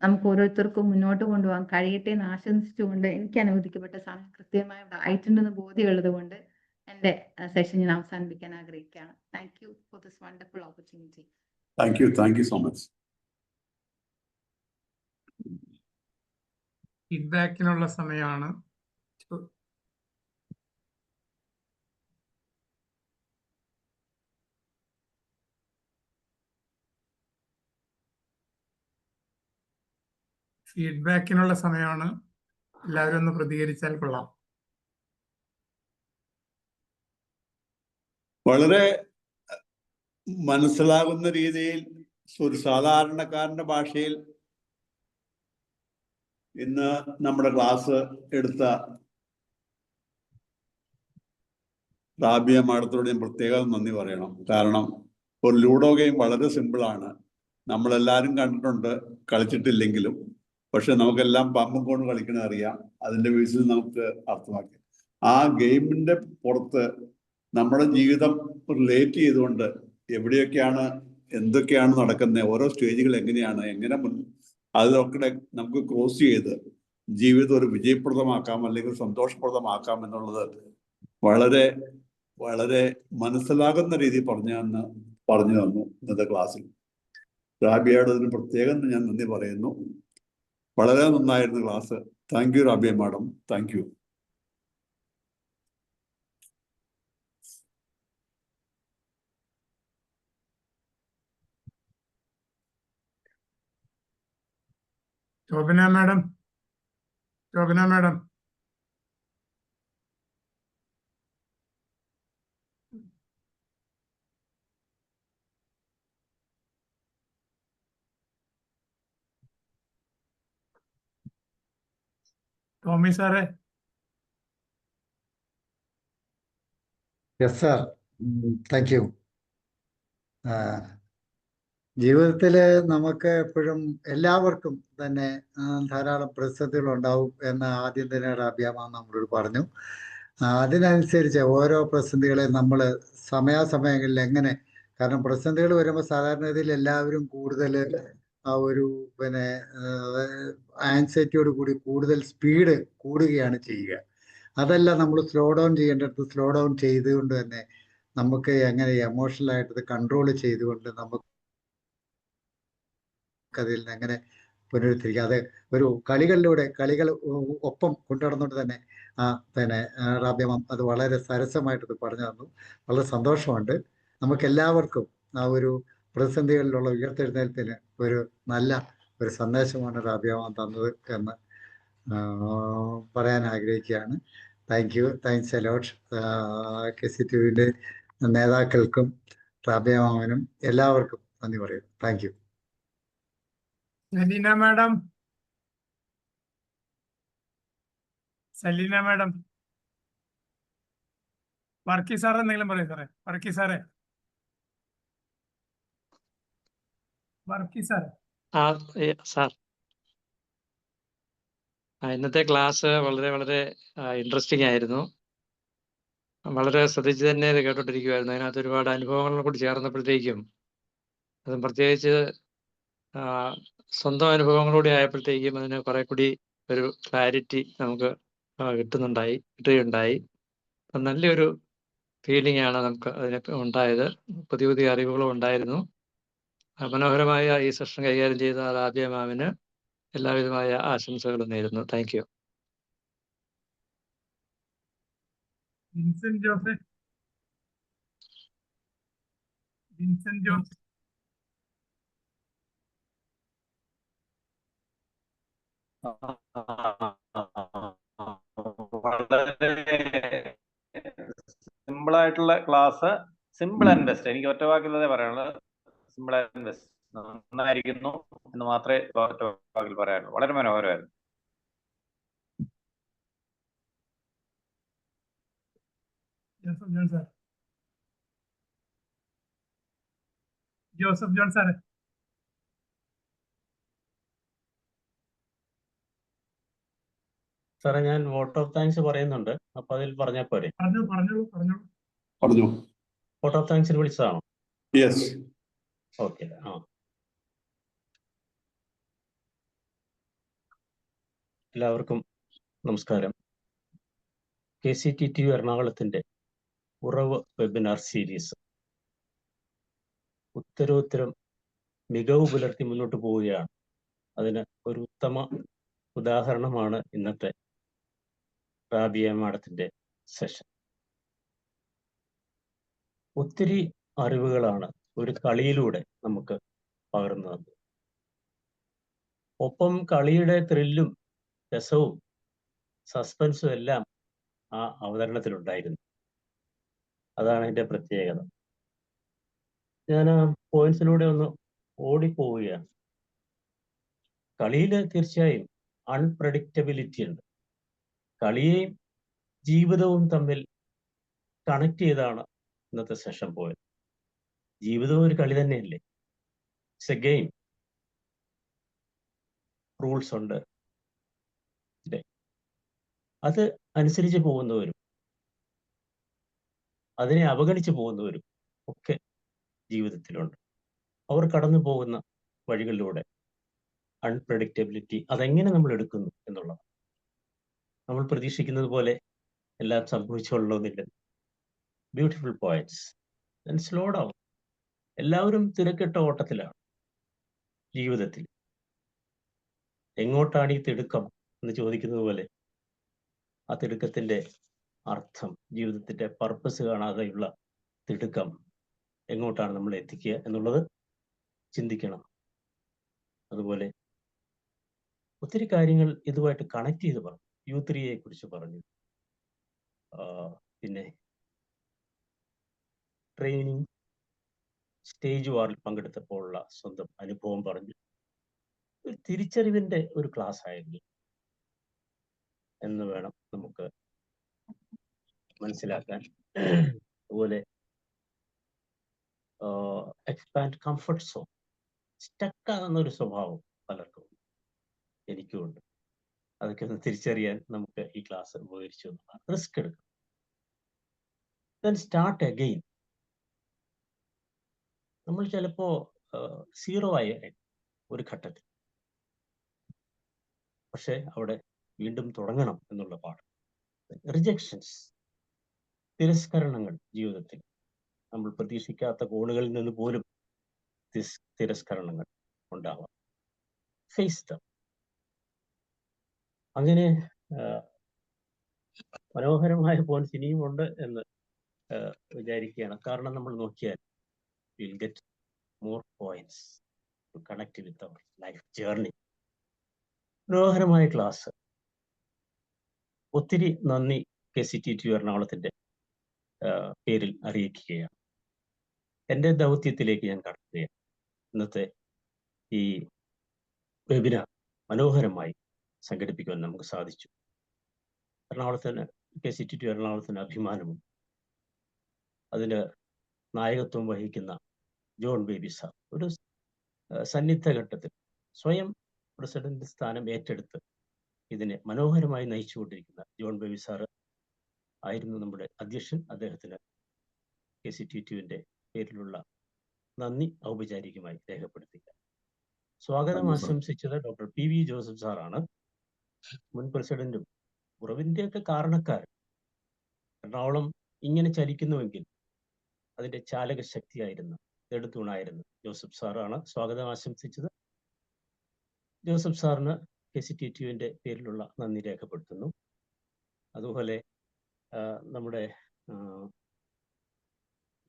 നമുക്ക് ഓരോരുത്തർക്കും മുന്നോട്ട് കൊണ്ടുപോകാൻ കഴിയട്ടെ എന്ന് ആശംസിച്ചുകൊണ്ട് എനിക്ക് അനുവദിക്കപ്പെട്ട സമയം കൃത്യമായി ആയിട്ടുണ്ടെന്ന് ബോധ്യമുള്ളത് കൊണ്ട് എന്റെ സെഷൻ ഞാൻ അവസാനിപ്പിക്കാൻ ആഗ്രഹിക്കുകയാണ്. Thank you for this wonderful opportunity. Thank you so much. ഫീഡ്ബാക്കിനുള്ള സമയമാണ്. ഫീഡ്ബാക്കിനുള്ള സമയമാണ്. എല്ലാവരും ഒന്ന് പ്രതികരിച്ചാൽ കൊള്ളാം. വളരെ മനസ്സിലാകുന്ന രീതിയിൽ ഒരു സാധാരണക്കാരന്റെ ഭാഷയിൽ ഇന്ന് നമ്മുടെ ക്ലാസ് എടുത്ത റാബിയ മാഡത്തോട് ഞാൻ പ്രത്യേകം നന്ദി പറയണം. കാരണം ഒരു ലൂഡോ ഗെയിം വളരെ സിമ്പിളാണ്. നമ്മളെല്ലാവരും കണ്ടിട്ടുണ്ട്, കളിച്ചിട്ടില്ലെങ്കിലും. പക്ഷെ നമുക്കെല്ലാം പമ്പും കൊണ്ട് കളിക്കണ അറിയാം. അതിന്റെ ബേസിൽ നമുക്ക് അർത്ഥമാക്കി ആ ഗെയിമിന്റെ പുറത്ത് നമ്മുടെ ജീവിതം റിലേറ്റ് ചെയ്തുകൊണ്ട് എവിടെയൊക്കെയാണ് എന്തൊക്കെയാണ് നടക്കുന്നത്, ഓരോ സ്റ്റേജുകൾ എങ്ങനെയാണ്, എങ്ങനെ അതൊക്കെ നമുക്ക് ക്രോസ് ചെയ്ത് ജീവിതം ഒരു വിജയപ്രദമാക്കാം അല്ലെങ്കിൽ സന്തോഷപ്രദമാക്കാം എന്നുള്ളത് വളരെ വളരെ മനസ്സിലാകുന്ന രീതിയിൽ പറഞ്ഞു തന്നു ഇന്നത്തെ ക്ലാസ്സിൽ. റാബിയയോട് അതിന് പ്രത്യേകം ഞാൻ നന്ദി പറയുന്നു. വളരെ നന്നായിരുന്നു class. Thank you Rabia madam, thank you. Shobhana madam, Shobhana madam. Tommy സാറേ. Yes sir, thank you. ജീവിതത്തിൽ നമുക്ക് എപ്പോഴും എല്ലാവർക്കും തന്നെ ധാരാളം പ്രതിസന്ധികൾ ഉണ്ടാവും എന്ന് ആദ്യം തന്നെ റാബിയ മാം നമ്മളോട് പറഞ്ഞു. അതിനനുസരിച്ച് ഓരോ പ്രതിസന്ധികളെ നമ്മൾ സമയാസമയങ്ങളിൽ എങ്ങനെ, കാരണം പ്രതിസന്ധികൾ വരുമ്പോൾ സാധാരണഗതിയിൽ എല്ലാവരും കൂടുതൽ ആ ഒരു ആൻസൈറ്റിയോട് കൂടി കൂടുതൽ സ്പീഡ് കൂടുകയാണ് ചെയ്യുക. അതല്ല, നമ്മൾ സ്ലോ ഡൗൺ ചെയ്യേണ്ടടുത്ത് സ്ലോ ഡൗൺ ചെയ്തുകൊണ്ട് തന്നെ നമുക്ക് എങ്ങനെ എമോഷണലായിട്ട് കൺട്രോൾ ചെയ്തുകൊണ്ട് നമുക്കതിൽ നിന്ന് എങ്ങനെ പുനരുദ്ധരിക്കുക. അത് ഒരു കളികൾ ഒപ്പം കൊണ്ടുനടന്നുകൊണ്ട് തന്നെ റാബിയ മാം അത് വളരെ സരസമായിട്ട് പറഞ്ഞു തന്നു. വളരെ സന്തോഷമുണ്ട്. നമുക്കെല്ലാവർക്കും ആ ഒരു പ്രതിസന്ധികളിലുള്ള ഉയർത്തെഴുന്നേൽപ്പിന് ഒരു നല്ല ഒരു സന്ദേശമാണ് റാബിയ മാം തന്നത് എന്ന് പറയാൻ ആഗ്രഹിക്കുകയാണ്. Thank you, thanks a lot. KCTVയുടെ നേതാക്കൾക്കും റാബിയ മാമിനും എല്ലാവർക്കും നന്ദി പറയുന്നു. Thank you. Salina madam, Salina madam. Varkey sir എന്തെങ്കിലും പറയും സാറേ? വർക്കി സാറേ, വർക്കി സാർ. സാർ, ഇന്നത്തെ ക്ലാസ് വളരെ വളരെ ഇൻട്രസ്റ്റിംഗ് ആയിരുന്നു. വളരെ ശ്രദ്ധിച്ച് തന്നെ ഇത് കേട്ടോണ്ടിരിക്കുമായിരുന്നു. അതിനകത്ത് ഒരുപാട് അനുഭവങ്ങളെ കൂടി ചേർന്നപ്പോഴത്തേക്കും, അതും പ്രത്യേകിച്ച് സ്വന്തം അനുഭവങ്ങളൂടെ ആയപ്പോഴത്തേക്കും അതിന് കുറെ കൂടി ഒരു ക്ലാരിറ്റി നമുക്ക് കിട്ടുകയുണ്ടായി. അപ്പം നല്ലൊരു ഫീലിംഗ് ആണ് നമുക്ക് അതിനൊക്കെ ഉണ്ടായത്. പുതിയ പുതിയ അറിവുകളും ഉണ്ടായിരുന്നു. മനോഹരമായ ഈ സെഷൻ കൈകാര്യം ചെയ്ത റാബിയ മാമിന് എല്ലാവിധമായ ആശംസകളും നേരുന്നു. Thank you. Vincent Joseph. Vincent Joseph. വളരെ സിമ്പിൾ ആയിട്ടുള്ള ക്ലാസ്, സിമ്പിൾ ആൻഡ് ബെസ്റ്റ്. എനിക്ക് ഒറ്റ വാക്കിലതേ പറയാനുള്ളത്, സിമ്പിൾ ആൻഡ് ബെസ്റ്റ്. നന്നായിരിക്കുന്നു എന്ന് മാത്രമേ ഒറ്റ വാക്കിൽ പറയാനുള്ളൂ. വളരെ മനോഹരമായിരുന്നു. ജോസഫ് ജോൺ സാറേ. സാറേ, ഞാൻ വോട്ട് ഓഫ് താങ്ക്സ് പറയുന്നുണ്ട്. അപ്പൊ അതിൽ പറഞ്ഞാൽ പോരെ? പറഞ്ഞു. വോട്ട് ഓഫ് താങ്ക്സിന് വിളിച്ചതാണോ? യെസ്. ഓക്കെ. എല്ലാവർക്കും നമസ്കാരം. KCTV എറണാകുളത്തിന്റെ ഉറവ് വെബിനാർ സീരീസ് ഉത്തരോത്തരം മികവ് പുലർത്തി മുന്നോട്ട് പോവുകയാണ്. അതിന് ഒരു ഉത്തമ ഉദാഹരണമാണ് ഇന്നത്തെ റാബിയ മാഡത്തിന്റെ സെഷൻ. ഒത്തിരി അറിവുകളാണ് ഒരു കളിയിലൂടെ നമുക്ക് പകർന്നു. ഒപ്പം കളിയുടെ ത്രില്ലും രസവും സസ്പെൻസും എല്ലാം ആ അവതരണത്തിലുണ്ടായിരുന്നു. അതാണ് എൻ്റെ പ്രത്യേകത. ഞാൻ ആ പോയിന്റ്സിലൂടെ ഒന്ന് ഓടിപ്പോവുകയാണ്. കളിയിൽ തീർച്ചയായും അൺപ്രഡിക്റ്റബിലിറ്റി ഉണ്ട്. കളിയെയും ജീവിതവും തമ്മിൽ കണക്ട് ചെയ്താണ് ഇന്നത്തെ സെഷൻ പോയത്. ജീവിതവും ഒരു കളി തന്നെയല്ലേ? It's A game. റൂൾസ് ഉണ്ട്, അത് അനുസരിച്ച് പോകുന്നവരും അതിനെ അവഗണിച്ച് പോകുന്നവരും ഒക്കെ ജീവിതത്തിലുണ്ട്. അവർ കടന്നു പോകുന്ന വഴികളിലൂടെ അൺപ്രഡിക്റ്റബിലിറ്റി അതെങ്ങനെ നമ്മൾ എടുക്കുന്നു എന്നുള്ളത്. നമ്മൾ പ്രതീക്ഷിക്കുന്നത് പോലെ എല്ലാം സംഭവിച്ചുകൊള്ളണമെന്നില്ല. Beautiful points. Slow down. എല്ലാവരും തിരക്കിട്ട ഓട്ടത്തിലാണ് ജീവിതത്തിൽ. എങ്ങോട്ടാണ് ഈ തിടുക്കം എന്ന് ചോദിക്കുന്നത് പോലെ ആ തിടുക്കത്തിന്റെ അർത്ഥം, ജീവിതത്തിന്റെ പർപ്പസ് കാണാതെയുള്ള തിടുക്കം എങ്ങോട്ടാണ് നമ്മൾ എത്തിക്കുക എന്നുള്ളത് ചിന്തിക്കണം. അതുപോലെ ഒത്തിരി കാര്യങ്ങൾ ഇതുമായിട്ട് കണക്ട് ചെയ്ത് പറഞ്ഞു. U3 കുറിച്ച് പറഞ്ഞു, പിന്നെ ട്രെയിനിങ് സ്റ്റേജ് വാറിൽ പങ്കെടുത്തപ്പോഴുള്ള സ്വന്തം അനുഭവം പറഞ്ഞു. ഒരു തിരിച്ചറിവിന്റെ ഒരു ക്ലാസ് ആയിരുന്നു എന്ന് വേണം നമുക്ക് മനസ്സിലാക്കാൻ. അതുപോലെ എക്സ്പാൻഡ് കംഫർട്ട് സോൺ. സ്റ്റക്കാകുന്ന ഒരു സ്വഭാവം പലർക്കും, എനിക്കുമുണ്ട്. അതൊക്കെ ഒന്ന് തിരിച്ചറിയാൻ നമുക്ക് ഈ ക്ലാസ് ഉപകരിച്ചു. റിസ്ക് എടുക്കണം. Start again. നമ്മൾ ചിലപ്പോ 0 ആയ ഒരു ഘട്ടത്തിൽ, പക്ഷെ അവിടെ വീണ്ടും തുടങ്ങണം എന്നുള്ള പാഠം. റിജക്ഷൻസ്, തിരസ്കരണങ്ങൾ ജീവിതത്തിൽ. നമ്മൾ പ്രതീക്ഷിക്കാത്ത കോണുകളിൽ നിന്ന് പോലും തിരസ്കരണങ്ങൾ ഉണ്ടാവാം. Face them. അങ്ങനെ മനോഹരമായ പോയിന്റ്സ് ഇനിയുമുണ്ട് എന്ന് വിചാരിക്കുകയാണ്. കാരണം നമ്മൾ നോക്കിയാൽ will get more points to connect with our life journey. മനോഹരമായ ക്ലാസ്. ഒത്തിരി നന്ദി KCTTU എറണാകുളത്തിന്റെ പേരിൽ അറിയിക്കുകയാണ്. എൻ്റെ ദൗത്യത്തിലേക്ക് ഞാൻ കടക്കുകയാണ്. ഇന്നത്തെ ഈ വെബിനാർ മനോഹരമായി സംഘടിപ്പിക്കുവാൻ നമുക്ക് സാധിച്ചു. എറണാകുളത്തിന്, KCTTU എറണാകുളത്തിന് അഭിമാനവും അതിന് നായകത്വം വഹിക്കുന്ന ജോൺ ബേബി സാർ ഒരു സന്നിഗ്ധ ഘട്ടത്തിൽ സ്വയം പ്രസിഡന്റ് സ്ഥാനം ഏറ്റെടുത്ത് ഇതിനെ മനോഹരമായി നയിച്ചുകൊണ്ടിരിക്കുന്ന ജോൺ ബേബി സാറ് ആയിരുന്നു നമ്മുടെ അധ്യക്ഷൻ. അദ്ദേഹത്തിന് KCTTUവിന്റെ പേരിലുള്ള നന്ദി ഔപചാരികമായി രേഖപ്പെടുത്തുക. സ്വാഗതം ആശംസിച്ചത് ഡോക്ടർ PV ജോസഫ് സാറാണ്, മുൻ പ്രസിഡന്റും ഉറവിന്റെയൊക്കെ കാരണക്കാരൻ. എറണാകുളം ഇങ്ങനെ ചലിക്കുന്നുവെങ്കിൽ അതിന്റെ ചാലക ശക്തിയായിരുന്ന, നെടുത്തൂണായിരുന്ന ജോസഫ് സാറാണ് സ്വാഗതം ആശംസിച്ചത്. ജോസഫ് സാറിന് KCTTUവിന്റെ പേരിലുള്ള നന്ദി രേഖപ്പെടുത്തുന്നു. അതുപോലെ നമ്മുടെ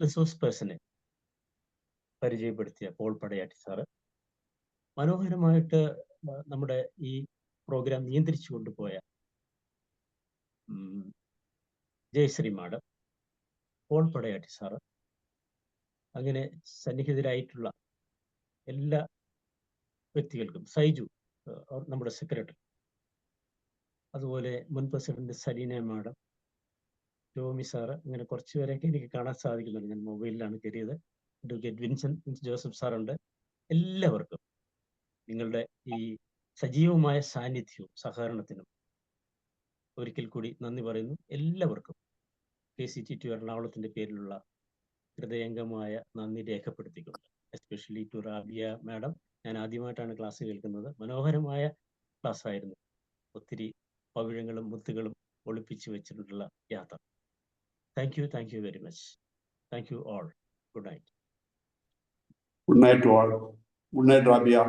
റിസോഴ്സ് പേഴ്സണെ പരിചയപ്പെടുത്തിയ പോൾ പടയാട്ടി സാറ്, മനോഹരമായിട്ട് നമ്മുടെ ഈ പ്രോഗ്രാം നിയന്ത്രിച്ചു കൊണ്ടുപോയ Jayashree madam, Paul Padayatti sir, അങ്ങനെ സന്നിഹിതരായിട്ടുള്ള എല്ലാ വ്യക്തികൾക്കും, സൈജു നമ്മുടെ സെക്രട്ടറി, അതുപോലെ മുൻ president Salina madam, Tommy sir, അങ്ങനെ കുറച്ച് പേരെയൊക്കെ എനിക്ക് കാണാൻ സാധിക്കുന്നുണ്ട്. ഞാൻ മൊബൈലിലാണ് കയറിയത്. അഡ്വക്കേറ്റ് വിൻസെന്റ് ജോസഫ് സാറുണ്ട്. എല്ലാവർക്കും നിങ്ങളുടെ ഈ സജീവമായ സാന്നിധ്യവും സഹകരണത്തിനും ഒരിക്കൽ കൂടി നന്ദി പറയുന്നു. എല്ലാവർക്കും KCTTU എറണാകുളത്തിന്റെ പേരിലുള്ള ഹൃദയംഗമായ നന്ദി രേഖപ്പെടുത്തിക്കൊണ്ട്, എസ്പെഷ്യലി ടു റാബിയ മാഡം. ഞാൻ ആദ്യമായിട്ടാണ് ക്ലാസ് കേൾക്കുന്നത്. മനോഹരമായ ക്ലാസ് ആയിരുന്നു. ഒത്തിരി പവിഴങ്ങളും മുത്തുകളും ഒളിപ്പിച്ചു വെച്ചിട്ടുള്ള യാത്ര. Thank you very much. Thank you all. Good night. Good night to all. Good night, Rabia.